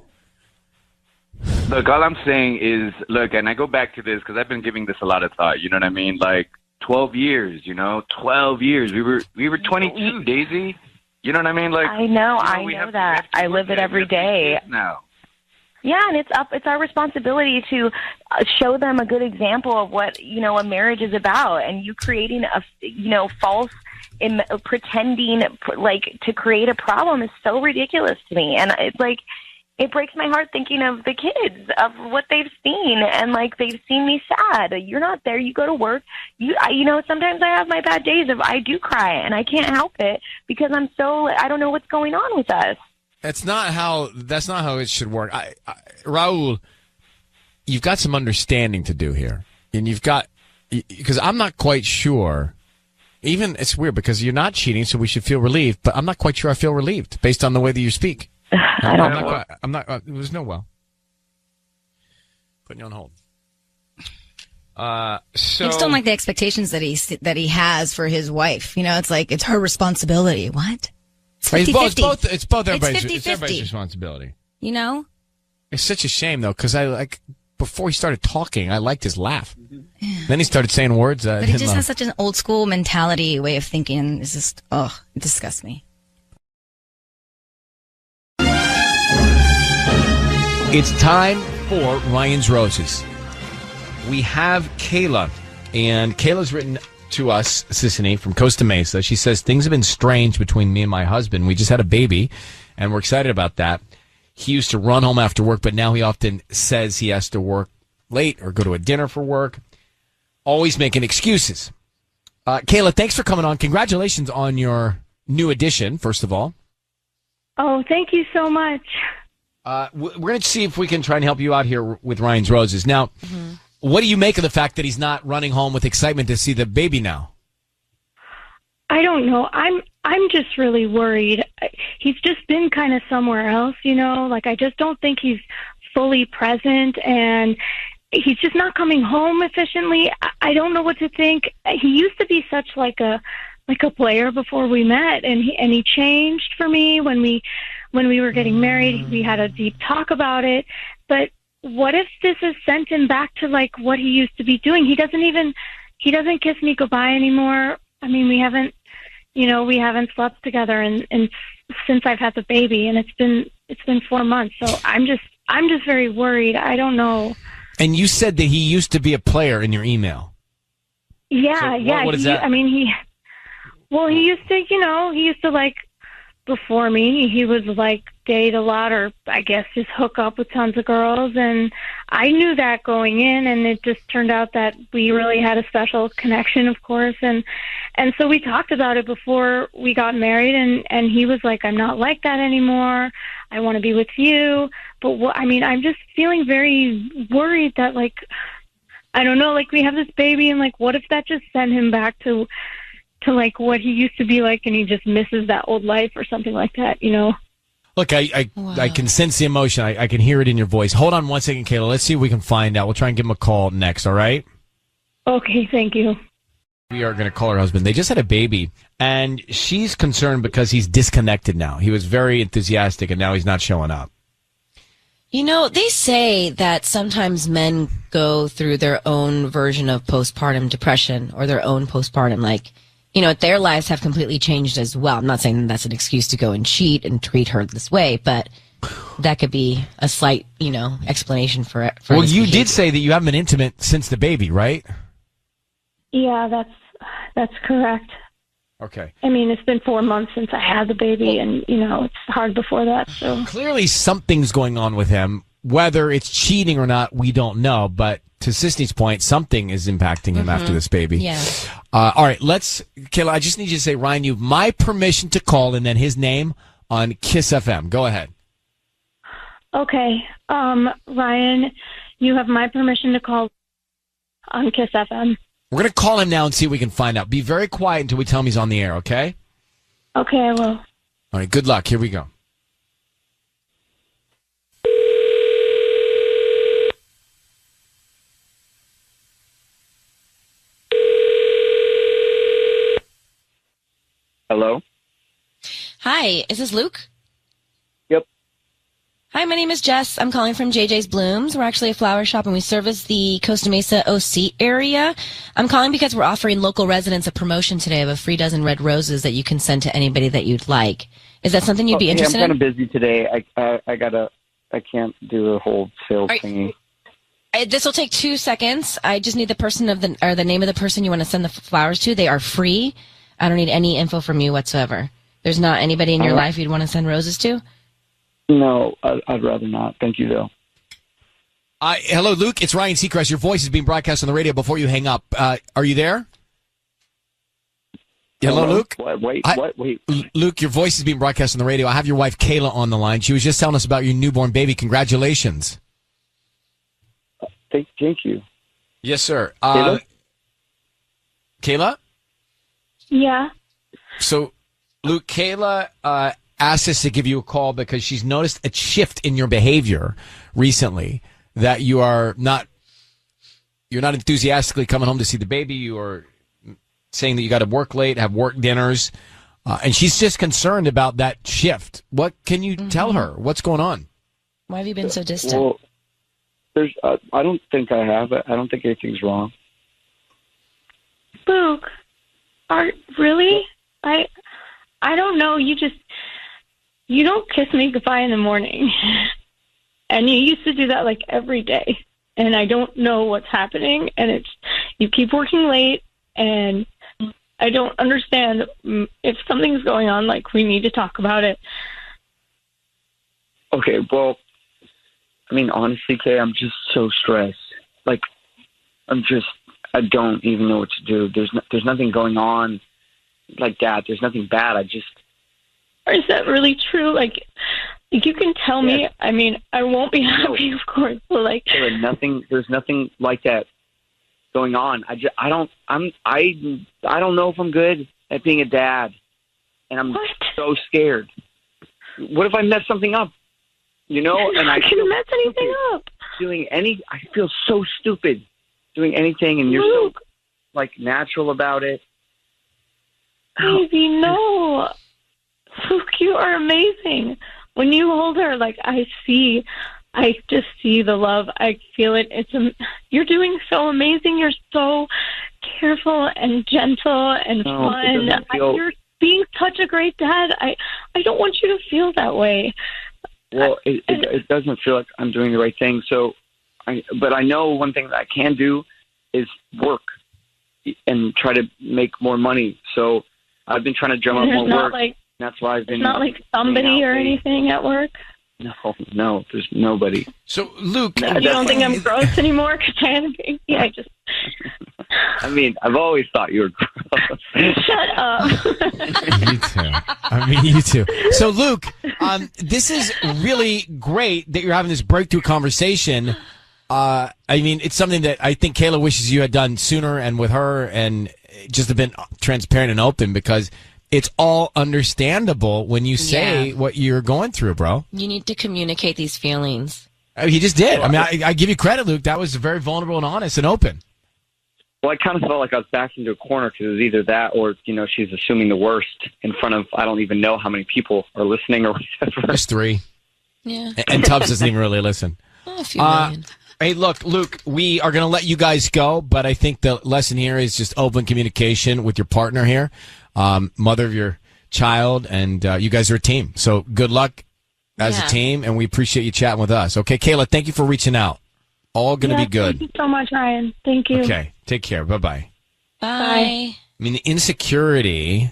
Look, all I'm saying is, and I go back to this because I've been giving this a lot of thought. You know what I mean? 12 years, 12 years. We were 22, Daisy. You know what I mean?
I know that. I live it every day.
Now.
Yeah, and it's our responsibility to show them a good example of what, a marriage is about. And you creating a, false, pretending, to create a problem is so ridiculous to me. And it's
it breaks my heart thinking of the kids, of what they've seen, and like they've seen me sad. You're not there. You go to work. Sometimes I have my bad days of I do cry, and I can't help it because I don't know what's going on with us.
That's not how it should work. Raul, you've got some understanding to do here, and because I'm not quite sure. Even it's weird because you're not cheating, so we should feel relieved. But I'm not quite sure I feel relieved based on the way that you speak.
I don't know.
I'm not. There's no well. Putting you on hold. So
I just don't like the expectations that he has for his wife. It's like it's her responsibility. What? It's 50-50.
It's both everybody's responsibility. It's such a shame though because before he started talking, I liked his laugh. Then he started saying words.
But he just has such an old school mentality way of thinking. It's just it disgusts me.
It's time for Ryan's Roses. We have Kayla, and Kayla's written to us, Sissany, from Costa Mesa. She says, things have been strange between me and my husband. We just had a baby, and we're excited about that. He used to run home after work, but now he often says he has to work late or go to a dinner for work, always making excuses. Kayla, thanks for coming on. Congratulations on your new addition, first of all.
Oh, thank you so much.
We're going to see if we can try and help you out here with Ryan's Roses. Now, what do you make of the fact that he's not running home with excitement to see the baby now?
I don't know. I'm just really worried. He's just been kind of somewhere else, I just don't think he's fully present, and he's just not coming home efficiently. I don't know what to think. He used to be such like a player before we met, and he changed for me when we were getting married. We had a deep talk about it, but what if this has sent him back to like what he used to be doing? He doesn't kiss me goodbye anymore. I mean, we haven't slept together and since I've had the baby, and it's been 4 months. So I'm just very worried. I don't know.
And you said that he used to be a player in your email.
Yeah,
so what is that?
He used to like, before me, he would like date a lot, or I guess just hook up with tons of girls, and I knew that going in, and it just turned out that we really had a special connection, of course, and so we talked about it before we got married, and he was like, I'm not like that anymore. I want to be with you. But I'm just feeling very worried that I don't know, we have this baby, and what if that just sent him back to what he used to be like, and he just misses that old life or something like that,
Look, I can sense the emotion. I can hear it in your voice. Hold on one second, Kayla. Let's see if we can find out. We'll try and give him a call next, all right?
Okay, thank you.
We are going to call her husband. They just had a baby, and she's concerned because he's disconnected now. He was very enthusiastic, and now he's not showing up.
They say that sometimes men go through their own version of postpartum depression or their own postpartum, their lives have completely changed as well. I'm not saying that's an excuse to go and cheat and treat her this way, but that could be a slight, explanation for it.
Well, you did say that you haven't been intimate since the baby, right?
Yeah, that's correct.
Okay.
It's been 4 months since I had the baby, and, it's hard before that. So
clearly something's going on with him. Whether it's cheating or not, we don't know. But to Sisney's point, something is impacting him after this baby.
Yeah.
All right, Kayla, I just need you to say, Ryan, you have my permission to call, and then his name on Kiss FM. Go ahead.
Okay. Ryan, you have my permission to call on Kiss FM.
We're going to call him now and see if we can find out. Be very quiet until we tell him he's on the air, okay?
Okay, I will.
All right, good luck. Here we go.
Hello?
Hi, is this Luke?
Yep.
Hi, my name is Jess. I'm calling from JJ's Blooms. We're actually a flower shop, and we service the Costa Mesa OC area. I'm calling because we're offering local residents a promotion today of a free dozen red roses that you can send to anybody that you'd like. Is that something you'd be interested in?
I'm kind of busy today. I can't do a whole sales thingy.
This will take 2 seconds. I just need the name of the person you want to send the flowers to. They are free. I don't need any info from you whatsoever. There's not anybody in your life you'd want to send roses to?
No, I'd rather not. Thank you, though.
Hello, Luke. It's Ryan Seacrest. Your voice is being broadcast on the radio before you hang up. Are you there? Hello, Luke.
Wait.
Luke, your voice is being broadcast on the radio. I have your wife, Kayla, on the line. She was just telling us about your newborn baby. Congratulations.
Thank you.
Yes, sir. Kayla?
Yeah.
So, Luke, Kayla asked us to give you a call because she's noticed a shift in your behavior recently, that you're not enthusiastically coming home to see the baby. You are saying that you got to work late, have work dinners, and she's just concerned about that shift. What can you tell her? What's going on?
Why have you been so distant?
Well, I don't think I have it. I don't think anything's wrong.
Luke, really? I don't know. You don't kiss me goodbye in the morning. And you used to do that like every day. And I don't know what's happening. And you keep working late, and I don't understand. If something's going on, like, we need to talk about it.
Okay, well, I mean, honestly, Kay, I'm just so stressed. Like, I don't even know what to do. There's nothing going on like that. There's nothing bad.
Is that really true? Like, you can tell me. I mean, I won't be happy, of course. But like,
there's nothing like that going on. I don't know if I'm good at being a dad, and I'm so scared. What if I mess something up? And I
can mess anything up.
I feel so stupid doing anything, and you're so like natural about it.
Baby, no. Luke, you are amazing. When you hold her, like, I just see the love. I feel it. You're doing so amazing. You're so careful and gentle and fun. You're being such a great dad. I don't want you to feel that way.
Well, it doesn't feel like I'm doing the right thing. But I know one thing that I can do is work and try to make more money. So I've been trying to drum up more work. That's why I've been.
It's not like somebody or anything at work.
No, there's nobody.
So, Luke,
you don't think I'm gross anymore? Because
I mean, I've always thought you were gross.
Shut up.
You too. So, Luke, this is really great that you're having this breakthrough conversation. I mean, it's something that I think Kayla wishes you had done sooner, and with her, and just have been transparent and open, because it's all understandable when you say what you're going through, bro.
You need to communicate these feelings.
He just did. I mean, I give you credit, Luke. That was very vulnerable and honest and open.
Well, I kind of felt like I was backed into a corner, because it was either that or, she's assuming the worst in front of, I don't even know how many people are listening or whatever.
There's 3.
Yeah.
And Tubbs doesn't even really listen.
A few million.
Hey, look, Luke, we are going to let you guys go, but I think the lesson here is just open communication with your partner here, mother of your child, and you guys are a team. So good luck as a team, and we appreciate you chatting with us. Okay, Kayla, thank you for reaching out. All going to be good.
Thank you so much, Ryan. Thank you.
Okay, take care. Bye-bye.
Bye.
I mean, the insecurity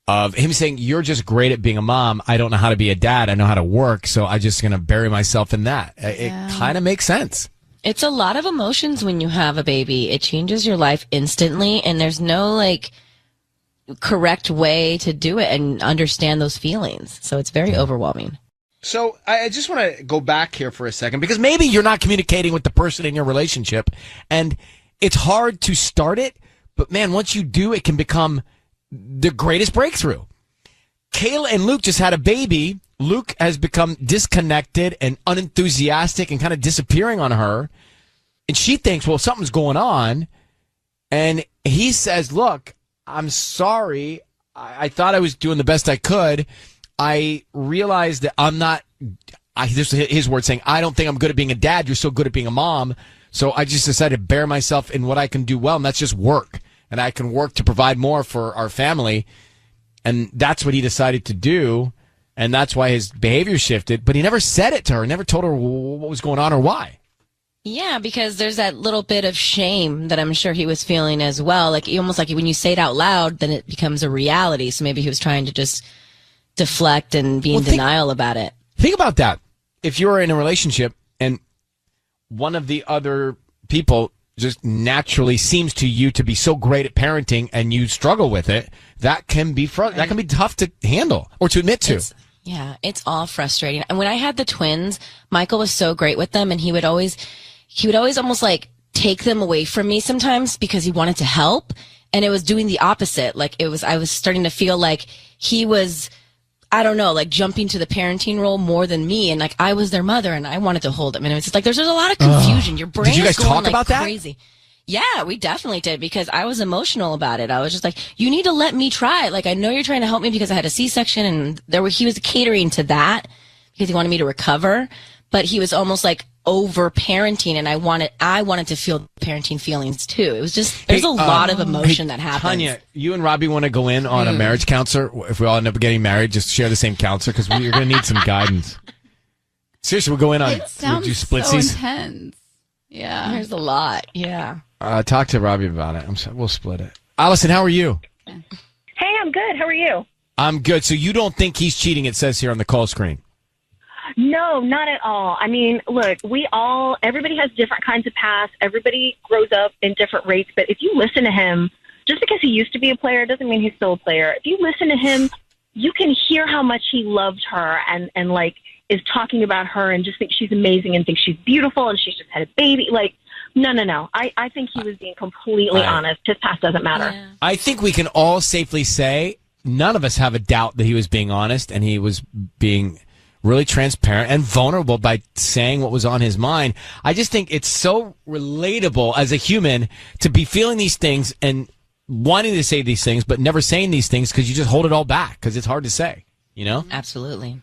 of him saying, you're just great at being a mom. I don't know how to be a dad. I know how to work, so I'm just going to bury myself in that. It kind of makes sense.
It's a lot of emotions when you have a baby. It changes your life instantly, and there's no, correct way to do it and understand those feelings. So it's very overwhelming.
So I just want to go back here for a second, because maybe you're not communicating with the person in your relationship, and it's hard to start it, but man, once you do, it can become the greatest breakthrough. Kayla and Luke just had a baby. Luke has become disconnected and unenthusiastic and kind of disappearing on her. And she thinks, well, something's going on. And he says, look, I'm sorry. I thought I was doing the best I could. I realized that I'm not, this is his word saying, I don't think I'm good at being a dad. You're so good at being a mom. So I just decided to bear myself in what I can do well, and that's just work. And I can work to provide more for our family. And that's what he decided to do. And that's why his behavior shifted. But he never said it to her, never told her what was going on or why.
Yeah, because there's that little bit of shame that I'm sure he was feeling as well. Almost like when you say it out loud, then it becomes a reality. So maybe he was trying to just deflect and be in denial about it.
Think about that. If you're in a relationship and one of the other people just naturally seems to you to be so great at parenting and you struggle with it, that can be that can be tough to handle or to admit to.
It's all frustrating. And when I had the twins, Michael was so great with them, and he would always almost like take them away from me sometimes because he wanted to help, and it was doing the opposite. Like I was starting to feel like he was, I don't know, like jumping to the parenting role more than me, and like I was their mother and I wanted to hold them, and it was just like there's a lot of confusion. Your brain
Did you guys
is going
talk
like
about that?
crazy. Yeah, we definitely did, because I was emotional about it. I was just like, you need to let me try. Like, I know you're trying to help me because I had a C-section, and he was catering to that because he wanted me to recover, but he was almost like over parenting, and I wanted to feel parenting feelings too. It was just, there's a lot of emotion that happens.
Tanya, you and Robbie want to go in on a marriage counselor? If we all end up getting married, just share the same counselor, because you're going to need some guidance. Seriously, we'll go in on,
It sounds
would you split
so
these?
intense. Yeah.
There's a lot. Yeah.
Talk to Robbie about it. We'll split it. Allison, how are you?
Hey, I'm good. How are you?
I'm good. So you don't think he's cheating, it says here on the call screen?
No, not at all. I mean, look, everybody has different kinds of pasts. Everybody grows up in different rates. But if you listen to him, just because he used to be a player doesn't mean he's still a player. If you listen to him, you can hear how much he loved her and like is talking about her and just thinks she's amazing and thinks she's beautiful and she's just had a baby. Like, no. I think he was being completely honest. His past doesn't matter. Yeah.
I think we can all safely say none of us have a doubt that he was being honest, and he was being really transparent and vulnerable by saying what was on his mind. I just think it's so relatable as a human to be feeling these things and wanting to say these things, but never saying these things because you just hold it all back because it's hard to say, you know?
Absolutely.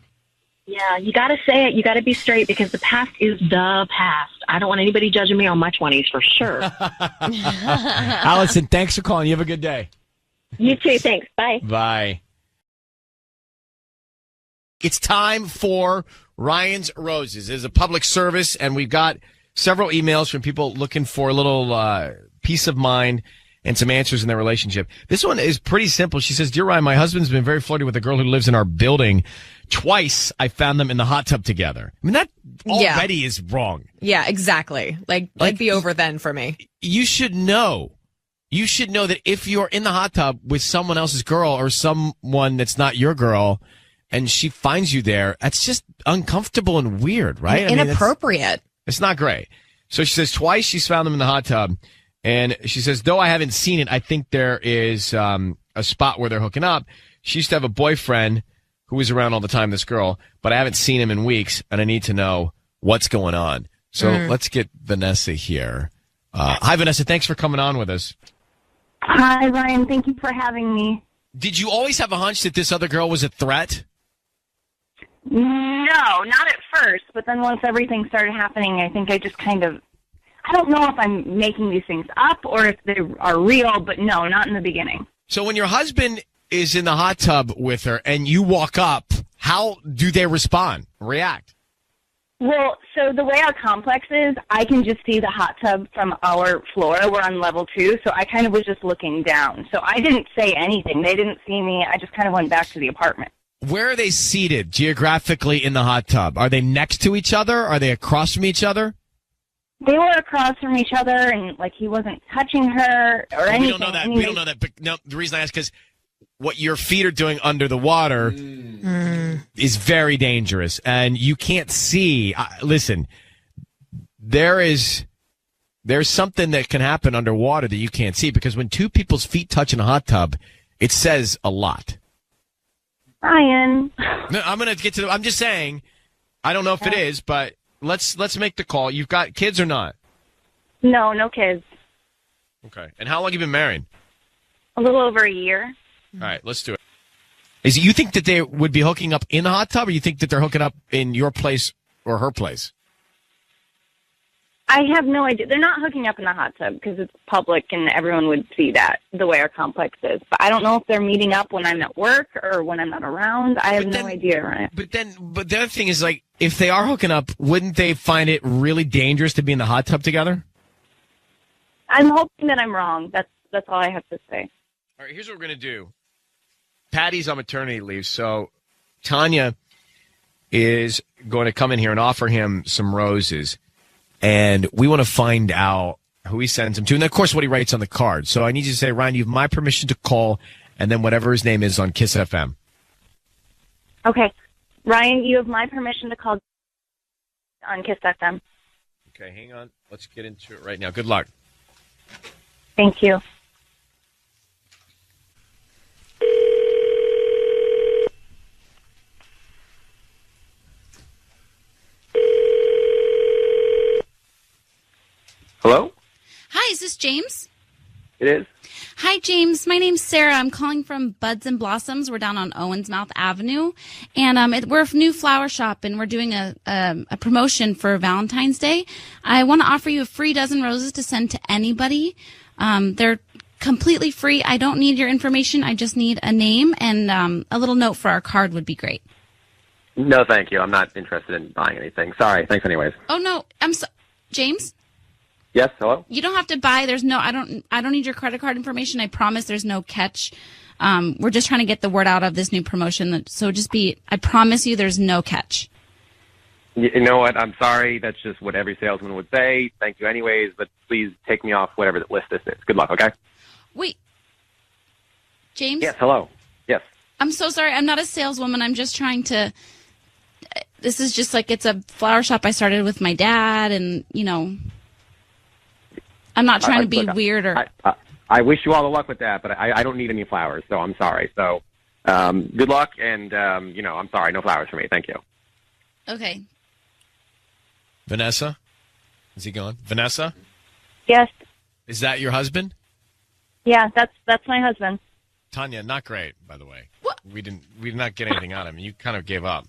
Yeah, you got to say it. You got to be straight because the past is the past. I don't want anybody judging me on my 20s for sure.
Allison, thanks for calling. You have a good day.
You too. Thanks. Bye.
Bye. It's time for Ryan's Roses. It's a public service, and we've got several emails from people looking for a little peace of mind and some answers in their relationship. This one is pretty simple. She says, "Dear Ryan, my husband's been very flirty with a girl who lives in our building. Twice I found them in the hot tub together." I mean, that already is wrong.
Yeah, exactly. Like it'd be over then for me.
You should know. You should know that if you're in the hot tub with someone else's girl or someone that's not your girl, and she finds you there, that's just uncomfortable and weird, right?
Inappropriate.
It's not great. So she says twice she's found them in the hot tub. And she says, though I haven't seen it, I think there is a spot where they're hooking up. She used to have a boyfriend who was around all the time, this girl, but I haven't seen him in weeks, and I need to know what's going on. So let's get Vanessa here. Hi, Vanessa. Thanks for coming on with us.
Hi, Ryan. Thank you for having me.
Did you always have a hunch that this other girl was a threat?
No, not at first. But then once everything started happening, I think I just kind of, I don't know if I'm making these things up or if they are real, but no, not in the beginning.
So when your husband is in the hot tub with her and you walk up, how do they react?
Well, so the way our complex is, I can just see the hot tub from our floor. We're on level 2, so I kind of was just looking down. So I didn't say anything. They didn't see me. I just kind of went back to the apartment.
Where are they seated geographically in the hot tub? Are they next to each other? Are they across from each other?
They were across from each other, and like he wasn't touching her or anything.
We don't know that. We don't know that. But no, the reason I ask is what your feet are doing under the water is very dangerous, and you can't see. Listen, there's something that can happen underwater that you can't see, because when two people's feet touch in a hot tub, it says a lot.
Ryan.
No, I'm gonna get to. I'm just saying. I don't know if it is, but let's make the call. You've got kids or not?
No, no kids.
Okay. And how long have you been married?
A little over a year.
All right, let's do it. You think that they would be hooking up in the hot tub, or you think that they're hooking up in your place or her place?
I have no idea. They're not hooking up in the hot tub because it's public and everyone would see that the way our complex is. But I don't know if they're meeting up when I'm at work or when I'm not around. I have no idea, right?
But the other thing is, like, if they are hooking up, wouldn't they find it really dangerous to be in the hot tub together?
I'm hoping that I'm wrong. That's all I have to say.
All right, here's what we're going to do. Patty's on maternity leave, so Tanya is going to come in here and offer him some roses. And we want to find out who he sends them to. And, of course, what he writes on the card. So I need you to say, Ryan, you have my permission to call, and then whatever his name is on Kiss FM.
Okay. Ryan, you have my permission to call on Kiss FM.
Okay, hang on. Let's get into it right now. Good luck.
Thank you.
Hello?
Hi, is this James?
It is.
Hi, James. My name's Sarah. I'm calling from Buds and Blossoms. We're down on Owensmouth Avenue, and we're a new flower shop, and we're doing a promotion for Valentine's Day. I want to offer you a free dozen roses to send to anybody. They're completely free. I don't need your information. I just need a name and a little note for our card would be great.
No, thank you. I'm not interested in buying anything. Sorry. Thanks anyways.
Oh no, James.
Yes, hello?
You don't have to buy. I don't need your credit card information. I promise there's no catch. We're just trying to get the word out of this new promotion. So I promise you there's no catch.
You know what? I'm sorry. That's just what every salesman would say. Thank you anyways, but please take me off whatever the list this is. Good luck, okay?
Wait. James?
Yes, hello. Yes.
I'm so sorry. I'm not a saleswoman. I'm just trying to... This is just like it's a flower shop I started with my dad, and, I'm not trying to be weird or...
I wish you all the luck with that, but I don't need any flowers, so I'm sorry. So good luck, and, I'm sorry. No flowers for me. Thank you.
Okay.
Vanessa? Is he gone? Vanessa?
Yes.
Is that your husband?
Yeah, that's my husband.
Tanya, not great, by the way. What? We did not get anything out of him. You kind of gave up.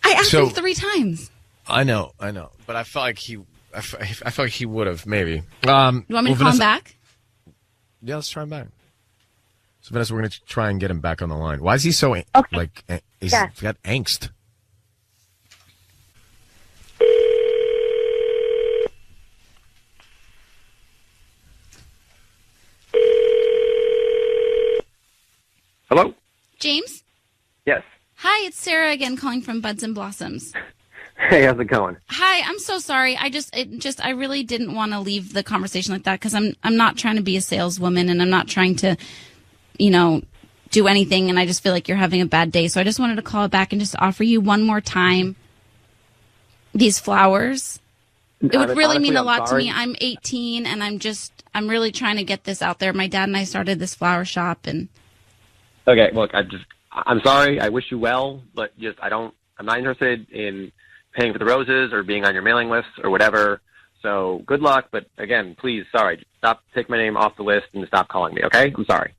I asked him 3 times.
I know. But I felt like I felt like he would have, maybe.
You want me to call him back?
Yeah, let's try him back. So, Vanessa, we're going to try and get him back on the line. Why is he so, he's got angst?
Hello?
James?
Yes.
Hi, it's Sarah again calling from Buds and Blossoms.
Hey, how's it going?
Hi, I'm so sorry. I really didn't want to leave the conversation like that because I'm not trying to be a saleswoman and I'm not trying to, do anything. And I just feel like you're having a bad day. So I just wanted to call back and just offer you one more time these flowers. It would really mean a lot to me. I'm 18 and I'm really trying to get this out there. My dad and I started this flower shop and.
Okay, look, I'm sorry. I wish you well, but I'm not interested in paying for the roses or being on your mailing list or whatever. So good luck, but again, please, sorry, stop, take my name off the list and stop calling me, okay? I'm sorry.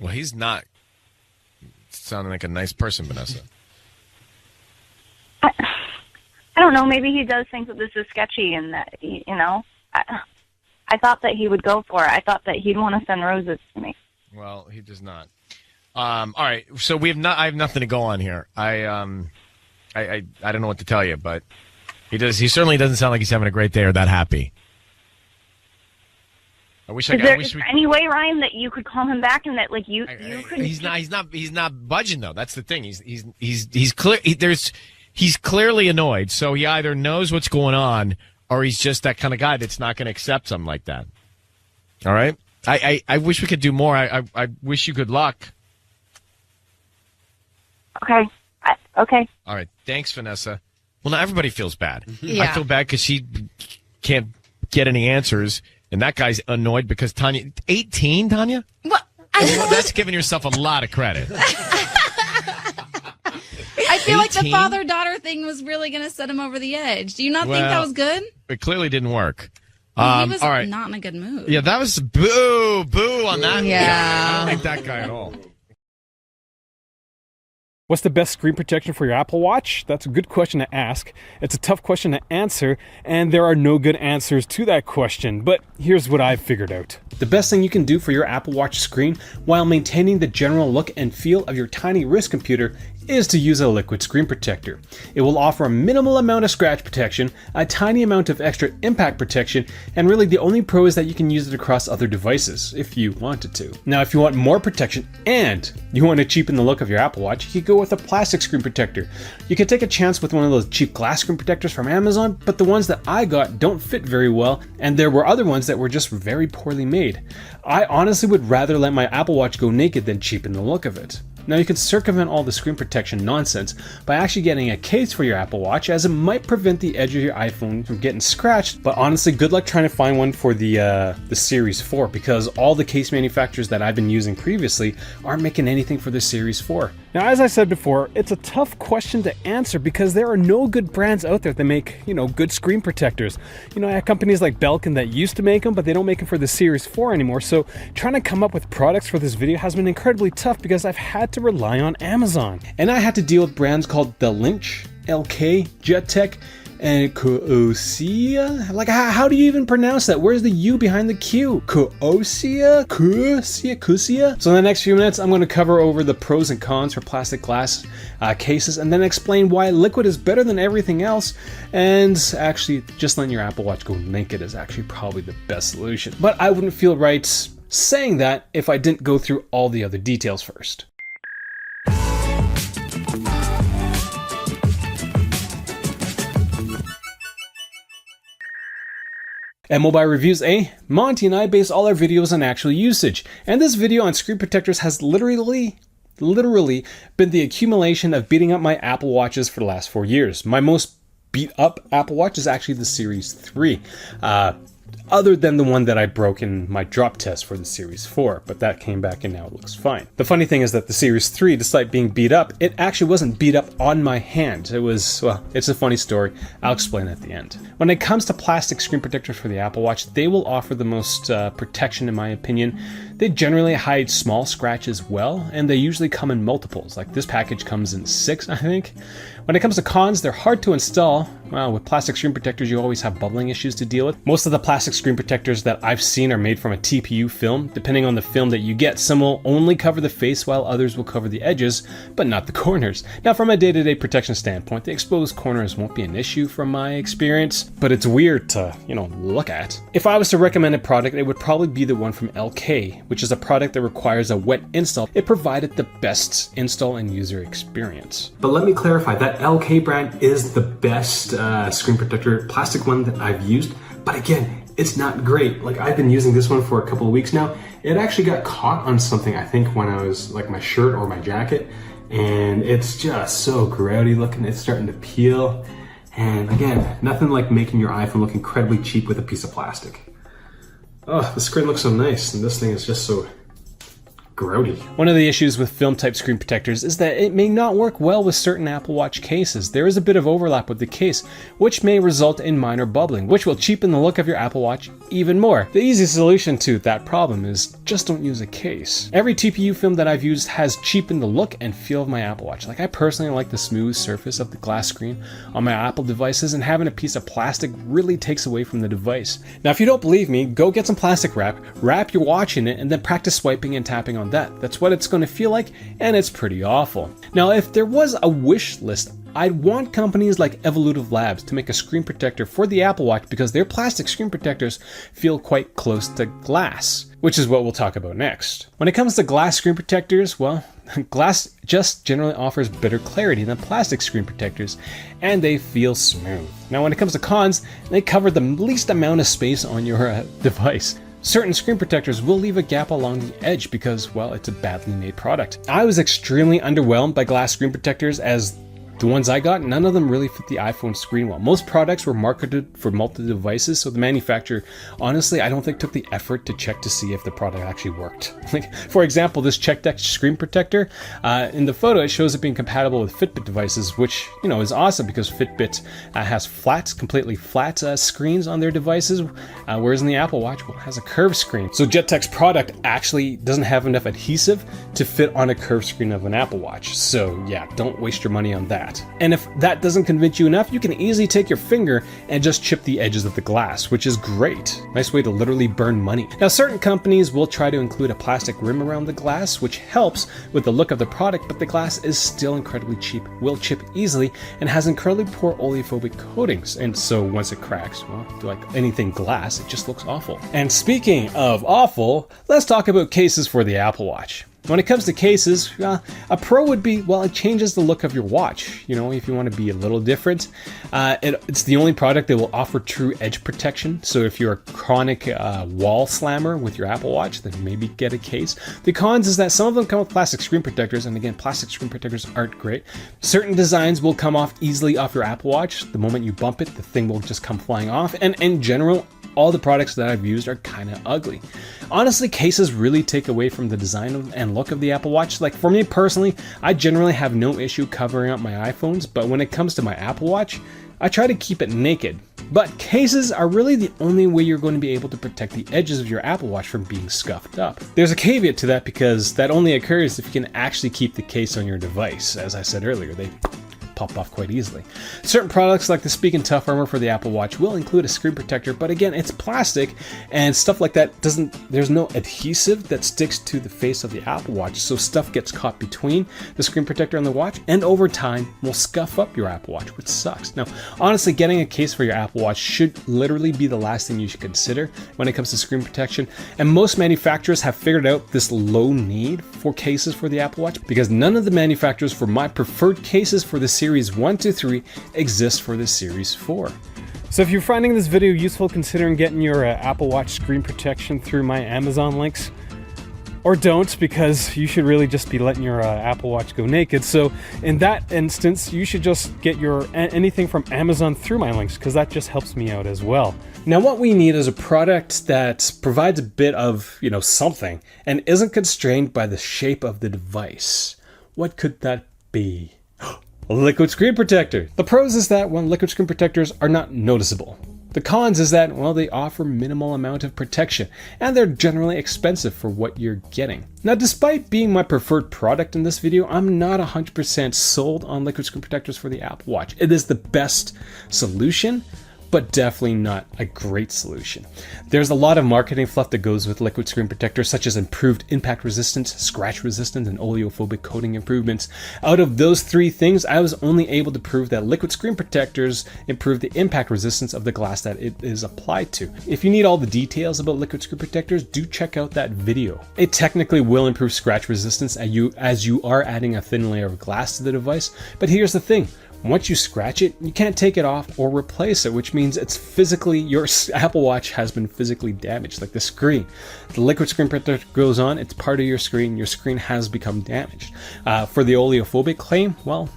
Well, he's not sounding like a nice person, Vanessa.
I don't know. Maybe he does think that this is sketchy and that, I thought that he would go for it. I thought that he'd want to send roses to me.
Well, he does not. All right, so I have nothing to go on here. I don't know what to tell you, but he certainly doesn't sound like he's having a great day or that happy. Is there
any way, Ryan, that you could call him back and that you could?
He's not budging though. That's the thing. He's clearly annoyed. So he either knows what's going on or he's just that kind of guy that's not going to accept something like that. All right. I wish we could do more. I wish you good luck.
Okay. Okay.
All right. Thanks, Vanessa. Well, now everybody feels bad.
Yeah.
I feel bad because she can't get any answers, and that guy's annoyed because Tanya, 18, Tanya?
What?
That's giving yourself a lot of credit.
I feel like the father-daughter thing was really going to set him over the edge. Do you not think that was good?
It clearly didn't work.
He was not in a good mood.
Yeah, that was boo on that
Yeah.
guy. I don't like that guy at all.
What's the best screen protection for your Apple Watch? That's a good question to ask. It's a tough question to answer, and there are no good answers to that question. But here's what I've figured out. The best thing you can do for your Apple Watch screen while maintaining the general look and feel of your tiny wrist computer is to use a liquid screen protector. It will offer a minimal amount of scratch protection, a tiny amount of extra impact protection, and really the only pro is that you can use it across other devices if you wanted to. Now, if you want more protection and you want to cheapen the look of your Apple Watch, you could go with a plastic screen protector. You could take a chance with one of those cheap glass screen protectors from Amazon, but the ones that I got don't fit very well, and there were other ones that were just very poorly made. I honestly would rather let my Apple Watch go naked than cheapen the look of it. Now, you can circumvent all the screen protection nonsense by actually getting a case for your Apple Watch, as it might prevent the edge of your iPhone from getting scratched. But honestly, good luck trying to find one for the Series 4, because all the case manufacturers that I've been using previously aren't making anything for the Series 4. Now, as I said before, it's a tough question to answer because there are no good brands out there that make, good screen protectors. I have companies like Belkin that used to make them, but they don't make them for the Series 4 anymore. So trying to come up with products for this video has been incredibly tough because I've had to rely on Amazon. And I had to deal with brands called The Lynch, LK, JetTech, and Koosia? Like, how do you even pronounce that? Where's the U behind the Q? Koosia? Koosia? So in the next few minutes, I'm going to cover over the pros and cons for plastic glass cases, and then explain why liquid is better than everything else, and actually just letting your Apple Watch go naked is actually probably the best solution. But I wouldn't feel right saying that if I didn't go through all the other details first. At Mobile Reviews, Monty and I base all our videos on actual usage, and this video on screen protectors has literally been the accumulation of beating up my Apple Watches for the last 4 years. My most beat up Apple Watch is actually the Series 3. Other than the one that I broke in my drop test for the Series 4, but that came back and now it looks fine. The funny thing is that the Series 3, despite being beat up, it actually wasn't beat up on my hand. It was, well, it's a funny story. I'll explain at the end. When it comes to plastic screen protectors for the Apple Watch, they will offer the most protection in my opinion. They generally hide small scratches well, and they usually come in multiples. Like this package comes in 6, I think. When it comes to cons, they're hard to install. Well, with plastic screen protectors, you always have bubbling issues to deal with. Most of the plastic screen protectors that I've seen are made from a TPU film. Depending on the film that you get, some will only cover the face while others will cover the edges, but not the corners. Now, from a day-to-day protection standpoint, the exposed corners won't be an issue from my experience, but it's weird to, look at. If I was to recommend a product, it would probably be the one from LK, which is a product that requires a wet install. It provided the best install and user experience. But let me clarify, that LK brand is the best screen protector, plastic one that I've used, but again, it's not great. Like, I've been using this one for a couple of weeks now. It actually got caught on something, I think, when I was, like, my shirt or my jacket, and it's just so grody looking. It's starting to peel, and again, nothing like making your iPhone look incredibly cheap with a piece of plastic. Oh, the screen looks so nice, and this thing is just so grody. One of the issues with film type screen protectors is that it may not work well with certain Apple Watch cases. There is a bit of overlap with the case, which may result in minor bubbling, which will cheapen the look of your Apple Watch even more. The easy solution to that problem is just don't use a case. Every TPU film that I've used has cheapened the look and feel of my Apple Watch. Like, I personally like the smooth surface of the glass screen on my Apple devices, and having a piece of plastic really takes away from the device. Now, if you don't believe me, go get some plastic wrap your watch in it, and then practice swiping and tapping on that. That's what it's going to feel like, and it's pretty awful. Now, if there was a wish list, I'd want companies like Evolutive Labs to make a screen protector for the Apple Watch because their plastic screen protectors feel quite close to glass, which is what we'll talk about next. When it comes to glass screen protectors, well, glass just generally offers better clarity than plastic screen protectors, and they feel smooth. Now, when it comes to cons, they cover the least amount of space on your device. Certain screen protectors will leave a gap along the edge because, well, it's a badly made product. I was extremely underwhelmed by glass screen protectors, as the ones I got, none of them really fit the iPhone screen well. Most products were marketed for multi-devices, so the manufacturer, honestly, I don't think took the effort to check to see if the product actually worked. Like, for example, this CheckDeck screen protector, in the photo, it shows it being compatible with Fitbit devices, which, is awesome because Fitbit has completely flat screens on their devices, whereas in the Apple Watch, well, it has a curved screen. So JetTech's product actually doesn't have enough adhesive to fit on a curved screen of an Apple Watch. So yeah, don't waste your money on that. that. And if that doesn't convince you enough, you can easily take your finger and just chip the edges of the glass, which is great. Nice way to literally burn money. Now, certain companies will try to include a plastic rim around the glass, which helps with the look of the product, but the glass is still incredibly cheap, will chip easily, and has incredibly poor oleophobic coatings. And so once it cracks, well, like anything glass, it just looks awful. And speaking of awful, let's talk about cases for the Apple Watch. When it comes to cases, a pro would be, well, it changes the look of your watch. You know, if you want to be a little different. It's the only product that will offer true edge protection. So if you're a chronic wall slammer with your Apple Watch, then maybe get a case. The cons is that some of them come with plastic screen protectors, and again, plastic screen protectors aren't great. Certain designs will come off easily off your Apple Watch. The moment you bump it, the thing will just come flying off. And in general, all the products that I've used are kind of ugly. Honestly, cases really take away from the design and look of the Apple Watch. Like for me personally, I generally have no issue covering up my iPhones, but when it comes to my Apple Watch, I try to keep it naked. But cases are really the only way you're going to be able to protect the edges of your Apple Watch from being scuffed up. There's a caveat to that because that only occurs if you can actually keep the case on your device. As I said earlier, they pop off quite easily. Certain products like the Speak and Tough Armor for the Apple Watch will include a screen protector, but again, it's plastic and stuff like that there's no adhesive that sticks to the face of the Apple Watch, so stuff gets caught between the screen protector and the watch, and over time will scuff up your Apple Watch, which sucks. Now, honestly, getting a case for your Apple Watch should literally be the last thing you should consider when it comes to screen protection, and most manufacturers have figured out this low need for cases for the Apple Watch because none of the manufacturers for my preferred cases for the Series 1 to 3 exist for the Series 4. So if you're finding this video useful, considering getting your Apple Watch screen protection through my Amazon links, or don't, because you should really just be letting your Apple Watch go naked. So in that instance, you should just get your anything from Amazon through my links, because that just helps me out as well. Now, what we need is a product that provides a bit of, something and isn't constrained by the shape of the device. What could that be? A liquid screen protector. The pros is that, liquid screen protectors are not noticeable. The cons is that, they offer minimal amount of protection, and they're generally expensive for what you're getting. Now, despite being my preferred product in this video, I'm not 100% sold on liquid screen protectors for the Apple Watch. It is the best solution, but definitely not a great solution. There's a lot of marketing fluff that goes with liquid screen protectors, such as improved impact resistance, scratch resistance, and oleophobic coating improvements. Out of those three things, I was only able to prove that liquid screen protectors improve the impact resistance of the glass that it is applied to. If you need all the details about liquid screen protectors, do check out that video. It technically will improve scratch resistance as you are adding a thin layer of glass to the device, but here's the thing. Once you scratch it, you can't take it off or replace it, which means it's physically, your Apple Watch has been physically damaged, like the screen. The liquid screen protector goes on, it's part of your screen has become damaged. For the oleophobic claim,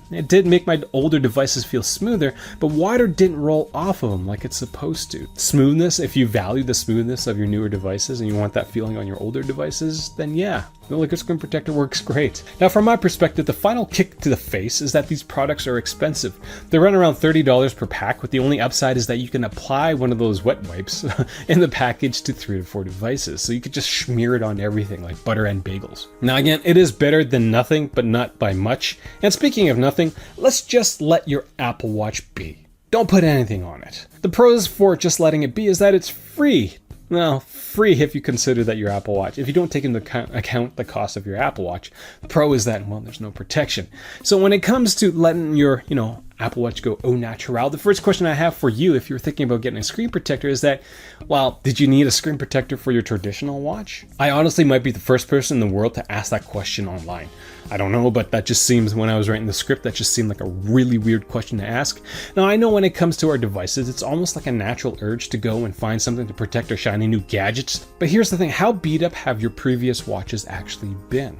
it did make my older devices feel smoother, but water didn't roll off of them like it's supposed to. Smoothness, if you value the smoothness of your newer devices and you want that feeling on your older devices, then yeah, the liquid screen protector works great. Now, from my perspective, the final kick to the face is that these products are expensive. They run around $30 per pack, with the only upside is that you can apply one of those wet wipes in the package to 3 to 4 devices. So you could just smear it on everything like butter and bagels. Now again, it is better than nothing, but not by much. And speaking of nothing, let's just let your Apple Watch be. Don't put anything on it. The pros for just letting it be is that it's free. Well, free if you consider that your Apple Watch, if you don't take into account the cost of your Apple Watch. The pro is that, there's no protection. So when it comes to letting your, Apple Watch go au naturel, the first question I have for you, if you're thinking about getting a screen protector, is that, did you need a screen protector for your traditional watch? I honestly might be the first person in the world to ask that question online. I don't know, but that just seems, when I was writing the script, that just seemed like a really weird question to ask. Now, I know when it comes to our devices, it's almost like a natural urge to go and find something to protect our shiny new gadgets. But here's the thing, how beat up have your previous watches actually been?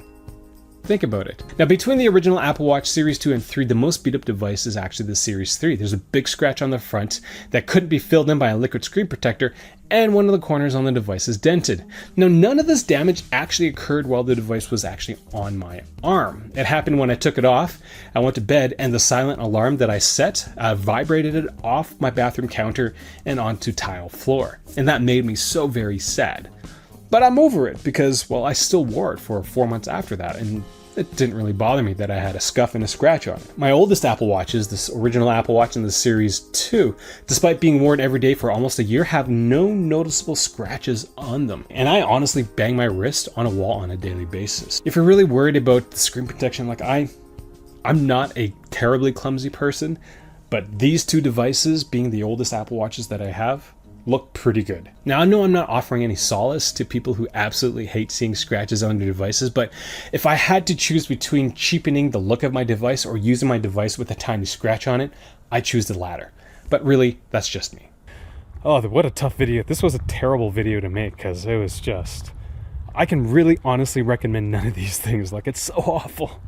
Think about it. Now, between the original Apple Watch Series 2 and 3, the most beat up device is actually the Series 3. There's a big scratch on the front that couldn't be filled in by a liquid screen protector, and one of the corners on the device is dented. Now, none of this damage actually occurred while the device was actually on my arm. It happened when I took it off, I went to bed, and the silent alarm that I set vibrated it off my bathroom counter and onto tile floor. And that made me so very sad. But I'm over it because, I still wore it for 4 months after that, and it didn't really bother me that I had a scuff and a scratch on it. My oldest Apple Watches, this original Apple Watch in the Series 2, despite being worn every day for almost a year, have no noticeable scratches on them. And I honestly bang my wrist on a wall on a daily basis. If you're really worried about the screen protection, like I'm not a terribly clumsy person, but these two devices, being the oldest Apple Watches that I have, look pretty good. Now, I know I'm not offering any solace to people who absolutely hate seeing scratches on their devices, but if I had to choose between cheapening the look of my device or using my device with a tiny scratch on it, I choose the latter. But really, that's just me. Oh, what a tough video. This was a terrible video to make because it was just... I can really honestly recommend none of these things. Like, it's so awful.